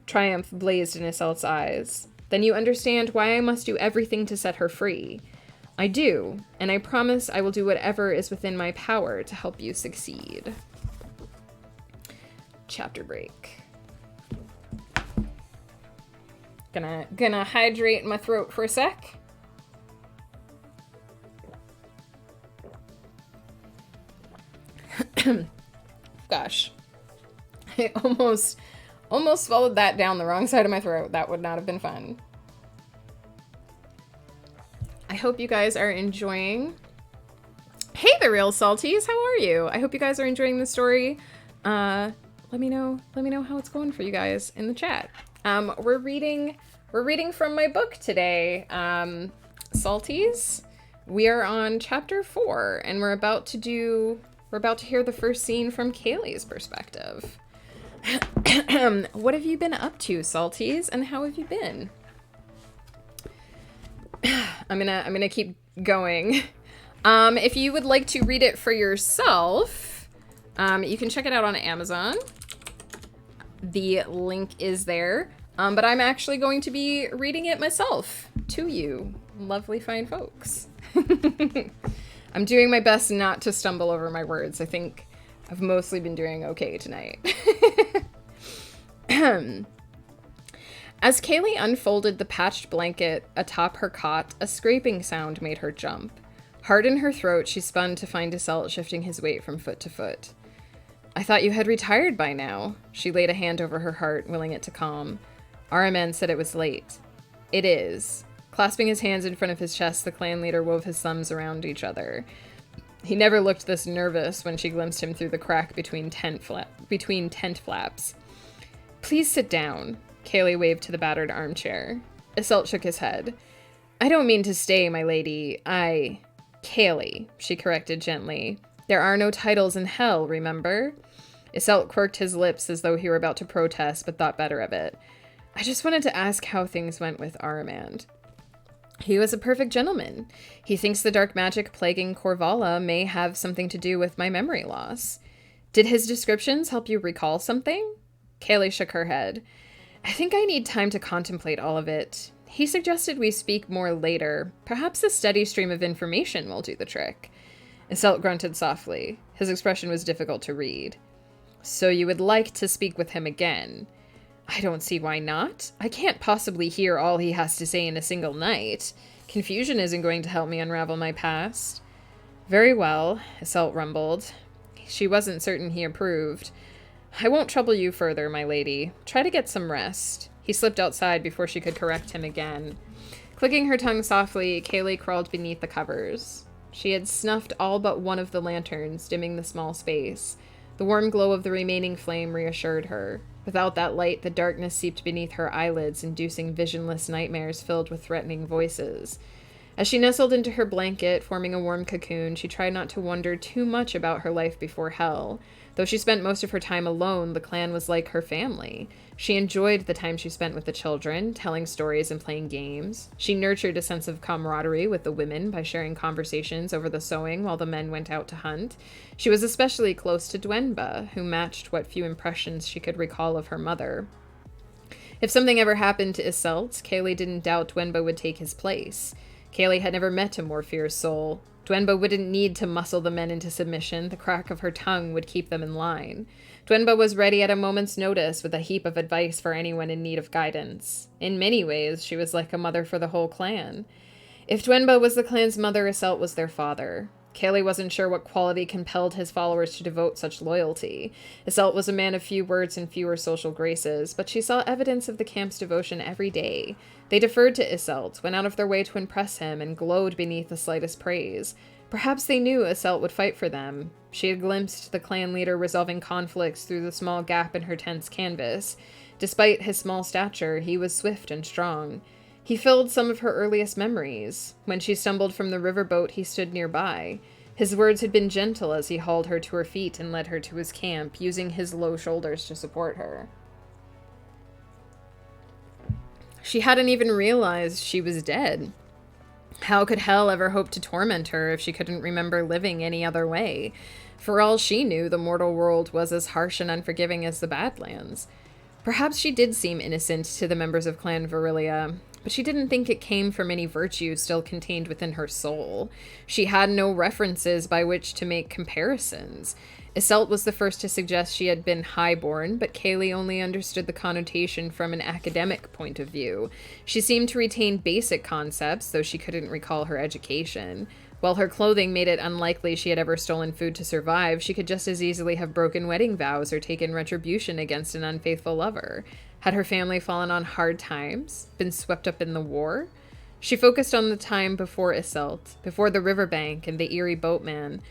Triumph blazed in Assault's eyes. Then you understand why I must do everything to set her free. I do, and I promise I will do whatever is within my power to help you succeed. Chapter break. Gonna hydrate my throat for a sec. Gosh. I almost swallowed that down the wrong side of my throat. That would not have been fun. I hope you guys are enjoying. Hey, the real salties, how are you? I hope you guys are enjoying the story. Let me know how it's going for you guys in the chat. We're reading from my book today, Salties. We are on chapter 4, and we're about to hear the first scene from Kaylee's perspective. What have you been up to, Salties, and how have you been? I'm gonna keep going. If you would like to read it for yourself, you can check it out on Amazon. The link is there. But I'm actually going to be reading it myself to you, lovely fine folks. I'm doing my best not to stumble over my words. I think I've mostly been doing okay tonight. As Kaylee unfolded the patched blanket atop her cot, a scraping sound made her jump. Heart in her throat, she spun to find Iselt shifting his weight from foot to foot. I thought you had retired by now. She laid a hand over her heart, willing it to calm. Araman said it was late. It is. Clasping his hands in front of his chest, the clan leader wove his thumbs around each other. He never looked this nervous when she glimpsed him through the crack between tent flaps. Please sit down, Kaylee waved to the battered armchair. Iselt shook his head. I don't mean to stay, my lady. Kaylee, she corrected gently. There are no titles in hell, remember? Iselt quirked his lips as though he were about to protest, but thought better of it. I just wanted to ask how things went with Aramand. He was a perfect gentleman. He thinks the dark magic plaguing Korvala may have something to do with my memory loss. Did his descriptions help you recall something? Kaylee shook her head. I think I need time to contemplate all of it. He suggested we speak more later. Perhaps a steady stream of information will do the trick. Iselt grunted softly. His expression was difficult to read. So you would like to speak with him again? I don't see why not. I can't possibly hear all he has to say in a single night. Confusion isn't going to help me unravel my past. Very well, Iselt rumbled. She wasn't certain he approved. I won't trouble you further, my lady. Try to get some rest. He slipped outside before she could correct him again. Clicking her tongue softly, Kaylee crawled beneath the covers. She had snuffed all but one of the lanterns, dimming the small space. The warm glow of the remaining flame reassured her. Without that light, the darkness seeped beneath her eyelids, inducing visionless nightmares filled with threatening voices. As she nestled into her blanket, forming a warm cocoon, she tried not to wonder too much about her life before hell. Though she spent most of her time alone, the clan was like her family. She enjoyed the time she spent with the children, telling stories and playing games. She nurtured a sense of camaraderie with the women by sharing conversations over the sewing while the men went out to hunt. She was especially close to Dwenba, who matched what few impressions she could recall of her mother. If something ever happened to Iselt, Kaylee didn't doubt Dwenba would take his place. Kaylee had never met a more fierce soul. Dwenba wouldn't need to muscle the men into submission. The crack of her tongue would keep them in line. Dwenba was ready at a moment's notice with a heap of advice for anyone in need of guidance. In many ways, she was like a mother for the whole clan. If Dwenba was the clan's mother, Iselt was their father. Kaylee wasn't sure what quality compelled his followers to devote such loyalty. Iselt was a man of few words and fewer social graces, but she saw evidence of the camp's devotion every day. They deferred to Iselt, went out of their way to impress him, and glowed beneath the slightest praise. Perhaps they knew Iselt would fight for them. She had glimpsed the clan leader resolving conflicts through the small gap in her tent's canvas. Despite his small stature, he was swift and strong. He filled some of her earliest memories. When she stumbled from the riverboat, he stood nearby. His words had been gentle as he hauled her to her feet and led her to his camp, using his low shoulders to support her. She hadn't even realized she was dead. How could hell ever hope to torment her if she couldn't remember living any other way? For all she knew, the mortal world was as harsh and unforgiving as the Badlands. Perhaps she did seem innocent to the members of Clan Virilia, but she didn't think it came from any virtue still contained within her soul. She had no references by which to make comparisons. Iselt was the first to suggest she had been highborn, but Kaylee only understood the connotation from an academic point of view. She seemed to retain basic concepts, though she couldn't recall her education. While her clothing made it unlikely she had ever stolen food to survive, she could just as easily have broken wedding vows or taken retribution against an unfaithful lover. Had her family fallen on hard times? Been swept up in the war? She focused on the time before Iselt, before the riverbank and the eerie boatman.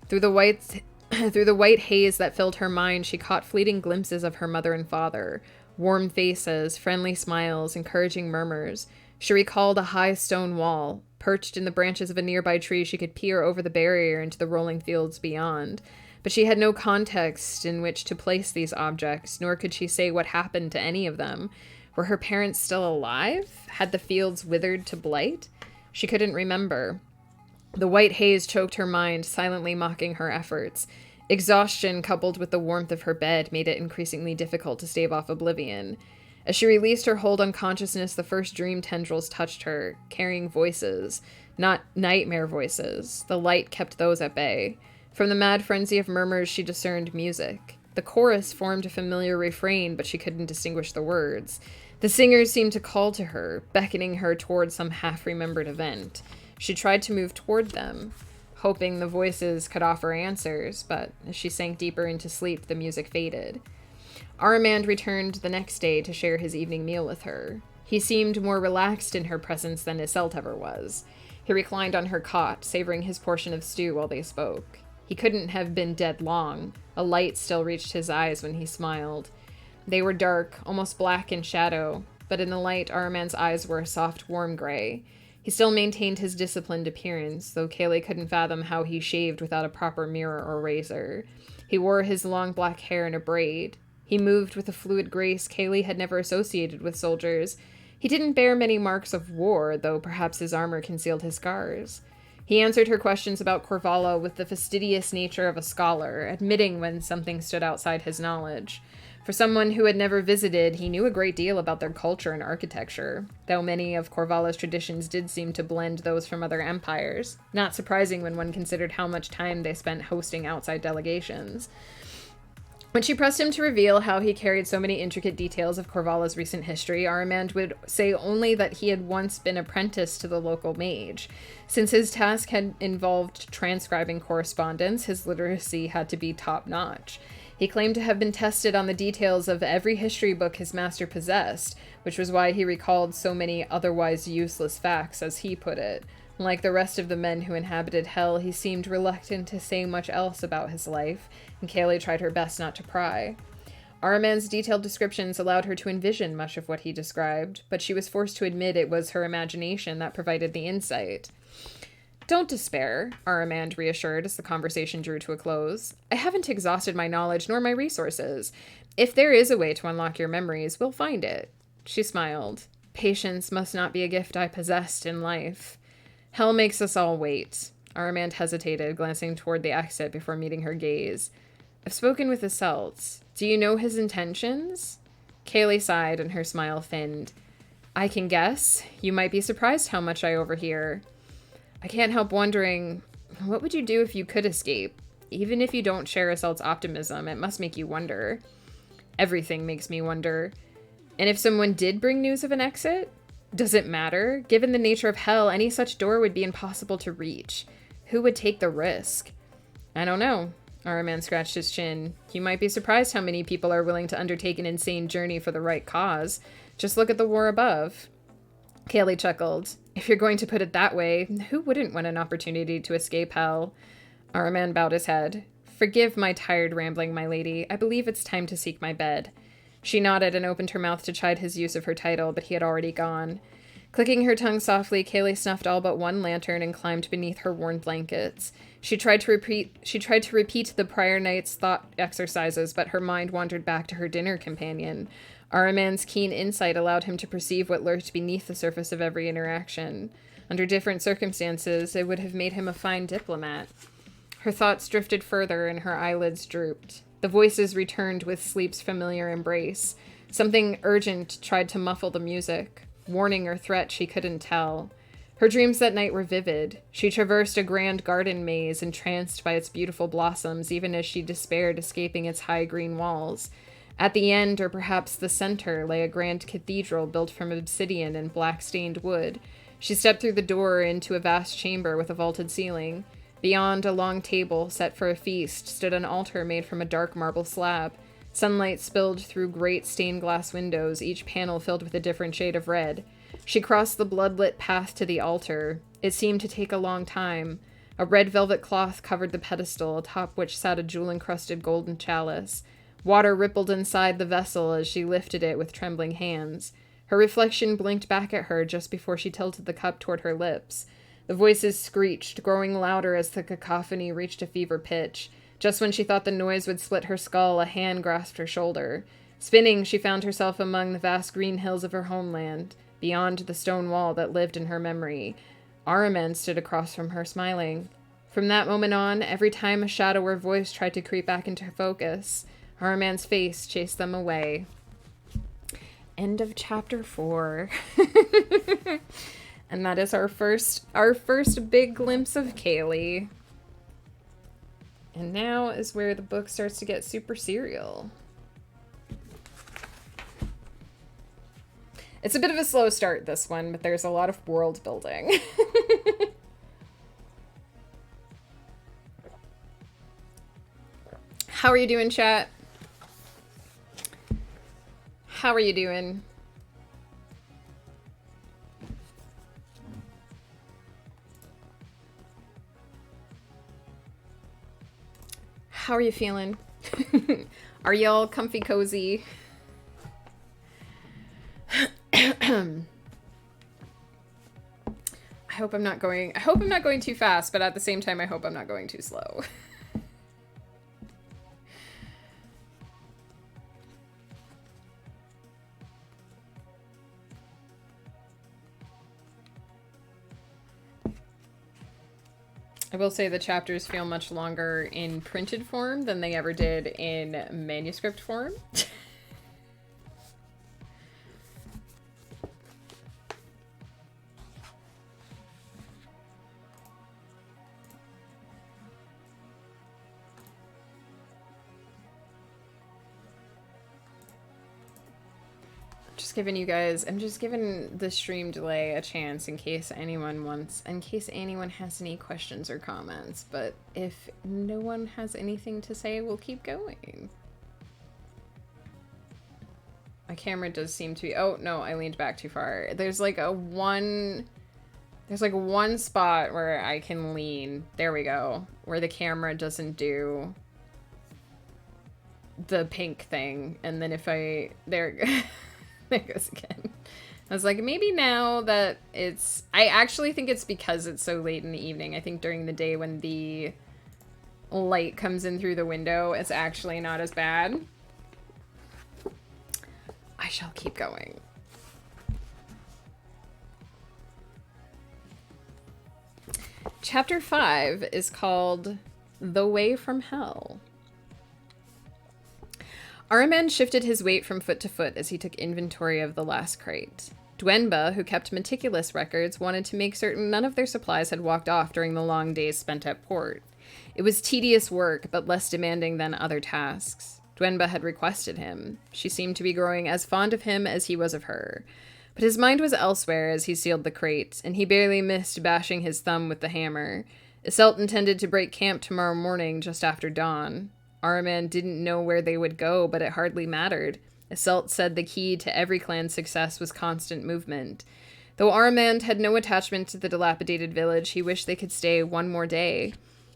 Through the white haze that filled her mind, she caught fleeting glimpses of her mother and father. Warm faces, friendly smiles, encouraging murmurs. She recalled a high stone wall. Perched in the branches of a nearby tree, she could peer over the barrier into the rolling fields beyond. But she had no context in which to place these objects, nor could she say what happened to any of them. Were her parents still alive? Had the fields withered to blight? She couldn't remember. The white haze choked her mind, silently mocking her efforts. Exhaustion, coupled with the warmth of her bed, made it increasingly difficult to stave off oblivion. As she released her hold on consciousness, the first dream tendrils touched her, carrying voices. Not nightmare voices. The light kept those at bay. From the mad frenzy of murmurs, she discerned music. The chorus formed a familiar refrain, but she couldn't distinguish the words. The singers seemed to call to her, beckoning her toward some half-remembered event. She tried to move toward them, hoping the voices could offer answers, but as she sank deeper into sleep, the music faded. Aramand returned the next day to share his evening meal with her. He seemed more relaxed in her presence than Iselt ever was. He reclined on her cot, savoring his portion of stew while they spoke. He couldn't have been dead long. A light still reached his eyes when he smiled. They were dark, almost black in shadow, but in the light, Aramand's eyes were a soft, warm gray. He still maintained his disciplined appearance, though Kaylee couldn't fathom how he shaved without a proper mirror or razor. He wore his long black hair in a braid. He moved with a fluid grace Kaylee had never associated with soldiers. He didn't bear many marks of war, though perhaps his armor concealed his scars. He answered her questions about Corvala with the fastidious nature of a scholar, admitting when something stood outside his knowledge. For someone who had never visited, he knew a great deal about their culture and architecture, though many of Corvalla's traditions did seem to blend those from other empires, not surprising when one considered how much time they spent hosting outside delegations. When she pressed him to reveal how he carried so many intricate details of Corvalla's recent history, Aramand would say only that he had once been apprenticed to the local mage. Since his task had involved transcribing correspondence, his literacy had to be top-notch. He claimed to have been tested on the details of every history book his master possessed, which was why he recalled so many otherwise useless facts, as he put it. Like the rest of the men who inhabited Hell, he seemed reluctant to say much else about his life, and Kaylee tried her best not to pry. Aramand's detailed descriptions allowed her to envision much of what he described, but she was forced to admit it was her imagination that provided the insight. "Don't despair," Aramand reassured as the conversation drew to a close. "I haven't exhausted my knowledge nor my resources. If there is a way to unlock your memories, we'll find it." She smiled. "Patience must not be a gift I possessed in life. Hell makes us all wait." Aramand hesitated, glancing toward the exit before meeting her gaze. "I've spoken with Iselt. Do you know his intentions?" Kaylee sighed and her smile thinned. "I can guess. You might be surprised how much I overhear. I can't help wondering, what would you do if you could escape? Even if you don't share Iselt's optimism, it must make you wonder." "Everything makes me wonder. And if someone did bring news of an exit? Does it matter? Given the nature of Hell, any such door would be impossible to reach. Who would take the risk?" "I don't know." Aramand scratched his chin. "You might be surprised how many people are willing to undertake an insane journey for the right cause. Just look at the war above." Kaylee chuckled. "If you're going to put it that way, who wouldn't want an opportunity to escape Hell?" Aramand bowed his head. "Forgive my tired rambling, my lady. I believe it's time to seek my bed." She nodded and opened her mouth to chide his use of her title, but he had already gone. Clicking her tongue softly, Kaylee snuffed all but one lantern and climbed beneath her worn blankets. She tried to repeat the prior night's thought exercises, but her mind wandered back to her dinner companion. Aramand's keen insight allowed him to perceive what lurked beneath the surface of every interaction. Under different circumstances, it would have made him a fine diplomat. Her thoughts drifted further and her eyelids drooped. The voices returned with sleep's familiar embrace. Something urgent tried to muffle the music. Warning or threat, she couldn't tell. Her dreams that night were vivid. She traversed a grand garden maze, entranced by its beautiful blossoms, even as she despaired escaping its high green walls. At the end, or perhaps the center, lay a grand cathedral built from obsidian and black-stained wood. She stepped through the door into a vast chamber with a vaulted ceiling. Beyond a long table, set for a feast, stood an altar made from a dark marble slab. Sunlight spilled through great stained-glass windows, each panel filled with a different shade of red. She crossed the blood-lit path to the altar. It seemed to take a long time. A red velvet cloth covered the pedestal, atop which sat a jewel-encrusted golden chalice. Water rippled inside the vessel as she lifted it with trembling hands. Her reflection blinked back at her just before she tilted the cup toward her lips. The voices screeched, growing louder as the cacophony reached a fever pitch. Just when she thought the noise would split her skull, a hand grasped her shoulder. Spinning, she found herself among the vast green hills of her homeland, beyond the stone wall that lived in her memory. Aramand stood across from her, smiling. From that moment on, every time a shadow or voice tried to creep back into focus, Aramand's face chased them away. End of chapter 4. And that is our first big glimpse of Kaylee. And now is where the book starts to get super serial. It's a bit of a slow start, this one, but there's a lot of world building. How are you doing, chat? How are you doing? How are you feeling? Are y'all comfy cozy? I hope I'm not going too fast, but at the same time I hope I'm not going too slow. I will say the chapters feel much longer in printed form than they ever did in manuscript form. I'm just giving the stream delay a chance in case anyone has any questions or comments, but if no one has anything to say, we'll keep going. My camera does seem to be, oh no, I leaned back too far. There's like one spot where I can lean, there we go, where the camera doesn't do the pink thing, and then if I, there it goes again. I was like, maybe now that I actually think it's because it's so late in the evening. I think during the day when the light comes in through the window, it's actually not as bad. I shall keep going. Chapter 5 is called The Way from Hell. Araman shifted his weight from foot to foot as he took inventory of the last crate. Dwenba, who kept meticulous records, wanted to make certain none of their supplies had walked off during the long days spent at port. It was tedious work, but less demanding than other tasks. Dwenba had requested him. She seemed to be growing as fond of him as he was of her. But his mind was elsewhere as he sealed the crate, and he barely missed bashing his thumb with the hammer. Iselt intended to break camp tomorrow morning just after dawn. Araman didn't know where they would go, but it hardly mattered. Iselt said the key to every clan's success was constant movement. Though Araman had no attachment to the dilapidated village, he wished they could stay one more day.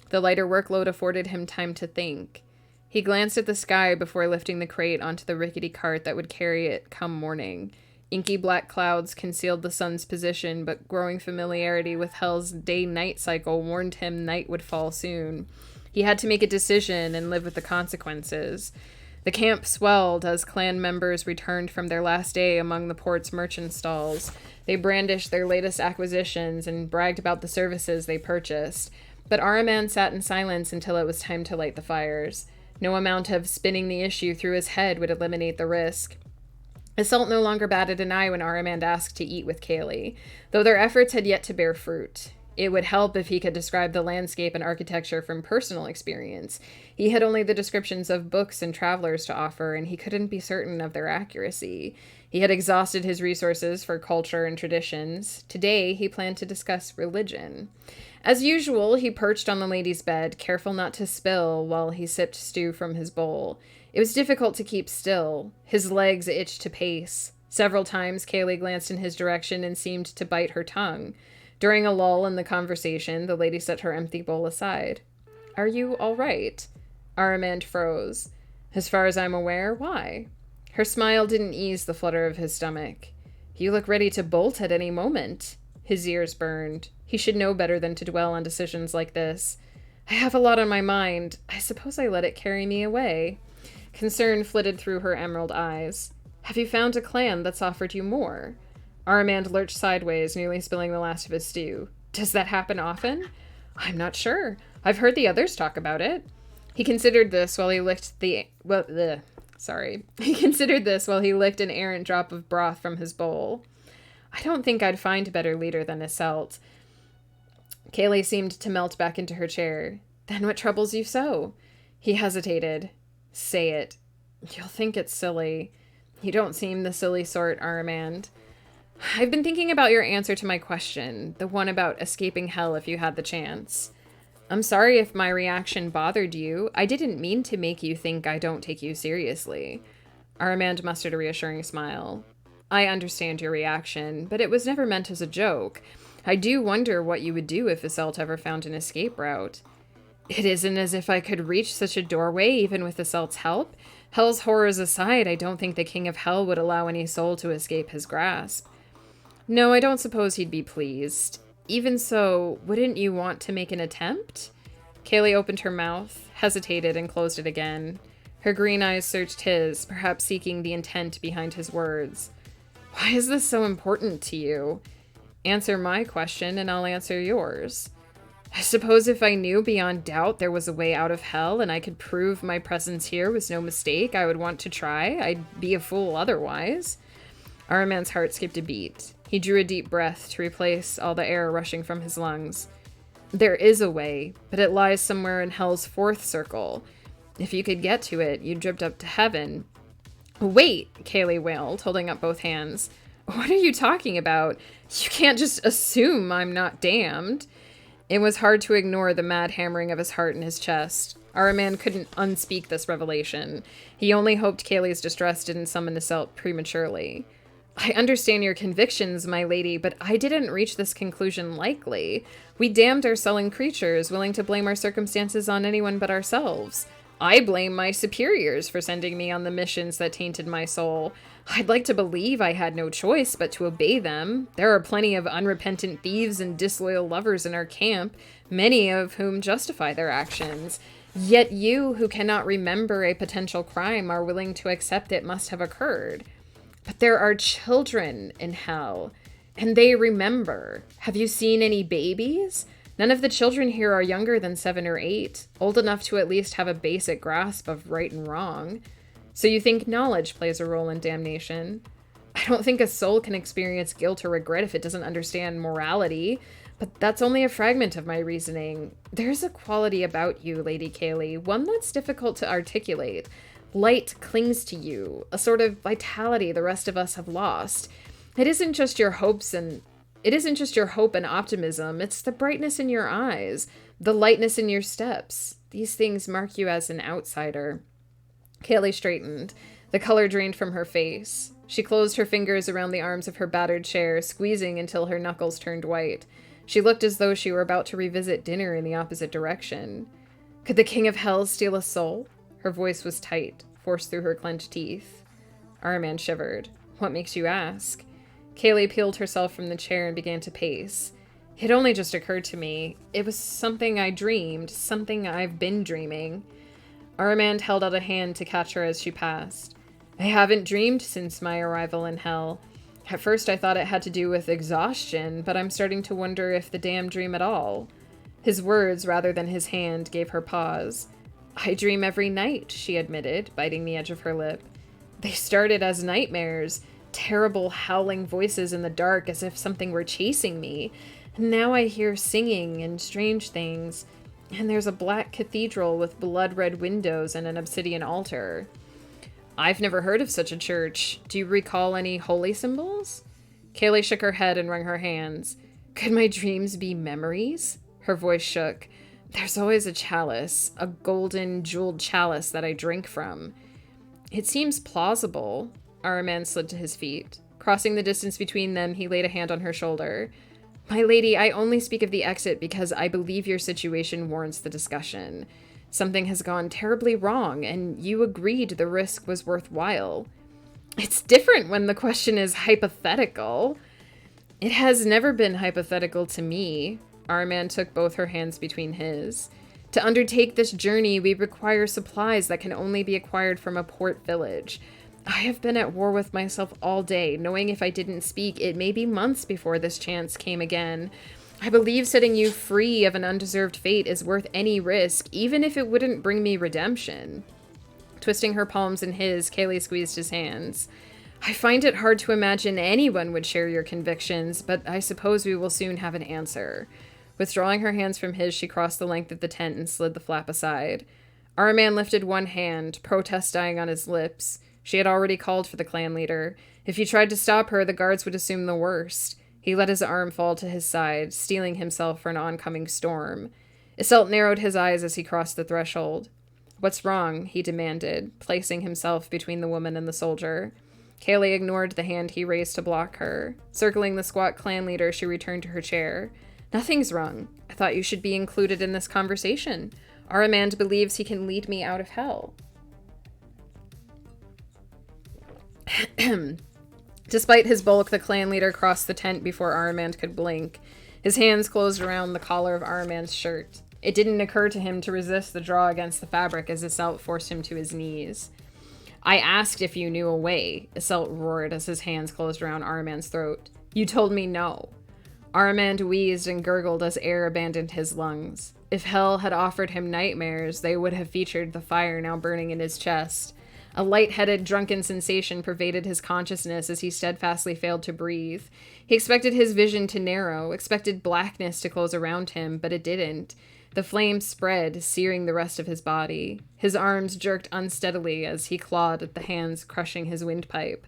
The lighter workload afforded him time to think. He glanced at the sky before lifting the crate onto the rickety cart that would carry it come morning. Inky black clouds concealed the sun's position, but growing familiarity with Hell's day-night cycle warned him night would fall soon. He had to make a decision and live with the consequences. The camp swelled as clan members returned from their last day among the port's merchant stalls. They brandished their latest acquisitions and bragged about the services they purchased. But Araman sat in silence until it was time to light the fires. No amount of spinning the issue through his head would eliminate the risk. Iselt no longer batted an eye when Araman asked to eat with Kaylee, though their efforts had yet to bear fruit. It would help if he could describe the landscape and architecture from personal experience. He had only the descriptions of books and travelers to offer, and he couldn't be certain of their accuracy. He had exhausted his resources for culture and traditions. Today, he planned to discuss religion. As usual, he perched on the lady's bed, careful not to spill while he sipped stew from his bowl. It was difficult to keep still. His legs itched to pace. Several times, Kaylee glanced in his direction and seemed to bite her tongue. During a lull in the conversation, the lady set her empty bowl aside. "Are you all right?" Araman froze. "As far as I'm aware, why?" Her smile didn't ease the flutter of his stomach. "You look ready to bolt at any moment." His ears burned. He should know better than to dwell on decisions like this. "I have a lot on my mind. I suppose I let it carry me away." Concern flitted through her emerald eyes. "Have you found a clan that's offered you more?" Araman lurched sideways, nearly spilling the last of his stew. "Does that happen often?" "I'm not sure. I've heard the others talk about it." He considered this while he licked an errant drop of broth from his bowl. "I don't think I'd find a better leader than Iselt." Kaylee seemed to melt back into her chair. "Then what troubles you so?" He hesitated. "Say it. You'll think it's silly." "You don't seem the silly sort, Araman." "I've been thinking about your answer to my question, the one about escaping hell if you had the chance." I'm sorry if my reaction bothered you. I didn't mean to make you think I don't take you seriously. Armand mustered a reassuring smile. I understand your reaction, but it was never meant as a joke. I do wonder what you would do if Assault ever found an escape route. It isn't as if I could reach such a doorway even with Assault's help. Hell's horrors aside, I don't think the King of Hell would allow any soul to escape his grasp. No, I don't suppose he'd be pleased. Even so, wouldn't you want to make an attempt? Kaylee opened her mouth, hesitated, and closed it again. Her green eyes searched his, perhaps seeking the intent behind his words. Why is this so important to you? Answer my question, and I'll answer yours. I suppose if I knew beyond doubt there was a way out of hell and I could prove my presence here was no mistake, I would want to try. I'd be a fool otherwise. Araman's heart skipped a beat. He drew a deep breath to replace all the air rushing from his lungs. There is a way, but it lies somewhere in hell's fourth circle. If you could get to it, you'd drift up to heaven. Wait, Kaylee wailed, holding up both hands. What are you talking about? You can't just assume I'm not damned. It was hard to ignore the mad hammering of his heart in his chest. Araman couldn't unspeak this revelation. He only hoped Kaylee's distress didn't summon Assault prematurely. I understand your convictions, my lady, but I didn't reach this conclusion lightly. We damned are sullen creatures, willing to blame our circumstances on anyone but ourselves. I blame my superiors for sending me on the missions that tainted my soul. I'd like to believe I had no choice but to obey them. There are plenty of unrepentant thieves and disloyal lovers in our camp, many of whom justify their actions. Yet you, who cannot remember a potential crime, are willing to accept it must have occurred. But there are children in hell, and they remember. Have you seen any babies? None of the children here are younger than 7 or 8, old enough to at least have a basic grasp of right and wrong. So you think knowledge plays a role in damnation? I don't think a soul can experience guilt or regret if it doesn't understand morality, but that's only a fragment of my reasoning. There's a quality about you, Lady Kaylee, one that's difficult to articulate. Light clings to you, a sort of vitality the rest of us have lost. It isn't just your hope and optimism, it's the brightness in your eyes, the lightness in your steps. These things mark you as an outsider. Kaylee straightened. The color drained from her face. She closed her fingers around the arms of her battered chair, squeezing until her knuckles turned white. She looked as though she were about to revisit dinner in the opposite direction. Could the King of Hell steal a soul? Her voice was tight, forced through her clenched teeth. Araman shivered. What makes you ask? Kaylee peeled herself from the chair and began to pace. It only just occurred to me. It was something I dreamed, something I've been dreaming. Armand held out a hand to catch her as she passed. I haven't dreamed since my arrival in hell. At first I thought it had to do with exhaustion, but I'm starting to wonder if the damn dream at all. His words, rather than his hand, gave her pause. I dream every night, she admitted, biting the edge of her lip. They started as nightmares, terrible howling voices in the dark as if something were chasing me. And now I hear singing and strange things. And there's a black cathedral with blood-red windows and an obsidian altar. I've never heard of such a church. Do you recall any holy symbols? Kaylee shook her head and wrung her hands. Could my dreams be memories? Her voice shook. There's always a chalice, a golden, jeweled chalice that I drink from. It seems plausible. Araman slid to his feet. Crossing the distance between them, he laid a hand on her shoulder. My lady, I only speak of the exit because I believe your situation warrants the discussion. Something has gone terribly wrong, and you agreed the risk was worthwhile. It's different when the question is hypothetical. It has never been hypothetical to me. Araman took both her hands between his. To undertake this journey, we require supplies that can only be acquired from a port village. I have been at war with myself all day, knowing if I didn't speak, it may be months before this chance came again. I believe setting you free of an undeserved fate is worth any risk, even if it wouldn't bring me redemption. Twisting her palms in his, Kaylee squeezed his hands. I find it hard to imagine anyone would share your convictions, but I suppose we will soon have an answer. Withdrawing her hands from his, she crossed the length of the tent and slid the flap aside. Araman lifted one hand, protest dying on his lips. She had already called for the clan leader. If he tried to stop her, the guards would assume the worst. He let his arm fall to his side, steeling himself for an oncoming storm. Iselt narrowed his eyes as he crossed the threshold. "What's wrong?" he demanded, placing himself between the woman and the soldier. Kaylee ignored the hand he raised to block her. Circling the squat clan leader, she returned to her chair. "Nothing's wrong. I thought you should be included in this conversation. Aramand believes he can lead me out of hell." Despite his bulk, the clan leader crossed the tent before Aramand could blink. His hands closed around the collar of Aramand's shirt. It didn't occur to him to resist the draw against the fabric as Iselt forced him to his knees. "I asked if you knew a way," Iselt roared as his hands closed around Aramand's throat. "You told me no." Aramand wheezed and gurgled as air abandoned his lungs. If hell had offered him nightmares, they would have featured the fire now burning in his chest. A light-headed, drunken sensation pervaded his consciousness as he steadfastly failed to breathe. He expected his vision to narrow, expected blackness to close around him, but it didn't. The flames spread, searing the rest of his body. His arms jerked unsteadily as he clawed at the hands crushing his windpipe.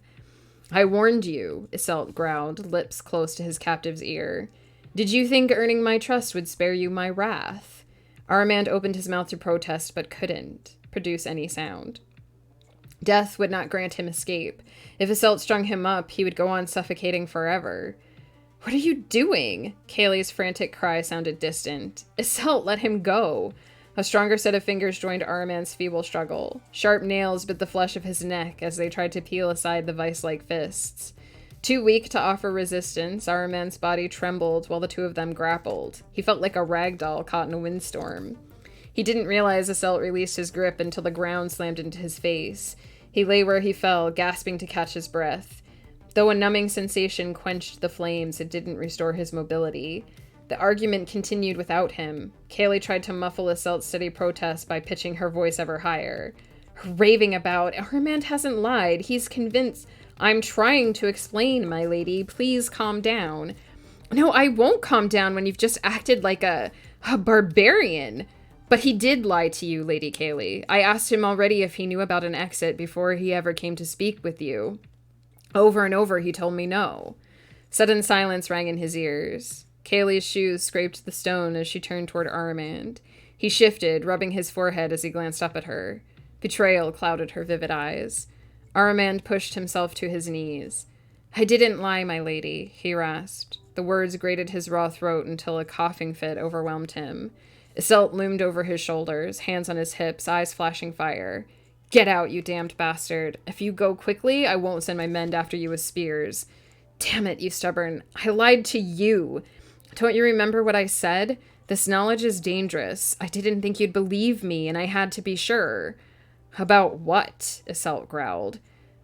"I warned you," Iselt growled, lips close to his captive's ear. "Did you think earning my trust would spare you my wrath?" Aramand opened his mouth to protest, but couldn't produce any sound. Death would not grant him escape. If Iselt strung him up, he would go on suffocating forever. "What are you doing?" Kaylee's frantic cry sounded distant. Iselt, let him go. A stronger set of fingers joined Aramand's feeble struggle. Sharp nails bit the flesh of his neck as they tried to peel aside the vice-like fists. Too weak to offer resistance, Aramand's body trembled while the two of them grappled. He felt like a rag doll caught in a windstorm. He didn't realize Iselt released his grip until the ground slammed into his face. He lay where he fell, gasping to catch his breath. Though a numbing sensation quenched the flames, it didn't restore his mobility. The argument continued without him. Kaylee tried to muffle Iselt's steady protest by pitching her voice ever higher. Raving about, "Aramand hasn't lied. He's convinced." "I'm trying to explain, my lady. Please calm down." "No, I won't calm down when you've just acted like a barbarian." "But he did lie to you, Lady Kaylee. I asked him already if he knew about an exit before he ever came to speak with you. Over and over he told me no." Sudden silence rang in his ears. Kaylee's shoes scraped the stone as she turned toward Aramand. He shifted, rubbing his forehead as he glanced up at her. Betrayal clouded her vivid eyes. Aramand pushed himself to his knees. "I didn't lie, my lady," he rasped. The words grated his raw throat until a coughing fit overwhelmed him. Iselt loomed over his shoulders, hands on his hips, eyes flashing fire. "Get out, you damned bastard. If you go quickly, I won't send my men after you with spears." "Damn it, you stubborn. I lied to you. Don't you remember what I said? This knowledge is dangerous. I didn't think you'd believe me, and I had to be sure." "About what?" Iselt growled.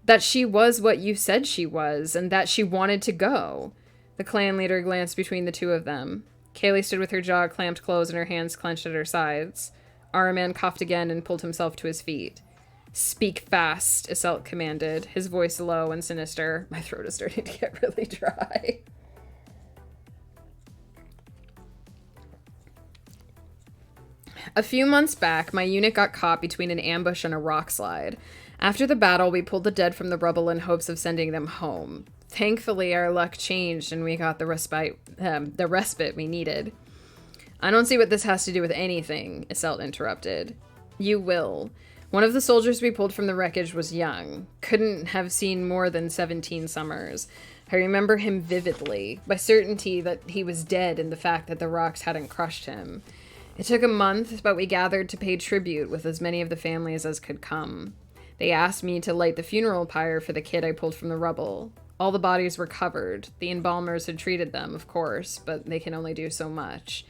"That she was what you said she was, and that she wanted to go." The clan leader glanced between the two of them. Kaylee stood with her jaw clamped closed and her hands clenched at her sides. Aramand coughed again and pulled himself to his feet. "Speak fast," Iselt commanded, his voice low and sinister. My throat is starting to get really dry. "A few months back, my unit got caught between an ambush and a rock slide. After the battle, we pulled the dead from the rubble in hopes of sending them home. Thankfully, our luck changed and we got the respite we needed." "I don't see what this has to do with anything," Iselt interrupted. "You will. One of the soldiers we pulled from the wreckage was young. Couldn't have seen more than 17 summers. I remember him vividly, by certainty that he was dead and the fact that the rocks hadn't crushed him. It took a month, but we gathered to pay tribute with as many of the families as could come. They asked me to light the funeral pyre for the kid I pulled from the rubble. All the bodies were covered. The embalmers had treated them, of course, but they can only do so much.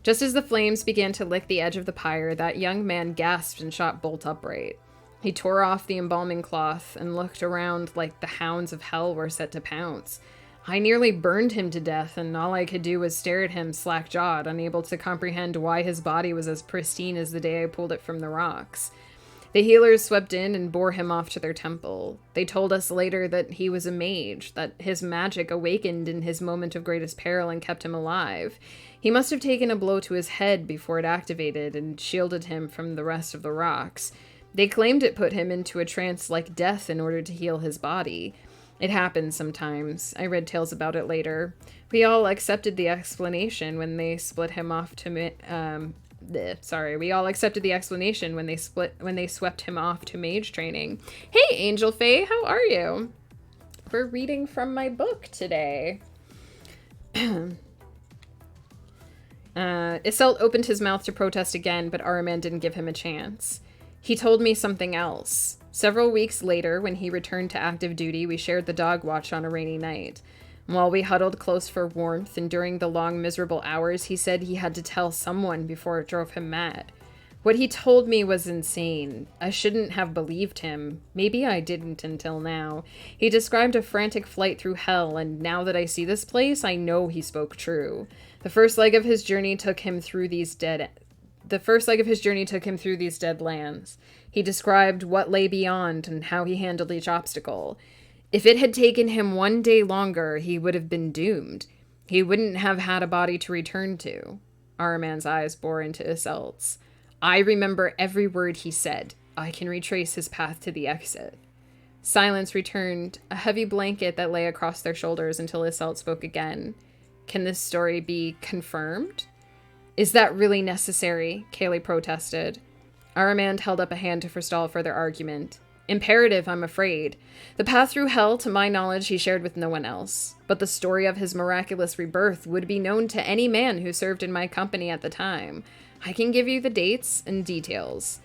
Just as the flames began to lick the edge of the pyre, that young man gasped and shot bolt upright. He tore off the embalming cloth and looked around like the hounds of hell were set to pounce. I nearly burned him to death, and all I could do was stare at him slack-jawed, unable to comprehend why his body was as pristine as the day I pulled it from the rocks. The healers swept in and bore him off to their temple. They told us later that he was a mage, that his magic awakened in his moment of greatest peril and kept him alive. He must have taken a blow to his head before it activated and shielded him from the rest of the rocks. They claimed it put him into a trance like death in order to heal his body. It happens sometimes. I read tales about it later. We all accepted the explanation when they split him off to sorry, we all accepted the explanation when they swept him off to mage training. Hey, Angel Faye, how are you? We're reading from my book today. Iselt opened his mouth to protest again, but Araman didn't give him a chance. He told me something else. Several weeks later, when he returned to active duty, we shared the dog watch on a rainy night. While we huddled close for warmth, and during the long, miserable hours, he said he had to tell someone before it drove him mad. What he told me was insane. I shouldn't have believed him. Maybe I didn't until now. He described a frantic flight through hell, and now that I see this place, I know he spoke true. The first leg of his journey took him through these dead lands. He described what lay beyond and how he handled each obstacle. If it had taken him one day longer, he would have been doomed. He wouldn't have had a body to return to. Araman's eyes bore into Iselt's. I remember every word he said. I can retrace his path to the exit. Silence returned, a heavy blanket that lay across their shoulders until Iselt spoke again. Can this story be confirmed? Is that really necessary? Kaylee protested. Araman held up a hand to forestall further argument. Imperative, I'm afraid. The path through hell, to my knowledge, he shared with no one else. But the story of his miraculous rebirth would be known to any man who served in my company at the time. I can give you the dates and details.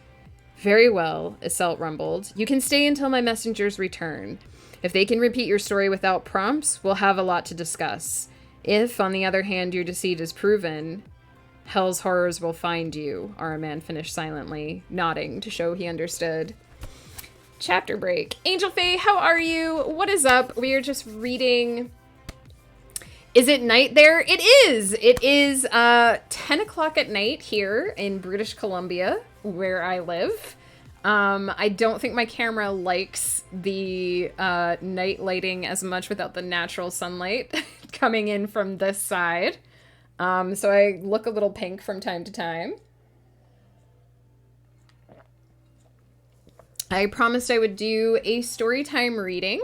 Very well, Iselt rumbled. You can stay until my messengers return. If they can repeat your story without prompts, we'll have a lot to discuss. If, on the other hand, your deceit is proven, hell's horrors will find you, Araman finished silently, nodding to show he understood. Chapter break. Angel Faye, how are you? What is up? We are just reading... Is it night there? It is! It is 10 o'clock at night here in British Columbia, where I live. I don't think my camera likes the night lighting as much without the natural sunlight coming in from this side. So I look a little pink from time to time. I promised I would do a storytime reading.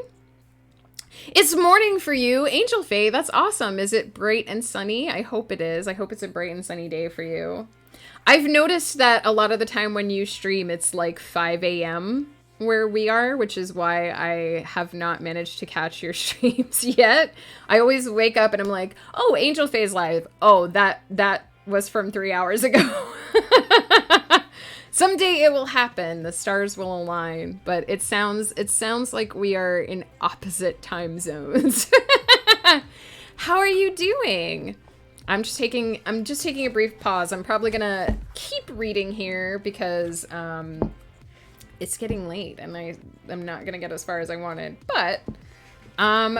It's morning for you, Angel Faye. That's awesome. Is it bright and sunny? I hope it is. I hope it's a bright and sunny day for you. I've noticed that a lot of the time when you stream, it's like 5 a.m. where we are, which is why I have not managed to catch your streams yet. I always wake up and I'm like, oh, Angel Faye's live. Oh, that was from 3 hours ago. Someday it will happen. The stars will align, but it sounds like we are in opposite time zones. How are you doing? I'm just taking a brief pause. I'm probably gonna keep reading here because it's getting late and I'm not gonna get as far as I wanted. But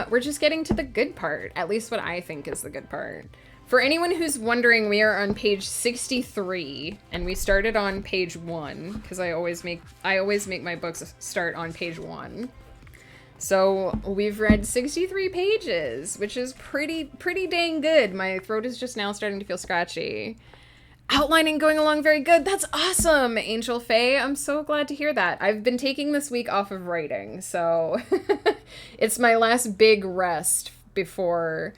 we're just getting to the good part, at least what I think is the good part. For anyone who's wondering, we are on page 63, and we started on page 1 because I always make my books start on page 1. So we've read 63 pages, which is pretty dang good. My throat is just now starting to feel scratchy. Outlining going along very good. That's awesome, Angel Faye. I'm so glad to hear that. I've been taking this week off of writing, so it's my last big rest before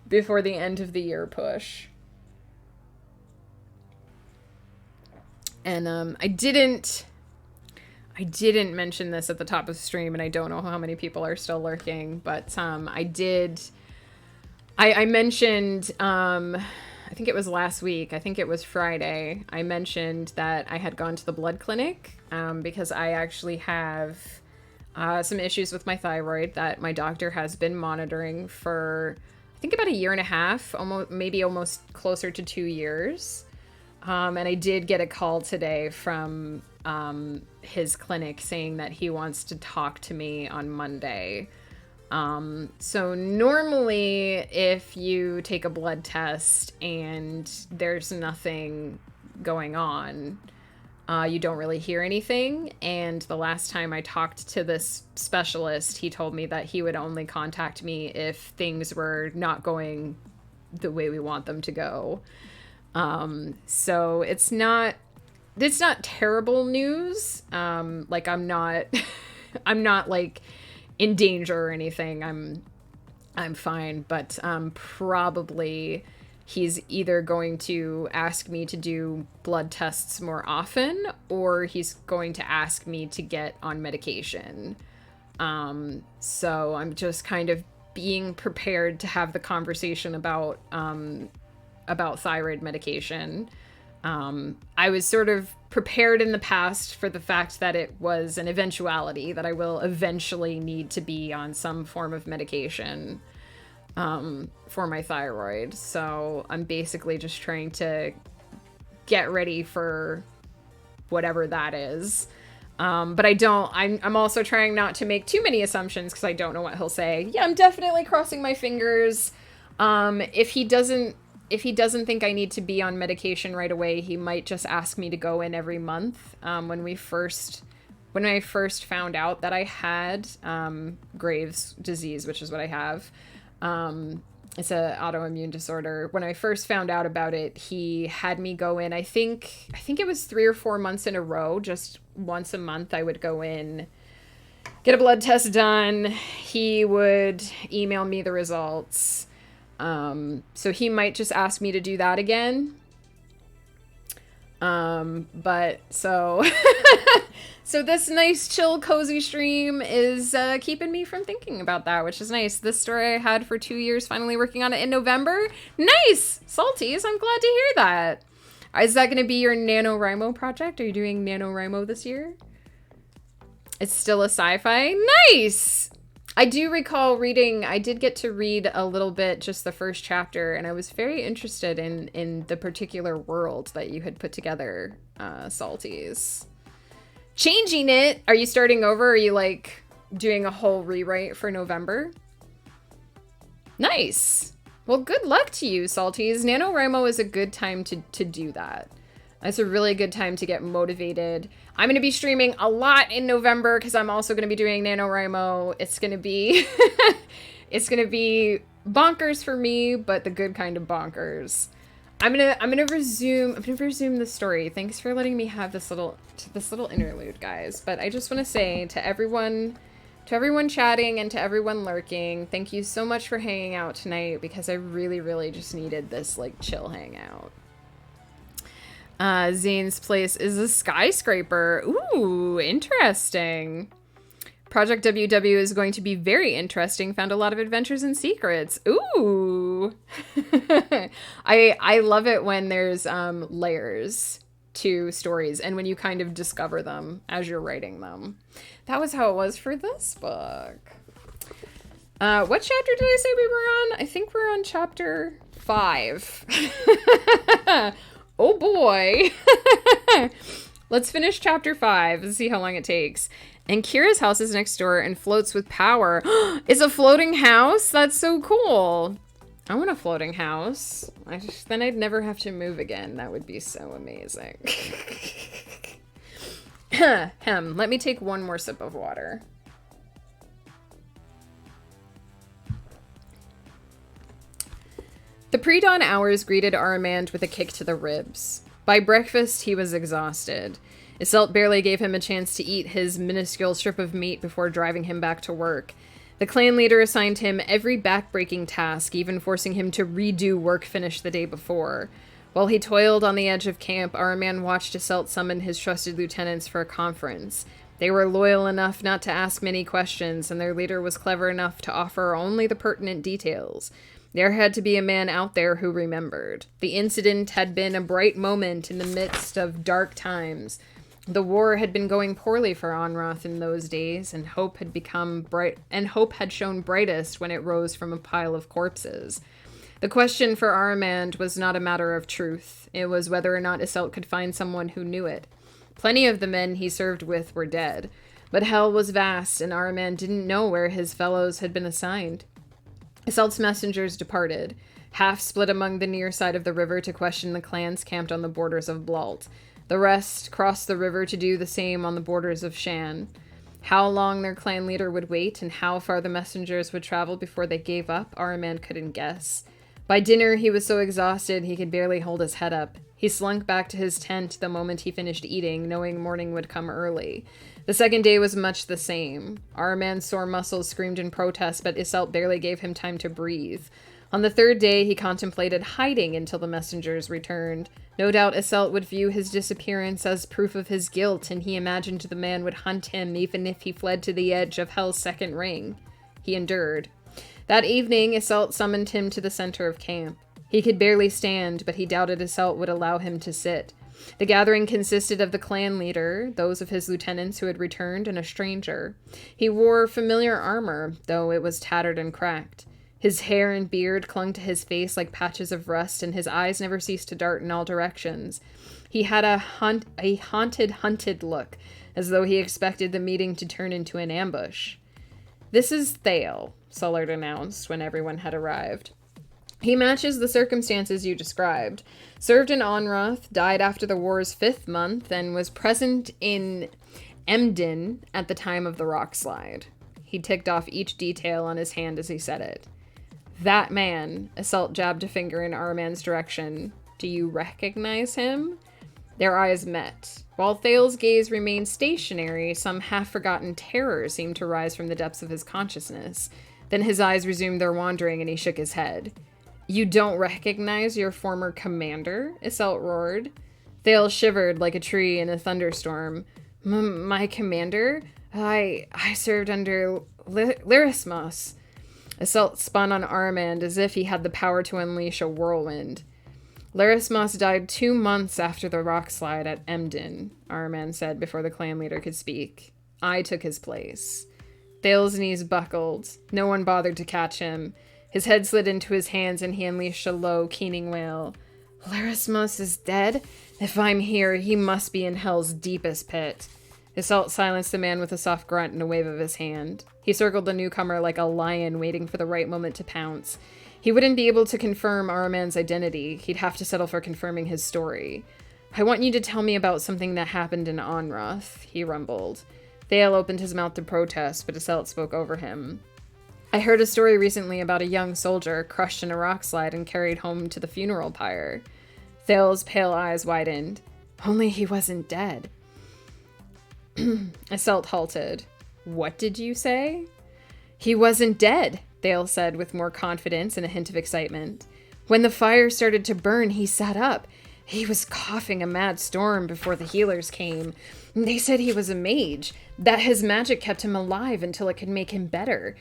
the end of the year push. And I didn't mention this at the top of the stream, and I don't know how many people are still lurking, but I mentioned, I think it was last week, I think it was Friday, I mentioned that I had gone to the blood clinic because I actually have some issues with my thyroid that my doctor has been monitoring for I think about 1.5 years, maybe almost closer to 2 years. And I did get a call today from his clinic saying that he wants to talk to me on Monday. So normally if you take a blood test and there's nothing going on, you don't really hear anything. And the last time I talked to this specialist, he told me that he would only contact me if things were not going the way we want them to go. So it's not terrible news. Like I'm not like in danger or anything. I'm fine, but probably he's either going to ask me to do blood tests more often, or he's going to ask me to get on medication. So I'm just kind of being prepared to have the conversation about thyroid medication. I was sort of prepared in the past for the fact that it was an eventuality, that I will eventually need to be on some form of medication for my thyroid. So I'm basically just trying to get ready for whatever that is. But I'm also trying not to make too many assumptions because I don't know what he'll say. Yeah, I'm definitely crossing my fingers. If he doesn't think I need to be on medication right away, he might just ask me to go in every month. When I first found out that I had Graves' disease, which is what I have, it's an autoimmune disorder. When I first found out about it, he had me go in, I think it was 3 or 4 months in a row, just once a month I would go in, get a blood test done. He would email me the results. So he might just ask me to do that again. But so, so this nice, chill, cozy stream is, keeping me from thinking about that, which is nice. This story I had for 2 years, finally working on it in November. Nice! Salties, I'm glad to hear that. Is that going to be your NaNoWriMo project? Are you doing NaNoWriMo this year? It's still a sci-fi? Nice! I do recall I did get to read a little bit, just the first chapter, and I was very interested in the particular world that you had put together, Salties. Changing it! Are you starting over? Are you, like, doing a whole rewrite for November? Nice! Well, good luck to you, Salties. NaNoWriMo is a good time to do that. It's a really good time to get motivated. I'm going to be streaming a lot in November because I'm also going to be doing NaNoWriMo. It's going to be it's going to be bonkers for me, but the good kind of bonkers. I'm going to resume the story. Thanks for letting me have this little interlude, guys. But I just want to say to everyone chatting and to everyone lurking, thank you so much for hanging out tonight, because I really, really just needed this, like, chill hangout. Zane's place is a skyscraper. Ooh, interesting. Project WW is going to be very interesting. Found a lot of adventures and secrets. Ooh. I love it when there's layers to stories and when you kind of discover them as you're writing them. That was how it was for this book. What chapter did I say we were on? I think we're on chapter 5. Oh boy. Let's finish chapter 5 and see how long it takes. And Kira's house is next door and floats with power. It's a floating house? That's so cool. I want a floating house. Then I'd never have to move again. That would be so amazing. Let me take one more sip of water. The pre-dawn hours greeted Aramand with a kick to the ribs. By breakfast, he was exhausted. Iselt barely gave him a chance to eat his minuscule strip of meat before driving him back to work. The clan leader assigned him every back-breaking task, even forcing him to redo work finished the day before. While he toiled on the edge of camp, Aramand watched Iselt summon his trusted lieutenants for a conference. They were loyal enough not to ask many questions, and their leader was clever enough to offer only the pertinent details. There had to be a man out there who remembered. The incident had been a bright moment in the midst of dark times. The war had been going poorly for Onroth in those days, and hope had shown brightest when it rose from a pile of corpses. The question for Aramand was not a matter of truth. It was whether or not Iselt could find someone who knew it. Plenty of the men he served with were dead, but hell was vast, and Aramand didn't know where his fellows had been assigned. Iselt's messengers departed, half split among the near side of the river to question the clans camped on the borders of Blalt. The rest crossed the river to do the same on the borders of Shan. How long their clan leader would wait and how far the messengers would travel before they gave up, Aramand couldn't guess. By dinner, he was so exhausted he could barely hold his head up. He slunk back to his tent the moment he finished eating, knowing morning would come early. The second day was much the same. Aramand's sore muscles screamed in protest, but Iselt barely gave him time to breathe. On the third day, he contemplated hiding until the messengers returned. No doubt Iselt would view his disappearance as proof of his guilt, and he imagined the man would hunt him even if he fled to the edge of Hell's second ring. He endured. That evening, Iselt summoned him to the center of camp. He could barely stand, but he doubted Iselt would allow him to sit. The gathering consisted of the clan leader, those of his lieutenants who had returned, and a stranger. He wore familiar armor, though it was tattered and cracked. His hair and beard clung to his face like patches of rust, and his eyes never ceased to dart in all directions. He had a haunted look, as though he expected the meeting to turn into an ambush. "This is Thale," Sullard announced when everyone had arrived. "He matches the circumstances you described. Served in Onroth, died after the war's 5th month, and was present in Emden at the time of the rock slide." He ticked off each detail on his hand as he said it. "That man," Iselt jabbed a finger in Arman's direction. "Do you recognize him?" Their eyes met. While Thale's gaze remained stationary, some half-forgotten terror seemed to rise from the depths of his consciousness. Then his eyes resumed their wandering, and he shook his head. "You don't recognize your former commander?" Iselt roared. Thale shivered like a tree in a thunderstorm. My commander? I served under Lyrismos." Iselt spun on Armand as if he had the power to unleash a whirlwind. "Lyrismos died 2 months after the rock slide at Emden," Armand said before the clan leader could speak. "I took his place." Thale's knees buckled. No one bothered to catch him. His head slid into his hands and he unleashed a low, keening wail. "Lyrismos is dead? If I'm here, he must be in Hell's deepest pit." Iselt silenced the man with a soft grunt and a wave of his hand. He circled the newcomer like a lion waiting for the right moment to pounce. He wouldn't be able to confirm Arman's identity. He'd have to settle for confirming his story. "I want you to tell me about something that happened in Onroth," he rumbled. Thale opened his mouth to protest, but Iselt spoke over him. "I heard a story recently about a young soldier crushed in a rock slide and carried home to the funeral pyre." Thale's pale eyes widened. "Only he wasn't dead." Iselt halted. "What did you say?" "He wasn't dead," Thale said with more confidence and a hint of excitement. "When the fire started to burn, he sat up. He was coughing a mad storm before the healers came. They said he was a mage, that his magic kept him alive until it could make him better.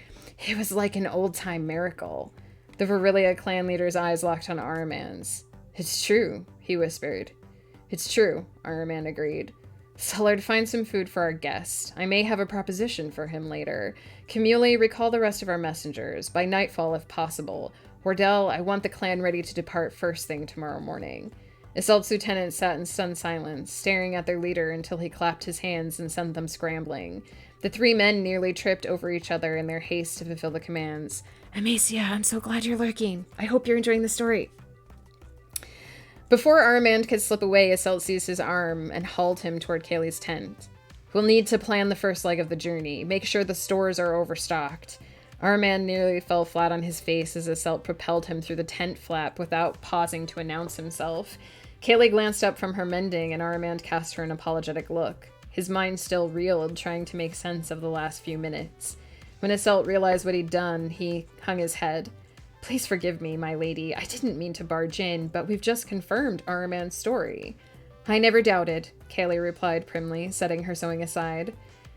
It was like an old-time miracle." The Verilia clan leader's eyes locked on Arman's. "It's true," he whispered. "It's true," Arman agreed. "Sullard, find some food for our guest. I may have a proposition for him later. Camuli, recall the rest of our messengers, by nightfall if possible. Wardell, I want the clan ready to depart first thing tomorrow morning." Iselt's lieutenant sat in stunned silence, staring at their leader until he clapped his hands and sent them scrambling. The 3 men nearly tripped over each other in their haste to fulfill the commands. "Amicia, I'm so glad you're lurking. I hope you're enjoying the story." Before Armand could slip away, Iselt seized his arm and hauled him toward Kaylee's tent. "We'll need to plan the first leg of the journey. Make sure the stores are overstocked." Armand nearly fell flat on his face as Iselt propelled him through the tent flap without pausing to announce himself. Kaylee glanced up from her mending, and Armand cast her an apologetic look. His mind still reeled, trying to make sense of the last few minutes. When Iselt realized what he'd done, he hung his head. "Please forgive me, my lady. I didn't mean to barge in, but we've just confirmed Armand's story." "I never doubted," Kaylee replied primly, setting her sewing aside.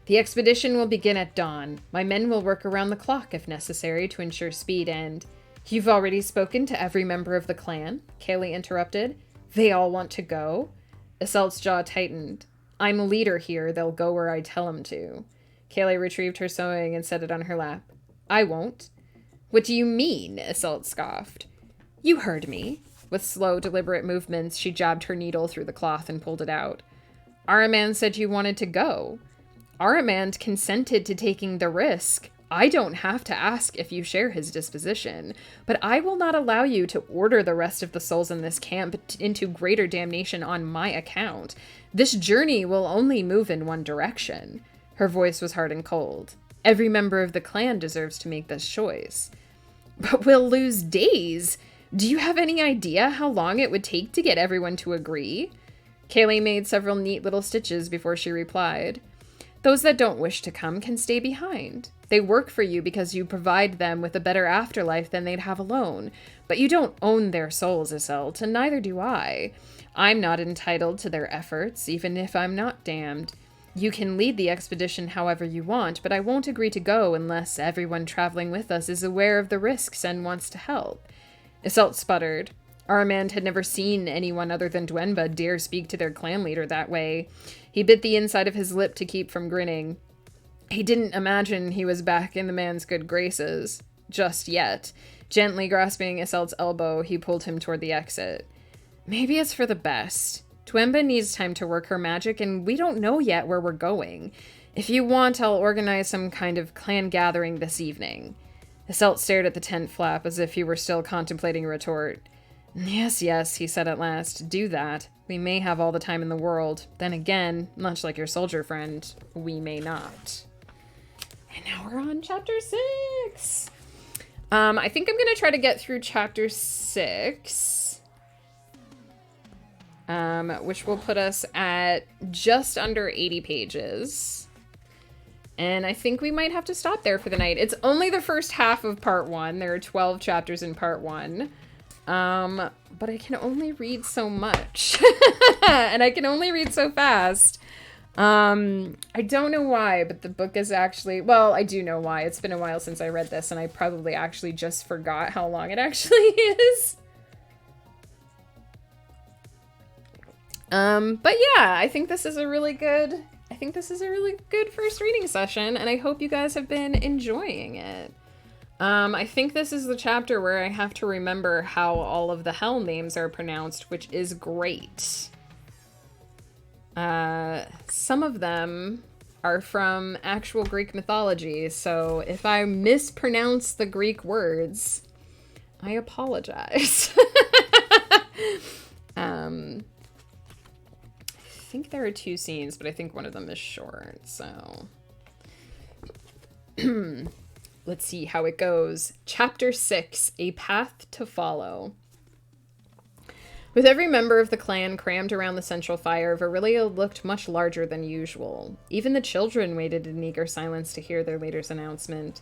"The expedition will begin at dawn. My men will work around the clock if necessary to ensure speed and—" "You've already spoken to every member of the clan?" Kaylee interrupted. "They all want to go?" Iselt's jaw tightened. "I'm a leader here. They'll go where I tell them to." Kaylee retrieved her sewing and set it on her lap. "I won't." "What do you mean?" Iselt scoffed. "You heard me." With slow, deliberate movements, she jabbed her needle through the cloth and pulled it out. "Armand said you wanted to go." "Armand consented to taking the risk. I don't have to ask if you share his disposition, but I will not allow you to order the rest of the souls in this camp into greater damnation on my account. This journey will only move in one direction." Her voice was hard and cold. "Every member of the clan deserves to make this choice." "But we'll lose days. Do you have any idea how long it would take to get everyone to agree?" Kaylee made several neat little stitches before she replied. Those that don't wish to come can stay behind. They work for you because you provide them with a better afterlife than they'd have alone. But you don't own their souls, Iselt, and neither do I. I'm not entitled to their efforts, even if I'm not damned. You can lead the expedition however you want, but I won't agree to go unless everyone traveling with us is aware of the risks and wants to help. Iselt sputtered. Armand had never seen anyone other than Dwenba dare speak to their clan leader that way. He bit the inside of his lip to keep from grinning. He didn't imagine he was back in the man's good graces. Just yet. Gently grasping Iselt's elbow, he pulled him toward the exit. Maybe it's for the best. Dwenba needs time to work her magic, and we don't know yet where we're going. If you want, I'll organize some kind of clan gathering this evening. Iselt stared at the tent flap as if he were still contemplating a retort. Yes, yes, he said at last. Do that. We may have all the time in the world. Then again, much like your soldier friend, we may not. And now we're on chapter 6. I think I'm going to try to get through chapter 6. Which will put us at just under 80 pages. And I think we might have to stop there for the night. It's only the first half of part 1. There are 12 chapters in part 1. But I can only read so much. And I can only read so fast. I don't know why, but the book is actually... Well, I do know why. It's been a while since I read this, and I probably actually just forgot how long it actually is. But yeah, I think this is a really good first reading session, and I hope you guys have been enjoying it. I think this is the chapter where I have to remember how all of the hell names are pronounced, which is great. Some of them are from actual Greek mythology, so if I mispronounce the Greek words, I apologize. I think there are 2 scenes, but I think one of them is short, so... Let's see how it goes. Chapter 6, A Path to Follow. With every member of the clan crammed around the central fire, Virilia looked much larger than usual. Even the children waited in eager silence to hear their leader's announcement.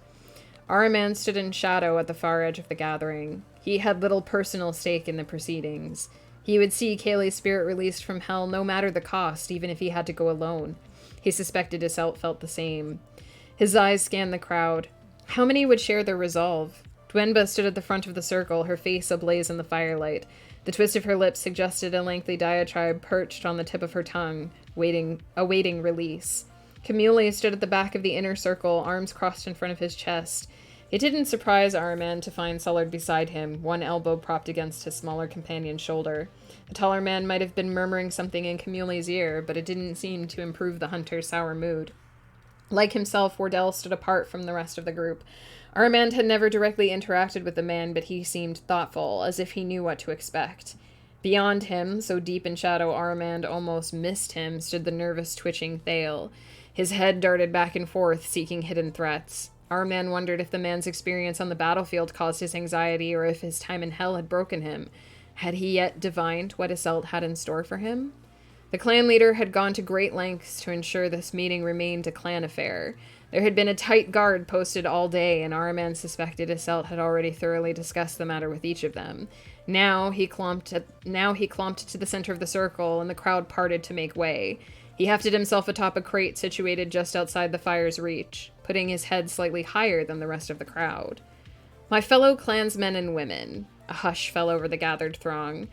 Ahriman stood in shadow at the far edge of the gathering. He had little personal stake in the proceedings. He would see Kayleigh's spirit released from hell no matter the cost, even if he had to go alone. He suspected Iselt felt the same. His eyes scanned the crowd. How many would share their resolve? Dwenba stood at the front of the circle, her face ablaze in the firelight. The twist of her lips suggested a lengthy diatribe perched on the tip of her tongue, awaiting release. Camule stood at the back of the inner circle, arms crossed in front of his chest. It didn't surprise Ahriman to find Sullard beside him, one elbow propped against his smaller companion's shoulder. The taller man might have been murmuring something in Camule's ear, but it didn't seem to improve the hunter's sour mood. Like himself, Wardell stood apart from the rest of the group. Ahriman had never directly interacted with the man, but he seemed thoughtful, as if he knew what to expect. Beyond him, so deep in shadow Ahriman almost missed him, stood the nervous, twitching Thale. His head darted back and forth, seeking hidden threats. Ahriman wondered if the man's experience on the battlefield caused his anxiety, or if his time in hell had broken him. Had he yet divined what Iselt had in store for him? The clan leader had gone to great lengths to ensure this meeting remained a clan affair. There had been a tight guard posted all day, and Ahriman suspected Iselt had already thoroughly discussed the matter with each of them. Now he clomped to the center of the circle, and the crowd parted to make way. He hefted himself atop a crate situated just outside the fire's reach, putting his head slightly higher than the rest of the crowd. My fellow clansmen and women, a hush fell over the gathered throng.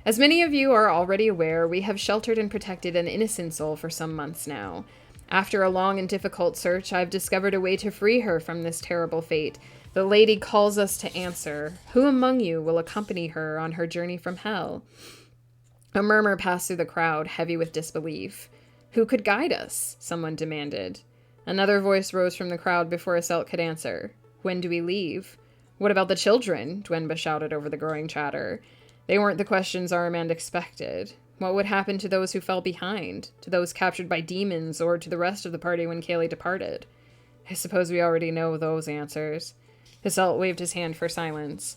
As many of you are already aware, we have sheltered and protected an innocent soul for some months now. After a long and difficult search, I've discovered a way to free her from this terrible fate. The lady calls us to answer. Who among you will accompany her on her journey from hell? A murmur passed through the crowd, heavy with disbelief. Who could guide us? Someone demanded. Another voice rose from the crowd before Iselt could answer. When do we leave? What about the children? Dwenba shouted over the growing chatter. They weren't the questions Ahriman expected. What would happen to those who fell behind? To those captured by demons, or to the rest of the party when Kayleigh departed? I suppose we already know those answers. Iselt waved his hand for silence.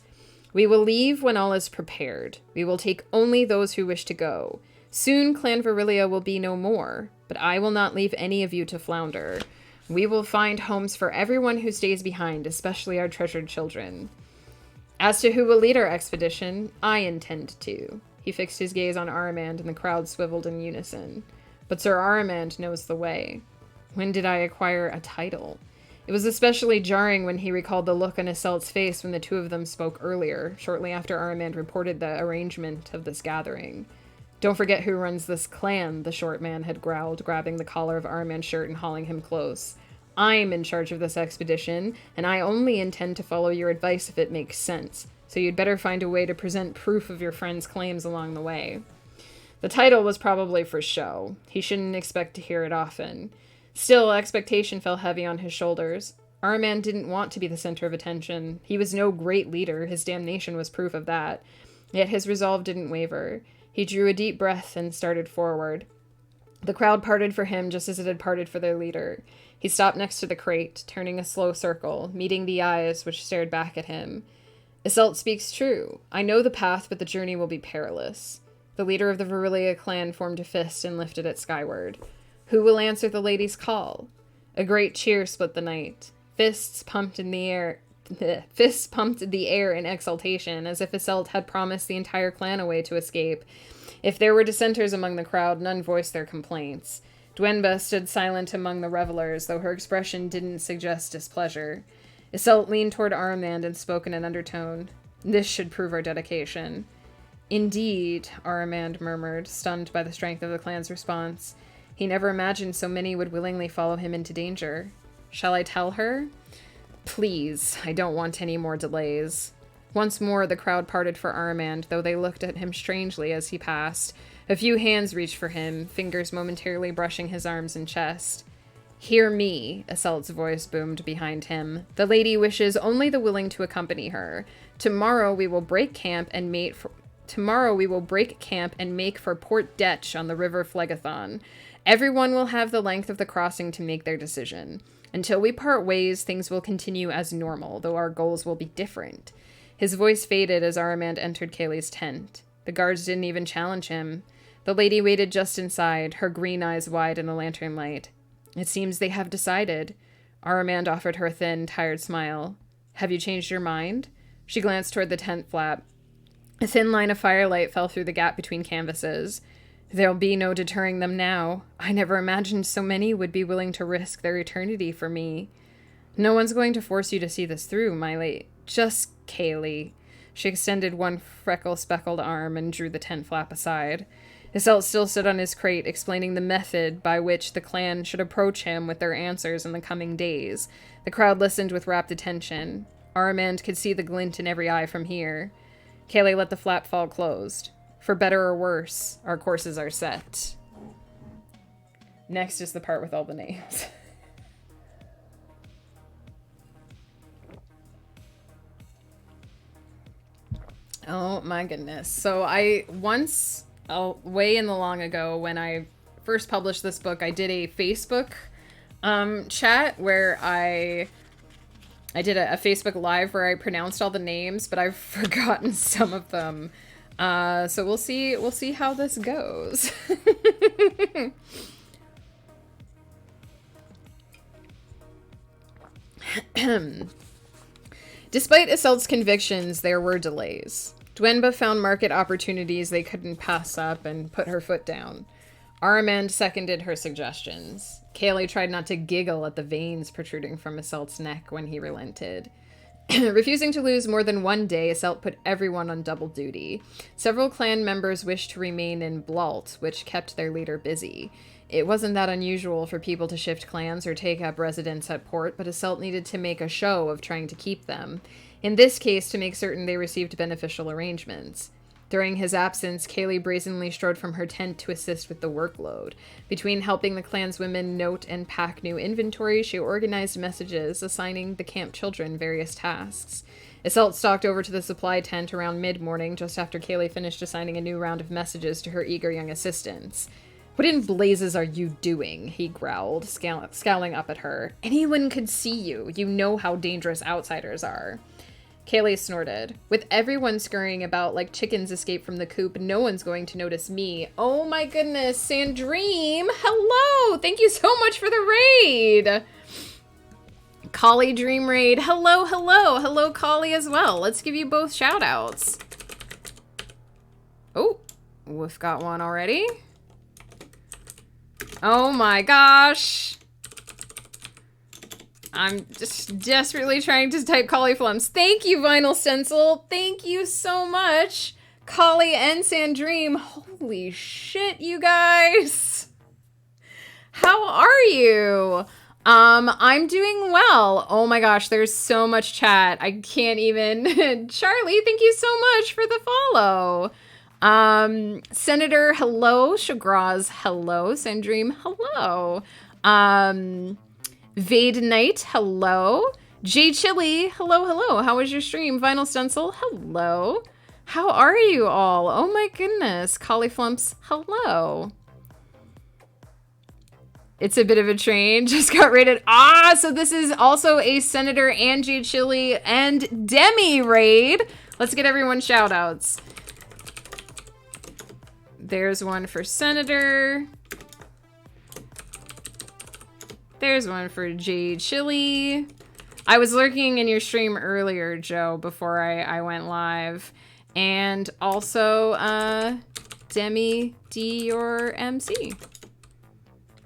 We will leave when all is prepared. We will take only those who wish to go. Soon Clan Virilia will be no more. but I will not leave any of you to flounder. We will find homes for everyone who stays behind, especially our treasured children. As to who will lead our expedition, I intend to. He fixed his gaze on Aramand, and the crowd swiveled in unison. But Sir Aramand knows the way. When did I acquire a title? It was especially jarring when he recalled the look on Iselt's face when the two of them spoke earlier, shortly after Aramand reported the arrangement of this gathering. Don't forget who runs this clan, the short man had growled, grabbing the collar of Aramand's shirt and hauling him close. I'm in charge of this expedition, and I only intend to follow your advice if it makes sense, so you'd better find a way to present proof of your friend's claims along the way. The title was probably for show. He shouldn't expect to hear it often. Still, expectation fell heavy on his shoulders. Aramand didn't want to be the center of attention. He was no great leader, his damnation was proof of that. Yet his resolve didn't waver. He drew a deep breath and started forward. The crowd parted for him just as it had parted for their leader. He stopped next to the crate, turning a slow circle, meeting the eyes which stared back at him. Iselt speaks true. I know the path, but the journey will be perilous. The leader of the Verilia clan formed a fist and lifted it skyward. Who will answer the lady's call? A great cheer split the night. Fists pumped in the air in exultation, as if Iselt had promised the entire clan a way to escape. If there were dissenters among the crowd, none voiced their complaints. Dwenba stood silent among the revelers, though her expression didn't suggest displeasure. Iselt leaned toward Aramand and spoke in an undertone. This should prove our dedication. Indeed, Aramand murmured, stunned by the strength of the clan's response. He never imagined so many would willingly follow him into danger. Shall I tell her? Please, I don't want any more delays. Once more the crowd parted for Aramand, though they looked at him strangely as he passed. A few hands reached for him, fingers momentarily brushing his arms and chest. Hear me, Iselt's voice boomed behind him. The lady wishes only the willing to accompany her. Tomorrow we will break camp and make for Port Detch on the river Phlegethon. Everyone will have the length of the crossing to make their decision. Until we part ways, things will continue as normal, though our goals will be different. His voice faded as Aramand entered Kayleigh's tent. The guards didn't even challenge him. The lady waited just inside, her green eyes wide in the lantern light. It seems they have decided. Aramand offered her a thin, tired smile. Have you changed your mind? She glanced toward the tent flap. A thin line of firelight fell through the gap between canvases. There'll be no deterring them now. I never imagined so many would be willing to risk their eternity for me. No one's going to force you to see this through, my lady. Just Kayleigh. She extended one freckle-speckled arm and drew the tent flap aside. Iselt still stood on his crate, explaining the method by which the clan should approach him with their answers in the coming days. The crowd listened with rapt attention. Aramand could see the glint in every eye from here. Kayleigh let the flap fall closed. For better or worse, our courses are set. Next is the part with all the names. Oh my goodness. So way in the long ago when I first published this book, I did a Facebook chat where I did a Facebook Live where I pronounced all the names, but I've forgotten some of them. So we'll see how this goes. Despite Iselt's convictions, there were delays. Dwenba found market opportunities they couldn't pass up and put her foot down. Aramand seconded her suggestions. Kayleigh tried not to giggle at the veins protruding from Iselt's neck when he relented. Refusing to lose more than one day, Iselt put everyone on double duty. Several clan members wished to remain in Blalt, which kept their leader busy. It wasn't that unusual for people to shift clans or take up residence at port, but Iselt needed to make a show of trying to keep them. In this case, to make certain they received beneficial arrangements. During his absence, Kayleigh brazenly strode from her tent to assist with the workload. Between helping the clan's women note and pack new inventory, she organized messages, assigning the camp children various tasks. Iselt stalked over to the supply tent around mid-morning, just after Kayleigh finished assigning a new round of messages to her eager young assistants. What in blazes are you doing? He growled, scowling up at her. Anyone could see you. You know how dangerous outsiders are. Kaylee snorted. With everyone scurrying about like chickens escaped from the coop, no one's going to notice me. Oh my goodness, Sandream, hello! Thank you so much for the raid! Collie Dream Raid, hello, hello! Hello, Collie as well. Let's give you both shout-outs. Oh, we've got one already. Oh my gosh! I'm just desperately trying to type Cauliflums. Thank you, Vinyl Stencil. Thank you so much, Collie and Sandream. Holy shit, you guys. How are you? I'm doing well. Oh my gosh, there's so much chat. I can't even. Charlie, thank you so much for the follow. Senator, hello. Shagraz, hello. Sandream, hello. Vade Knight, hello. J Chili, hello, hello. How was your stream? Vinyl Stencil, hello. How are you all? Oh my goodness. Cauliflumps, hello. It's a bit of a train. Just got rated. Ah, so this is also a Senator and J Chili and Demi raid. Let's get everyone shout outs. There's one for Senator. There's one for Jade Chili. I was lurking in your stream earlier, Joe, before I went live. And also, Demi D, your MC.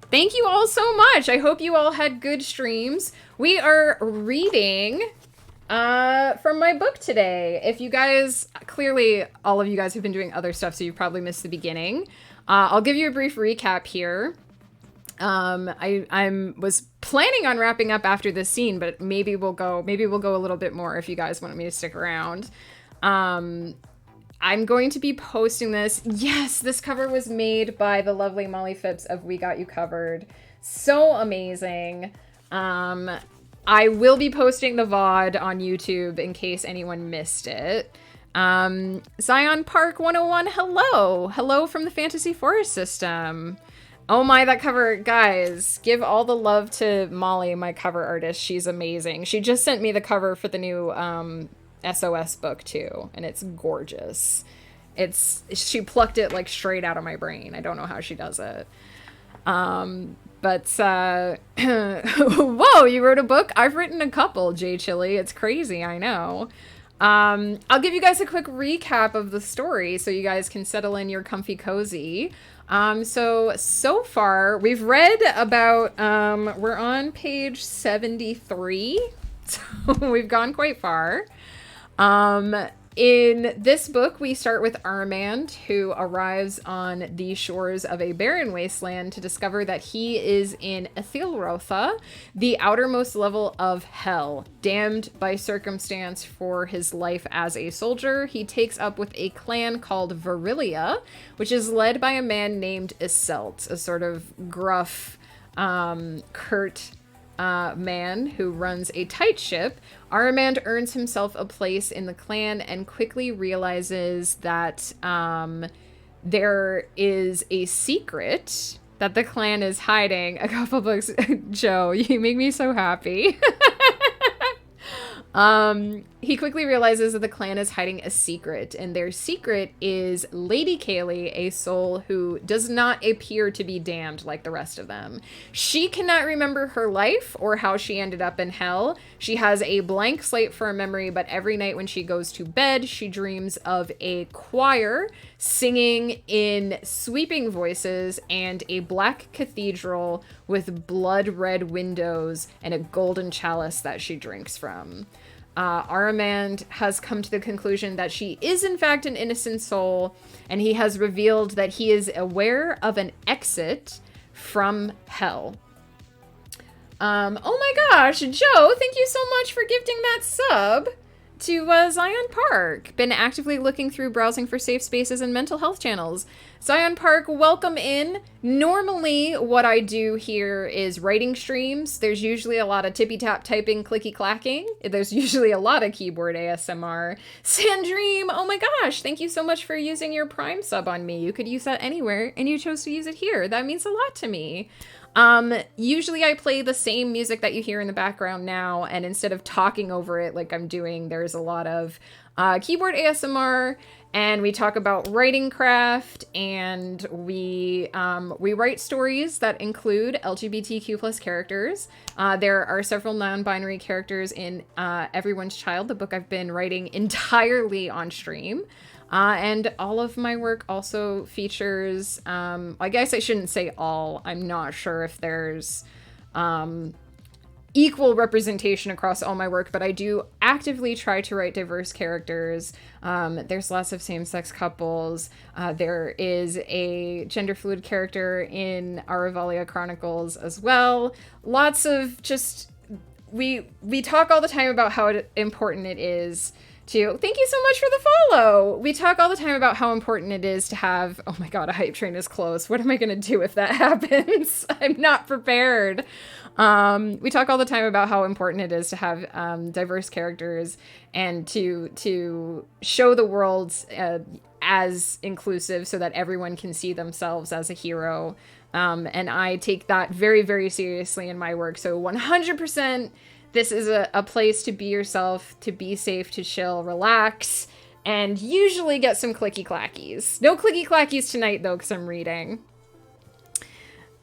Thank you all so much. I hope you all had good streams. We are reading from my book today. If you guys, clearly all of you guys have been doing other stuff, so you probably missed the beginning. I'll give you a brief recap here. I was planning on wrapping up after this scene, but maybe we'll go a little bit more if you guys want me to stick around. I'm going to be posting this. Yes, this cover was made by the lovely Molly Phipps of We Got You Covered. So amazing. I will be posting the VOD on YouTube in case anyone missed it. Zion Park 101, hello. Hello from the Fantasy Forest system. Oh my, that cover, guys, give all the love to Molly, my cover artist. She's amazing. She just sent me the cover for the new SOS book too, and it's gorgeous. She plucked it like straight out of my brain. I don't know how she does it. But whoa, you wrote a book? I've written a couple, J Chili. It's crazy, I know. I'll give you guys a quick recap of the story so you guys can settle in your comfy cozy. So far we've read about, we're on page 73, so we've gone quite far. In this book, we start with Armand, who arrives on the shores of a barren wasteland to discover that he is in Ethilrotha, the outermost level of hell. Damned by circumstance for his life as a soldier, he takes up with a clan called Virilia, which is led by a man named Iselt, a sort of gruff, curt man who runs a tight ship. Armand earns himself a place in the clan and quickly realizes that there is a secret that the clan is hiding. A couple books. Joe, you make me so happy. He quickly realizes that the clan is hiding a secret, and their secret is Lady Kaylee, a soul who does not appear to be damned like the rest of them. She cannot remember her life or how she ended up in hell. She has a blank slate for a memory, but every night when she goes to bed, she dreams of a choir singing in sweeping voices and a black cathedral with blood red windows and a golden chalice that she drinks from. Armand has come to the conclusion that she is in fact an innocent soul, and he has revealed that he is aware of an exit from hell. Oh my gosh, Joe, thank you so much for gifting that sub to Zion Park. Been actively looking through browsing for safe spaces and mental health channels. Zion Park, welcome in. Normally, what I do here is writing streams. There's usually a lot of tippy-tap typing, clicky-clacking. There's usually a lot of keyboard ASMR. Sandream, oh my gosh, thank you so much for using your Prime sub on me. You could use that anywhere, and you chose to use it here. That means a lot to me. Usually I play the same music that you hear in the background now, and instead of talking over it like I'm doing, there's a lot of keyboard ASMR, and we talk about writing craft, and we write stories that include LGBTQ plus characters. There are several non-binary characters in Everyone's Child, the book I've been writing entirely on stream. And all of my work also features, I guess I shouldn't say all. I'm not sure if there's equal representation across all my work, but I do actively try to write diverse characters. There's lots of same-sex couples. There is a gender fluid character in Aravalia Chronicles as well. Lots of just... We talk all the time about how important it is to... Thank you so much for the follow! We talk all the time about how important it is to have... Oh my god, a hype train is close. What am I gonna do if that happens? I'm not prepared. We talk all the time about how important it is to have diverse characters and to show the world as inclusive so that everyone can see themselves as a hero. And I take that very, very seriously in my work. So 100%... This is a place to be yourself, to be safe, to chill, relax, and usually get some clicky clackies. No clicky clackies tonight, though, because I'm reading.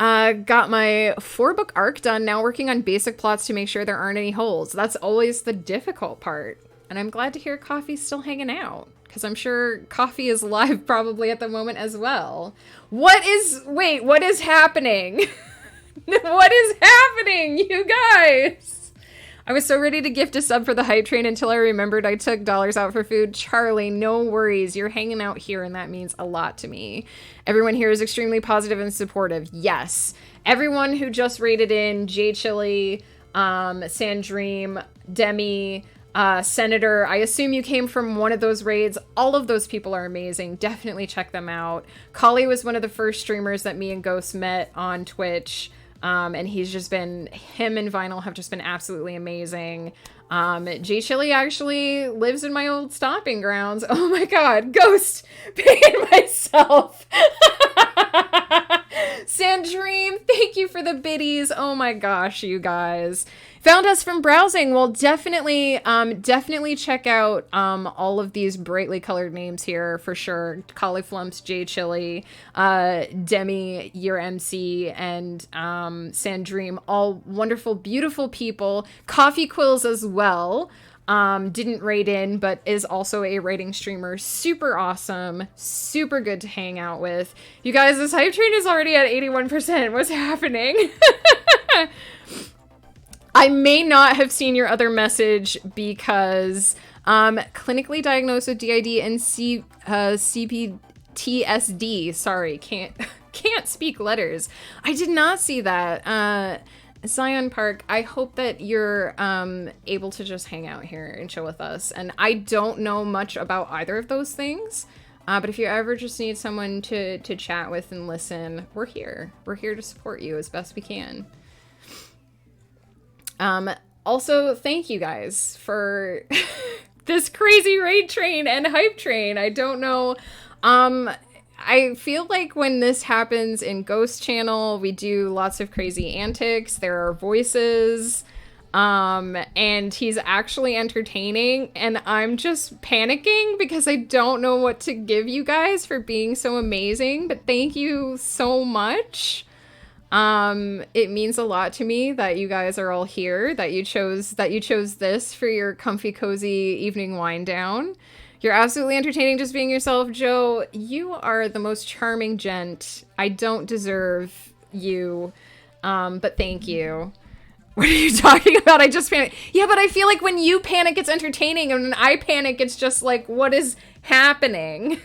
Got my 4-book arc done, now working on basic plots to make sure there aren't any holes. That's always the difficult part. And I'm glad to hear Coffee's still hanging out, because I'm sure Coffee is live probably at the moment as well. Wait, what is happening? What is happening, you guys? I was so ready to gift a sub for the hype train until I remembered I took dollars out for food. Charlie, no worries. You're hanging out here, and that means a lot to me. Everyone here is extremely positive and supportive. Yes. Everyone who just rated in J Chili, Sandream, Demi, Senator, I assume you came from one of those raids. All of those people are amazing. Definitely check them out. Kali was one of the first streamers that me and Ghost met on Twitch. And him and Vinyl have just been absolutely amazing. J Chili actually lives in my old stomping grounds. Oh my god, Ghost, paying myself. Sandream, thank you for the biddies. Oh my gosh, you guys. Found us from browsing. Well, definitely check out all of these brightly colored names here for sure. Cauliflumps, J Chili, Demi, your MC, and Sandream, all wonderful, beautiful people. Coffee Quills as well. Didn't rate in, but is also a writing streamer. Super awesome. Super good to hang out with. You guys, this hype train is already at 81%. What's happening? I may not have seen your other message because clinically diagnosed with DID and CPTSD. Sorry, can't speak letters. I did not see that. Zion Park, I hope that you're able to just hang out here and chill with us. And I don't know much about either of those things. But if you ever just need someone to chat with and listen, we're here. We're here to support you as best we can. Also, thank you guys for this crazy raid train and hype train. I don't know. I feel like when this happens in Ghost Channel, we do lots of crazy antics. There are voices, and he's actually entertaining, and I'm just panicking because I don't know what to give you guys for being so amazing, but thank you so much. It means a lot to me that you guys are all here, that you chose this for your comfy, cozy evening wind down. You're absolutely entertaining just being yourself, Joe. You are the most charming gent. I don't deserve you, but thank you. What are you talking about? I just panicked. Yeah, but I feel like when you panic, it's entertaining, and when I panic, it's just like, what is happening?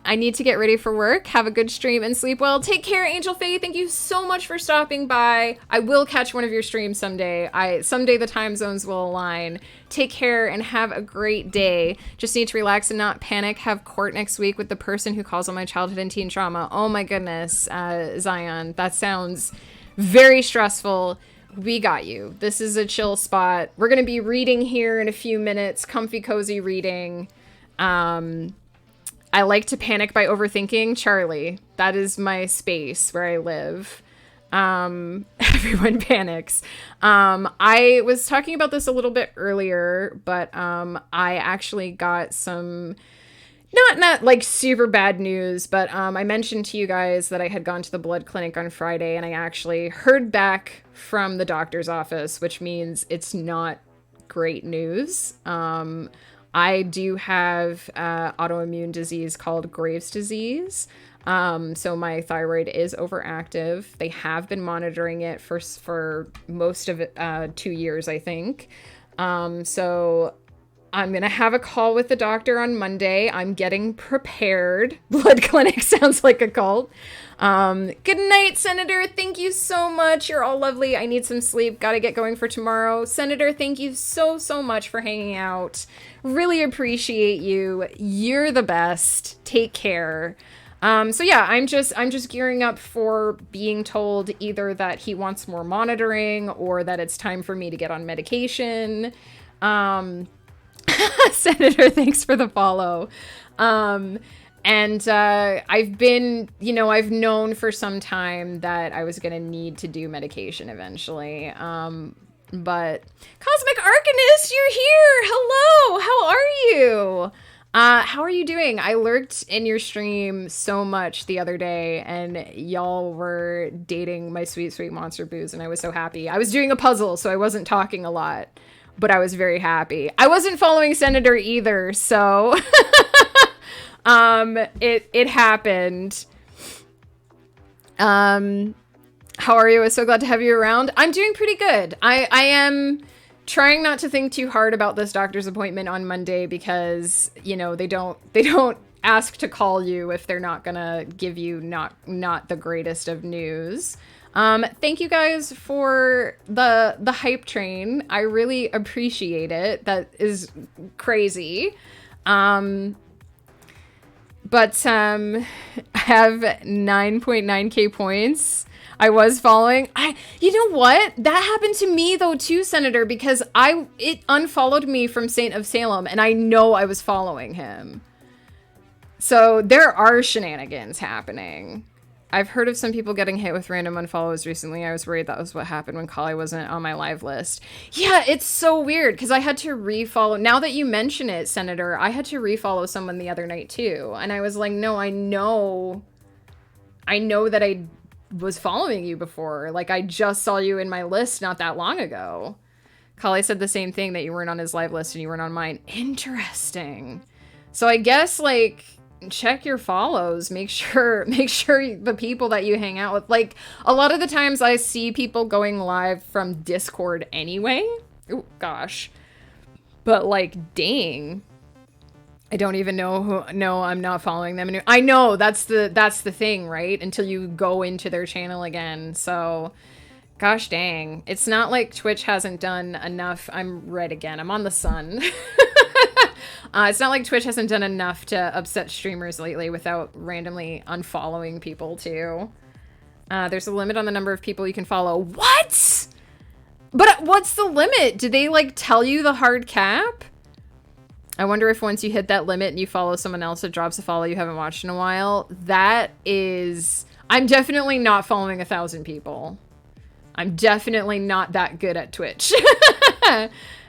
I need to get ready for work. Have a good stream and sleep well. Take care, Angel Faye. Thank you so much for stopping by. I will catch one of your streams someday. Someday the time zones will align. Take care and have a great day. Just need to relax and not panic. Have court next week with the person who calls on my childhood and teen trauma. Oh my goodness, Zion. That sounds very stressful. We got you. This is a chill spot. We're going to be reading here in a few minutes. Comfy, cozy reading. I like to panic by overthinking. Charlie, that is my space where I live. Everyone panics. I was talking about this a little bit earlier, but I actually got some not like super bad news, but I mentioned to you guys that I had gone to the blood clinic on Friday, and I actually heard back from the doctor's office, which means it's not great news. I do have autoimmune disease called Graves' disease. So my thyroid is overactive. They have been monitoring it for most of it, 2 years, I think. So I'm going to have a call with the doctor on Monday. I'm getting prepared. Blood clinic sounds like a cult. Good night, Senator. Thank you so much. You're all lovely. I need some sleep. Got to get going for tomorrow. Senator, thank you so much for hanging out. Really appreciate you. You're the best. Take care. So yeah, I'm just gearing up for being told either that he wants more monitoring or that it's time for me to get on medication. Senator, thanks for the follow. I've been, I've known for some time that I was going to need to do medication eventually. But Cosmic Arcanist, you're here. Hello. How are you? How are you doing? I lurked in your stream so much the other day, and y'all were dating my sweet, sweet monster booze, and I was so happy. I was doing a puzzle, so I wasn't talking a lot, but I was very happy. I wasn't following Senator either, so it happened. How are you? I was so glad to have you around. I'm doing pretty good. I am trying not to think too hard about this doctor's appointment on Monday because, they don't ask to call you if they're not gonna give you not the greatest of news. Thank you guys for the hype train. I really appreciate it. That is crazy. But I have 9.9k points. I was following. You know what? That happened to me though too, Senator, because it unfollowed me from Saint of Salem, and I know I was following him. So there are shenanigans happening. I've heard of some people getting hit with random unfollows recently. I was worried that was what happened when Kali wasn't on my live list. Yeah, it's so weird because I had to refollow. Now that you mention it, Senator, I had to refollow someone the other night too. And I was like, no, I know that I was following you before. Like, I just saw you in my list not that long ago. Kali said the same thing, that you weren't on his live list and you weren't on mine. Interesting. So I guess, like, check your follows. Make sure the people that you hang out with, like, a lot of the times I see people going live from Discord anyway. Oh gosh. But like, dang, I don't even know who. No, I'm not following them. I know that's the thing, right? Until you go into their channel again. So gosh dang, it's not like Twitch hasn't done enough. I'm red again. I'm on the sun. It's not like Twitch hasn't done enough to upset streamers lately without randomly unfollowing people too. There's a limit on the number of people you can follow. What? But what's the limit? Did they like tell you the hard cap? I wonder if once you hit that limit and you follow someone else, it drops a follow you haven't watched in a while. That is... I'm definitely not following 1,000 people. I'm definitely not that good at Twitch.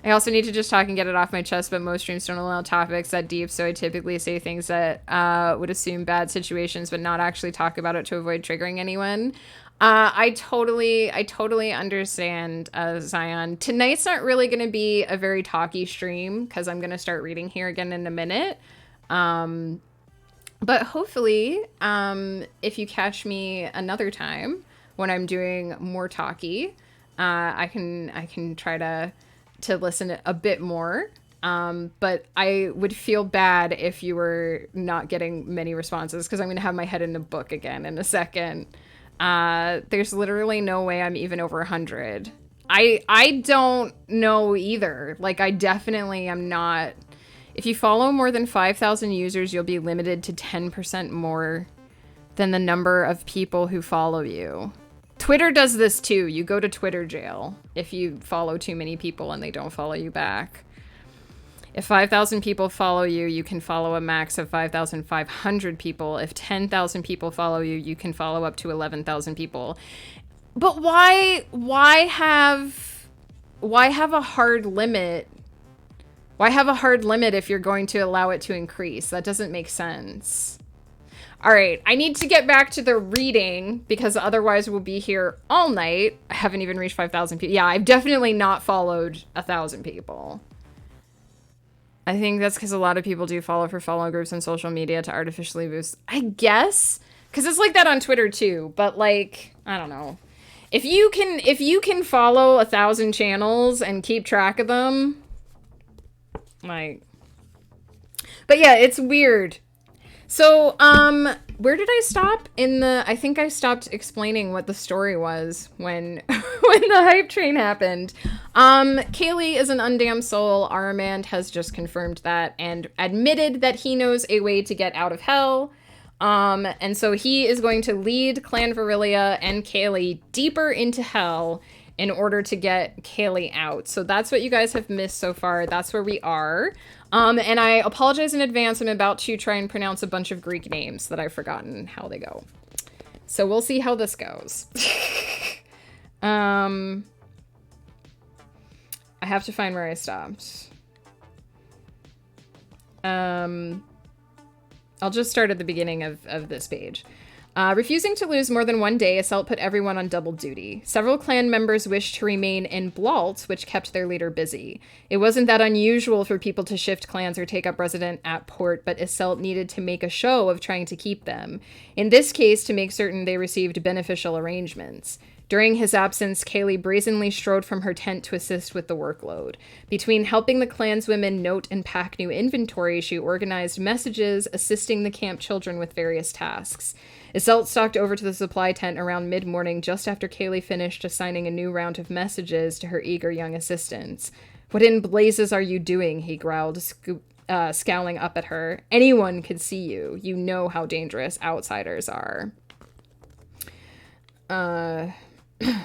I also need to just talk and get it off my chest, but most streams don't allow topics that deep, so I typically say things that would assume bad situations, but not actually talk about it to avoid triggering anyone. I totally understand, Zion. Tonight's not really going to be a very talky stream because I'm going to start reading here again in a minute. But hopefully, if you catch me another time when I'm doing more talky, I can try to listen a bit more. But I would feel bad if you were not getting many responses because I'm going to have my head in the book again in a second. There's literally no way I'm even over 100. I don't know either. Like, I definitely am not. If you follow more than 5,000 users, you'll be limited to 10% more than the number of people who follow you. Twitter does this too. You go to Twitter jail if you follow too many people and they don't follow you back. If 5,000 people follow you, you can follow a max of 5,500 people. If 10,000 people follow you, you can follow up to 11,000 people. But why have a hard limit? Why have a hard limit if you're going to allow it to increase? That doesn't make sense. All right, I need to get back to the reading because otherwise we'll be here all night. I haven't even reached 5,000 people. Yeah, I've definitely not followed 1,000 people. I think that's because a lot of people do follow for follow groups on social media to artificially boost. I guess because it's like that on Twitter too. But like, I don't know. If you can follow 1,000 channels and keep track of them, like. But yeah, it's weird. So, where did I stop? I think I stopped explaining what the story was when the hype train happened. Kaylee is an undamned soul. Aramand has just confirmed that and admitted that he knows a way to get out of hell. And so he is going to lead Clan Virilia and Kaylee deeper into hell in order to get Kaylee out. So that's what you guys have missed so far. That's where we are. And I apologize in advance. I'm about to try and pronounce a bunch of Greek names that I've forgotten how they go. So we'll see how this goes. I have to find where I stopped. I'll just start at the beginning of this page. Refusing to lose more than one day, Assault put everyone on double duty. Several clan members wished to remain in Blalt, which kept their leader busy. It wasn't that unusual for people to shift clans or take up residence at port, but Assault needed to make a show of trying to keep them. In this case, to make certain they received beneficial arrangements. During his absence, Kaylee brazenly strode from her tent to assist with the workload. Between helping the clanswomen note and pack new inventory, she organized messages, assisting the camp children with various tasks. Iselt stalked over to the supply tent around mid-morning just after Kaylee finished assigning a new round of messages to her eager young assistants. "What in blazes are you doing?" he growled, scowling up at her. "Anyone could see you. You know how dangerous outsiders are."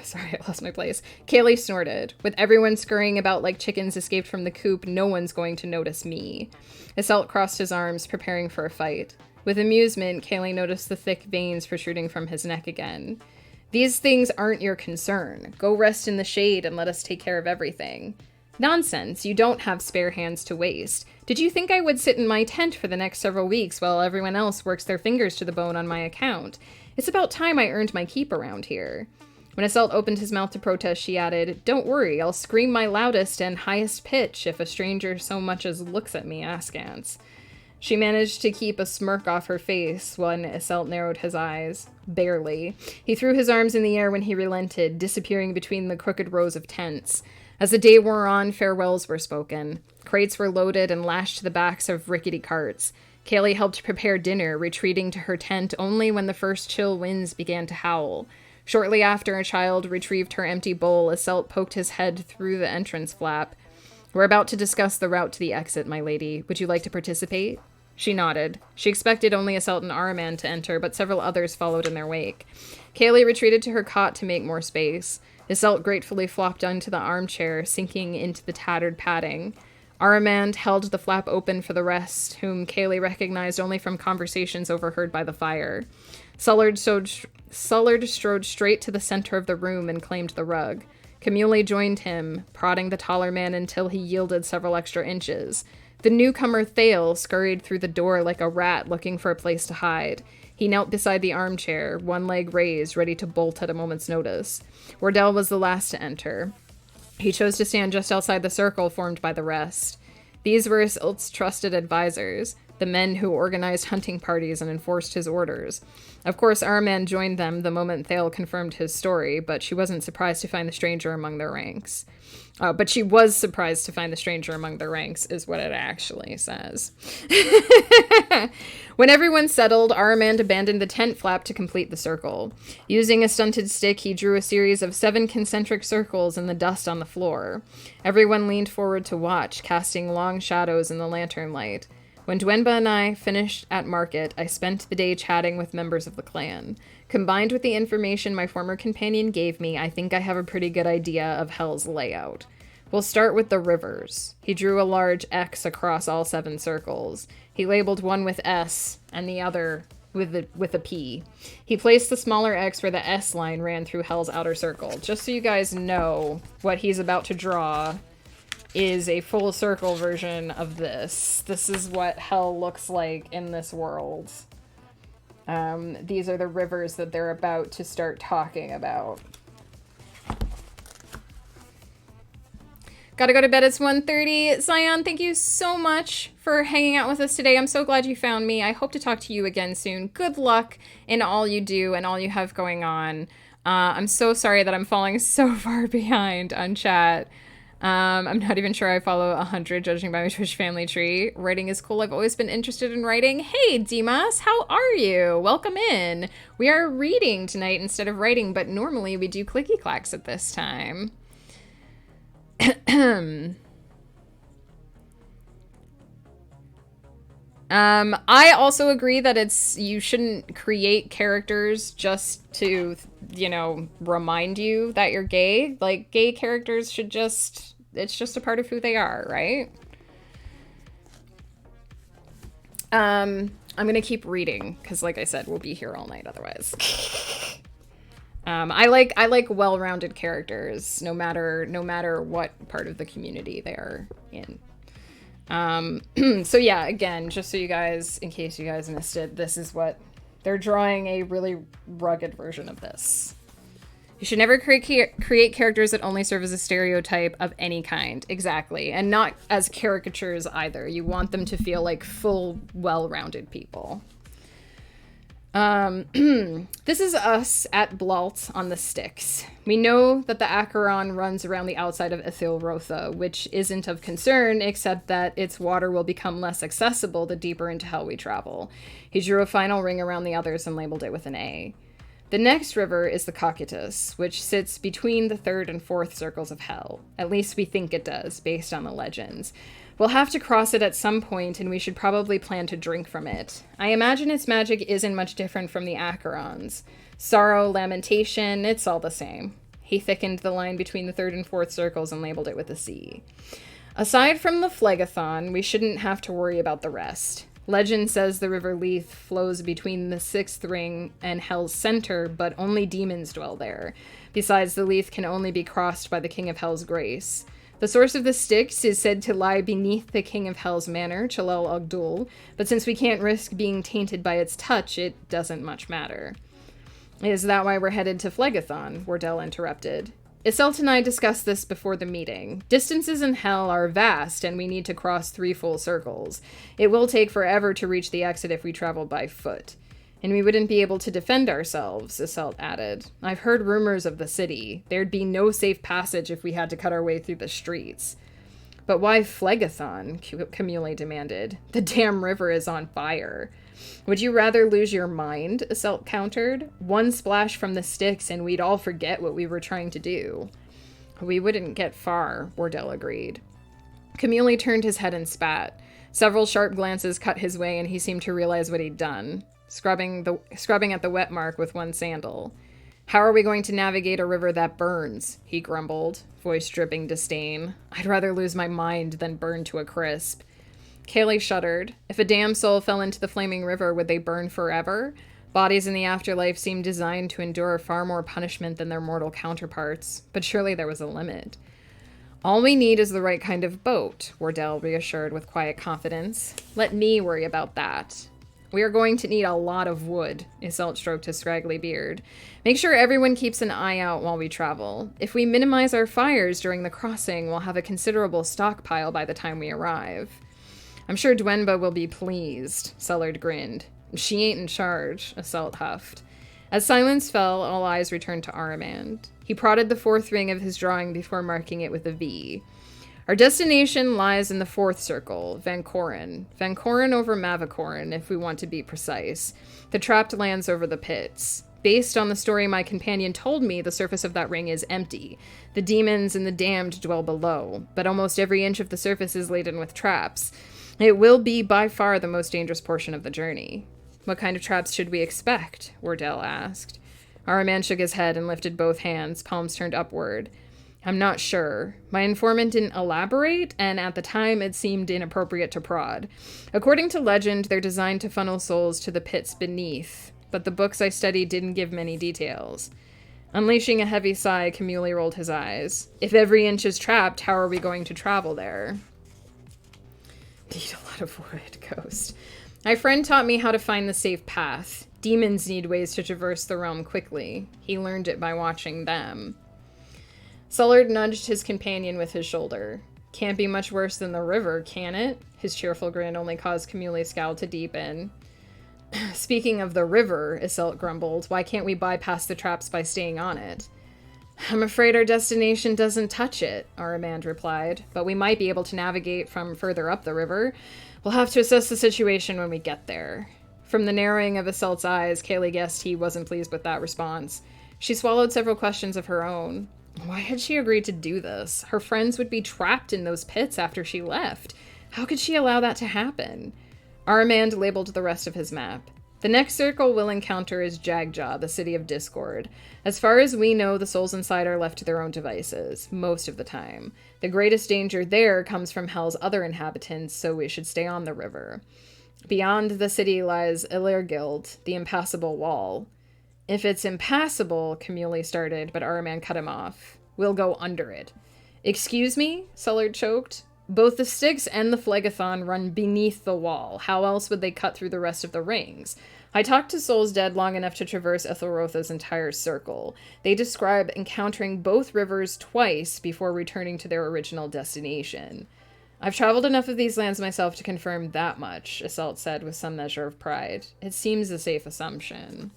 Sorry, I lost my place. Kaylee snorted. "With everyone scurrying about like chickens escaped from the coop, no one's going to notice me." Iselt crossed his arms, preparing for a fight. With amusement, Kaylee noticed the thick veins protruding from his neck again. "These things aren't your concern. Go rest in the shade and let us take care of everything." "Nonsense. You don't have spare hands to waste. Did you think I would sit in my tent for the next several weeks while everyone else works their fingers to the bone on my account? It's about time I earned my keep around here." When Assault opened his mouth to protest, she added, "Don't worry, I'll scream my loudest and highest pitch if a stranger so much as looks at me askance." She managed to keep a smirk off her face when Assault narrowed his eyes. Barely. He threw his arms in the air when he relented, disappearing between the crooked rows of tents. As the day wore on, farewells were spoken. Crates were loaded and lashed to the backs of rickety carts. Kaylee helped prepare dinner, retreating to her tent only when the first chill winds began to howl. Shortly after a child retrieved her empty bowl, Assault poked his head through the entrance flap. "We're about to discuss the route to the exit, my lady. Would you like to participate?" She nodded. She expected only Assault and Araman to enter, but several others followed in their wake. Kaylee retreated to her cot to make more space. Assault gratefully flopped onto the armchair, sinking into the tattered padding. Aramand held the flap open for the rest, whom Kaylee recognized only from conversations overheard by the fire. Sullard strode straight to the center of the room and claimed the rug. Camule joined him, prodding the taller man until he yielded several extra inches. The newcomer Thale scurried through the door like a rat looking for a place to hide. He knelt beside the armchair, one leg raised, ready to bolt at a moment's notice. Wardell was the last to enter. He chose to stand just outside the circle formed by the rest. These were Isilt's trusted advisors, the men who organized hunting parties and enforced his orders. Of course, Araman joined them the moment Thale confirmed his story, but she wasn't surprised to find the stranger among their ranks. But she was surprised to find the stranger among their ranks, is what it actually says. When everyone settled, Aramand abandoned the tent flap to complete the circle. Using a stunted stick, he drew a series of 7 concentric circles in the dust on the floor. Everyone leaned forward to watch, casting long shadows in the lantern light. When Dwenba and I finished at market, I spent the day chatting with members of the clan. Combined with the information my former companion gave me, I think I have a pretty good idea of Hell's layout. We'll start with the rivers. He drew a large X across all 7 circles. He labeled one with S and the other with a P. He placed the smaller X where the S line ran through Hell's outer circle. Just so you guys know, what he's about to draw is a full circle version of this. This is what Hell looks like in this world. These are the rivers that they're about to start talking about. Gotta go to bed. It's 1:30. Zion, thank you so much for hanging out with us today. I'm so glad you found me. I hope to talk to you again soon. Good luck in all you do and all you have going on. I'm so sorry that I'm falling so far behind on chat. I'm not even sure I follow 100, judging by my Twitch family tree. Writing is cool. I've always been interested in writing. Hey, Dimas, how are you? Welcome in. We are reading tonight instead of writing, but normally we do clicky clacks at this time. I also agree that you shouldn't create characters just to, you know, remind you that you're gay. Like, gay characters should it's just a part of who they are, right? I'm gonna keep reading, because like I said, we'll be here all night otherwise. I like well-rounded characters, no matter what part of the community they're in. So yeah, again, just so you guys, in case you guys missed it, this is what they're drawing, a really rugged version of this. You should never create characters that only serve as a stereotype of any kind. Exactly. And not as caricatures either. You want them to feel like full, well-rounded people. This is us at Blalt on the Styx. We know that the Acheron runs around the outside of Ithilrotha, which isn't of concern, except that its water will become less accessible the deeper into Hell we travel. He drew a final ring around the others and labeled it with an A. The next river is the Cocytus, which sits between the 3rd and 4th circles of Hell. At least we think it does, based on the legends. We'll have to cross it at some point, and we should probably plan to drink from it. I imagine its magic isn't much different from the Acheron's. Sorrow, lamentation, it's all the same. He thickened the line between the 3rd and 4th circles and labeled it with a C. Aside from the Phlegathon, we shouldn't have to worry about the rest. Legend says the River Leith flows between the 6th ring and Hell's center, but only demons dwell there. Besides, the Leith can only be crossed by the King of Hell's grace. The source of the Styx is said to lie beneath the King of Hell's manor, Chalel Ogdul, but since we can't risk being tainted by its touch, it doesn't much matter. Is that why we're headed to Phlegathon? Wardell interrupted. Iselt and I discussed this before the meeting. Distances in Hell are vast, and we need to cross 3 full circles. It will take forever to reach the exit if we travel by foot. And we wouldn't be able to defend ourselves, Iselt added. I've heard rumors of the city. There'd be no safe passage if we had to cut our way through the streets. But why Phlegathon? Camille demanded. The damn river is on fire. Would you rather lose your mind? Iselt countered. One splash from the Styx and we'd all forget what we were trying to do. We wouldn't get far, Wardell agreed. Camille turned his head and spat. Several sharp glances cut his way and he seemed to realize what he'd done, scrubbing at the wet mark with one sandal. How are we going to navigate a river that burns? He grumbled, voice dripping disdain. I'd rather lose my mind than burn to a crisp. Kaylee shuddered. If a damned soul fell into the flaming river, would they burn forever? Bodies in the afterlife seemed designed to endure far more punishment than their mortal counterparts, but surely there was a limit. All we need is the right kind of boat, Wardell reassured with quiet confidence. Let me worry about that. We are going to need a lot of wood, Iselt stroked his scraggly beard. Make sure everyone keeps an eye out while we travel. If we minimize our fires during the crossing, we'll have a considerable stockpile by the time we arrive. I'm sure Dwenba will be pleased, Sullard grinned. She ain't in charge, Iselt huffed. As silence fell, all eyes returned to Aramand. He prodded the 4th ring of his drawing before marking it with a V. Our destination lies in the 4th circle, Vancoren. Vancoren over Mavacoren, if we want to be precise. The trapped lands over the pits. Based on the story my companion told me, the surface of that ring is empty. The demons and the damned dwell below, but almost every inch of the surface is laden with traps. It will be by far the most dangerous portion of the journey. What kind of traps should we expect? Wardell asked. Araman shook his head and lifted both hands, palms turned upward. I'm not sure. My informant didn't elaborate, and at the time it seemed inappropriate to prod. According to legend, they're designed to funnel souls to the pits beneath, but the books I studied didn't give many details. Unleashing a heavy sigh, Camuli rolled his eyes. If every inch is trapped, how are we going to travel there? Need a lot of wood, Ghost. My friend taught me how to find the safe path. Demons need ways to traverse the realm quickly. He learned it by watching them. Sullard nudged his companion with his shoulder. Can't be much worse than the river, can it? His cheerful grin only caused Camuli's scowl to deepen. Speaking of the river, Iselt grumbled, why can't we bypass the traps by staying on it? I'm afraid our destination doesn't touch it, Aramand replied, but we might be able to navigate from further up the river. We'll have to assess the situation when we get there. From the narrowing of Iselt's eyes, Kaylee guessed he wasn't pleased with that response. She swallowed several questions of her own. Why had she agreed to do this? Her friends would be trapped in those pits after she left. How could she allow that to happen? Aramand labeled the rest of his map. The next circle we'll encounter is Jagjaw, the city of discord. As far as we know, the souls inside are left to their own devices, most of the time. The greatest danger there comes from Hell's other inhabitants, so we should stay on the river. Beyond the city lies Ilirgild, the impassable wall. If it's impassable, Camuli started, but Aramand cut him off. We'll go under it. Excuse me? Sullard choked. Both the Styx and the Phlegethon run beneath the wall. How else would they cut through the rest of the rings? I talked to Souls Dead long enough to traverse Ethelrotha's entire circle. They describe encountering both rivers twice before returning to their original destination. I've traveled enough of these lands myself to confirm that much, Iselt said with some measure of pride. It seems a safe assumption.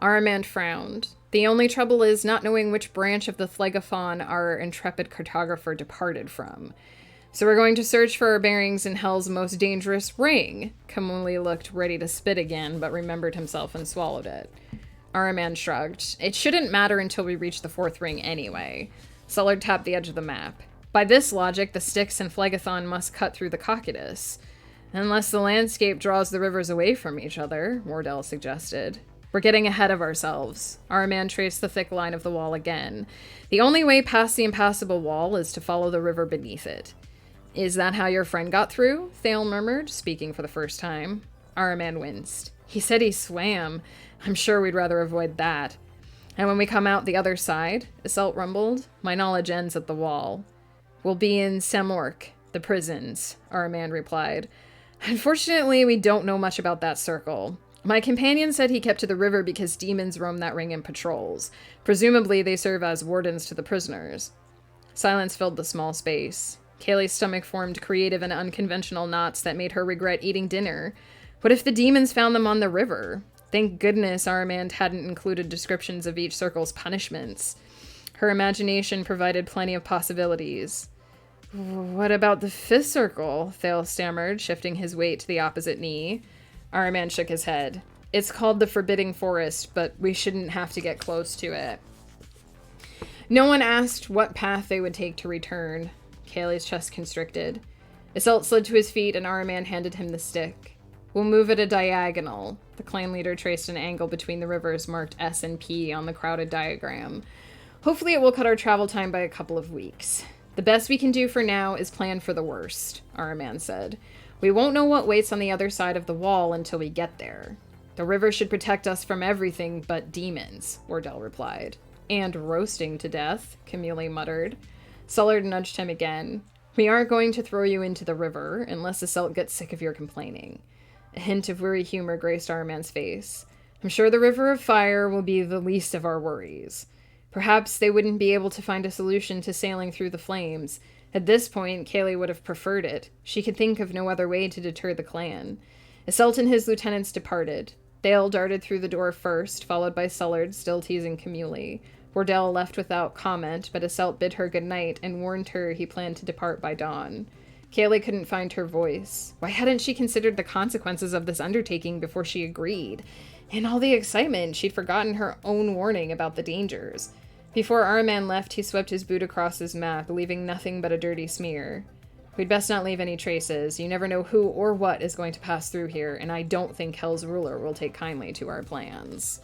Aramand frowned. The only trouble is not knowing which branch of the Phlegethon our intrepid cartographer departed from. So we're going to search for our bearings in Hell's most dangerous ring. Camuli looked ready to spit again, but remembered himself and swallowed it. Aramand shrugged. It shouldn't matter until we reach the fourth ring anyway. Sullard tapped the edge of the map. By this logic, the Styx and Phlegethon must cut through the Cocytus. Unless the landscape draws the rivers away from each other, Wardell suggested. We're getting ahead of ourselves. Aramand traced the thick line of the wall again. The only way past the impassable wall is to follow the river beneath it. Is that how your friend got through? Thale murmured, speaking for the first time. Aramand winced. He said he swam. I'm sure we'd rather avoid that. And when we come out the other side, Iselt rumbled, my knowledge ends at the wall. We'll be in Samork, the prisons, Aramand replied. Unfortunately, we don't know much about that circle. My companion said he kept to the river because demons roam that ring in patrols. Presumably, they serve as wardens to the prisoners. Silence filled the small space. Kaylee's stomach formed creative and unconventional knots that made her regret eating dinner. What if the demons found them on the river? Thank goodness Aramand hadn't included descriptions of each circle's punishments. Her imagination provided plenty of possibilities. What about the fifth circle? Thale stammered, shifting his weight to the opposite knee. Aramand shook his head. It's called the Forbidding Forest, but we shouldn't have to get close to it. No one asked what path they would take to return. Kaylee's chest constricted. Iselt slid to his feet and Aramand handed him the stick. We'll move at a diagonal. The clan leader traced an angle between the rivers marked S and P on the crowded diagram. Hopefully it will cut our travel time by a couple of weeks. The best we can do for now is plan for the worst, Aramand said. We won't know what waits on the other side of the wall until we get there. The river should protect us from everything but demons, Wardell replied. And roasting to death, Camuli muttered. Sullard nudged him again. We aren't going to throw you into the river unless Iselt gets sick of your complaining. A hint of weary humor graced Aramand's face. I'm sure the River of Fire will be the least of our worries. Perhaps they wouldn't be able to find a solution to sailing through the flames. At this point, Kaylee would have preferred it. She could think of no other way to deter the clan. Iselt and his lieutenants departed. Thale darted through the door first, followed by Sullard, still teasing Camuli. Wardell left without comment, but Iselt bid her good night and warned her he planned to depart by dawn. Kaylee couldn't find her voice. Why hadn't she considered the consequences of this undertaking before she agreed? In all the excitement, she'd forgotten her own warning about the dangers. Before Aramand left, he swept his boot across his map, leaving nothing but a dirty smear. We'd best not leave any traces. You never know who or what is going to pass through here, and I don't think Hell's ruler will take kindly to our plans.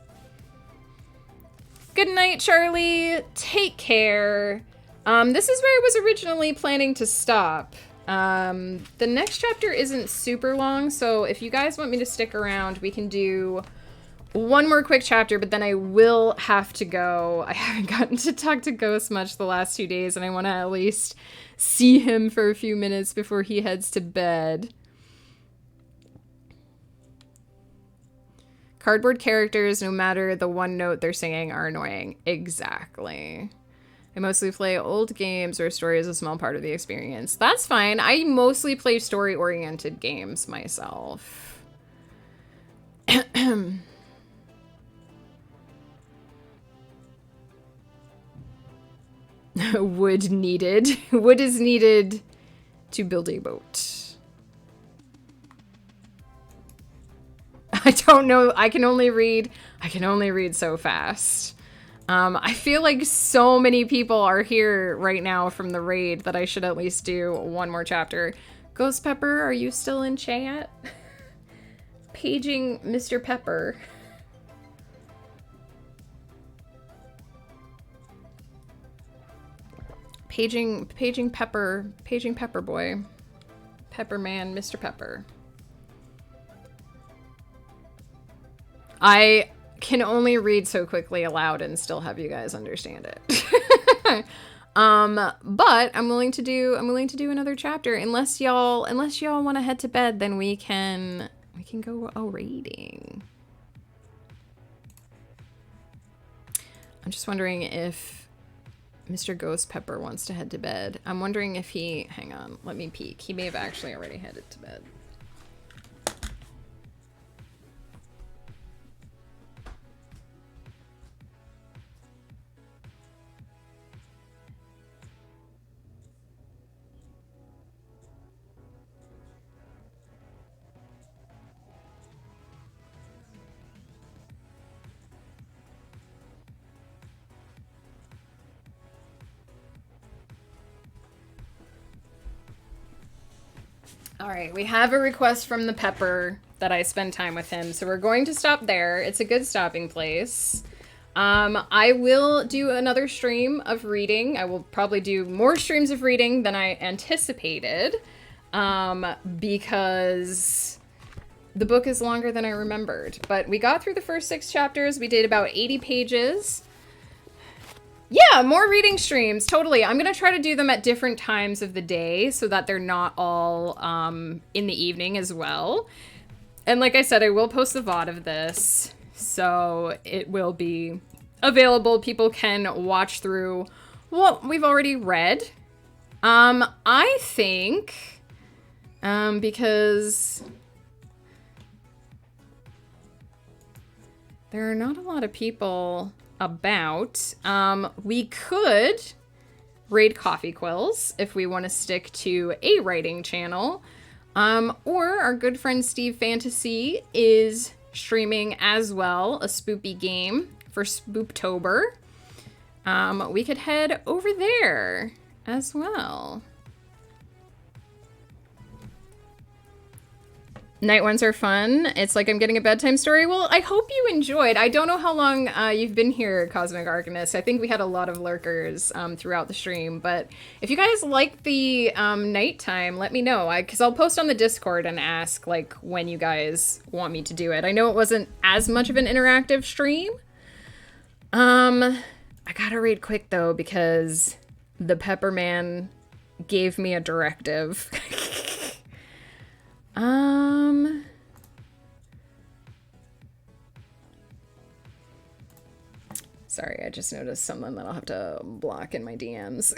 Good night, Charlie. Take care. This is where I was originally planning to stop. The next chapter isn't super long, so if you guys want me to stick around, we can do one more quick chapter, but then I will have to go. I haven't gotten to talk to Ghost much the last 2 days, and I want to at least see him for a few minutes before he heads to bed. Cardboard characters, no matter the one note they're singing, are annoying. Exactly. I mostly play old games where story is a small part of the experience. That's fine. I mostly play story-oriented games myself. Wood needed. Wood is needed to build a boat. I don't know. I can only read so fast. I feel like so many people are here right now from the raid that I should at least do one more chapter. Ghost Pepper, are you still in chat? Paging Mr. Pepper. Paging Pepper boy. Pepper man, Mr. Pepper. I can only read so quickly aloud and still have you guys understand it. But I'm willing to do another chapter unless y'all want to head to bed, then we can go raiding. I'm just wondering if Mr. Ghost Pepper wants to head to bed. I'm wondering if hang on, let me peek. He may have actually already headed to bed. All right, we have a request from the Pepper that I spend time with him, so we're going to stop there. It's a good stopping place. I will do another stream of reading. I will probably do more streams of reading than I anticipated, because the book is longer than I remembered. But we got through the first 6 chapters. We did about 80 pages. Yeah, more reading streams, totally. I'm going to try to do them at different times of the day so that they're not all in the evening as well. And like I said, I will post the VOD of this, so it will be available. People can watch through what we've already read. I think, because there are not a lot of people about, we could raid Coffee Quills if we want to stick to a writing channel, or our good friend Steve Fantasy is streaming as well a spoopy game for Spooptober. We could head over there as well. Night ones are fun. It's like I'm getting a bedtime story. Well, I hope you enjoyed. I don't know how long you've been here, Cosmic Arcanist. I think we had a lot of lurkers throughout the stream. But if you guys like the nighttime, let me know. Because I'll post on the Discord and ask like when you guys want me to do it. I know it wasn't as much of an interactive stream. I gotta read quick though because the Pepperman gave me a directive. Sorry, I just noticed something that I'll have to block in my DMs.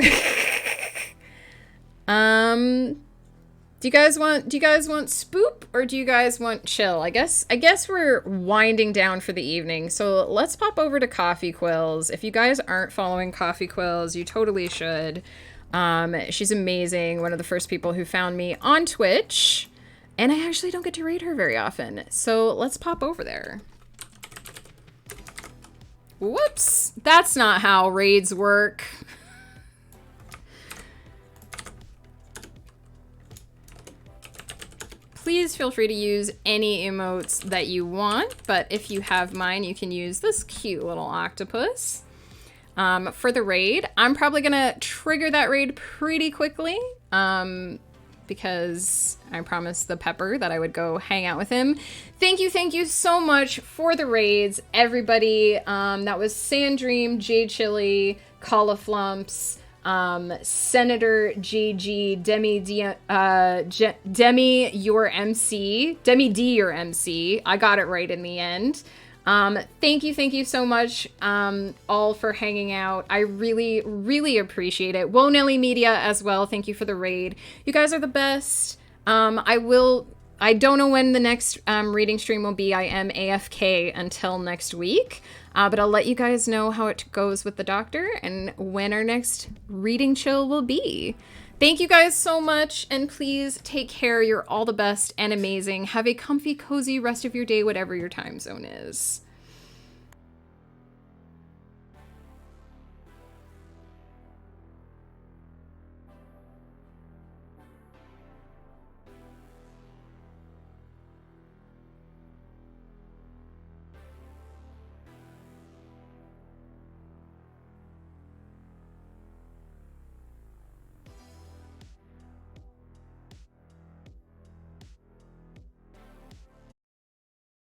Do you guys want spoop or do you guys want chill? I guess we're winding down for the evening. So let's pop over to Coffee Quills. If you guys aren't following Coffee Quills, you totally should. She's amazing. One of the first people who found me on Twitch. And I actually don't get to raid her very often. So let's pop over there. Whoops. That's not how raids work. Please feel free to use any emotes that you want. But if you have mine, you can use this cute little octopus. for the raid. I'm probably gonna trigger that raid pretty quickly, because I promised the Pepper that I would go hang out with him. Thank you so much for the raids, everybody. That was Sandream, J Chili, Cauliflumps, Senator GG, Demi your MC, Demi D your MC. I got it right in the end. Thank you so much, all for hanging out. I really appreciate it. Whoa Nelly Media as well. Thank you for the raid. You guys are the best. I don't know when the next, reading stream will be. I am AFK until next week. But I'll let you guys know how it goes with the doctor and when our next reading chill will be. Thank you guys so much, and please take care. You're all the best and amazing. Have a comfy, cozy rest of your day, whatever your time zone is.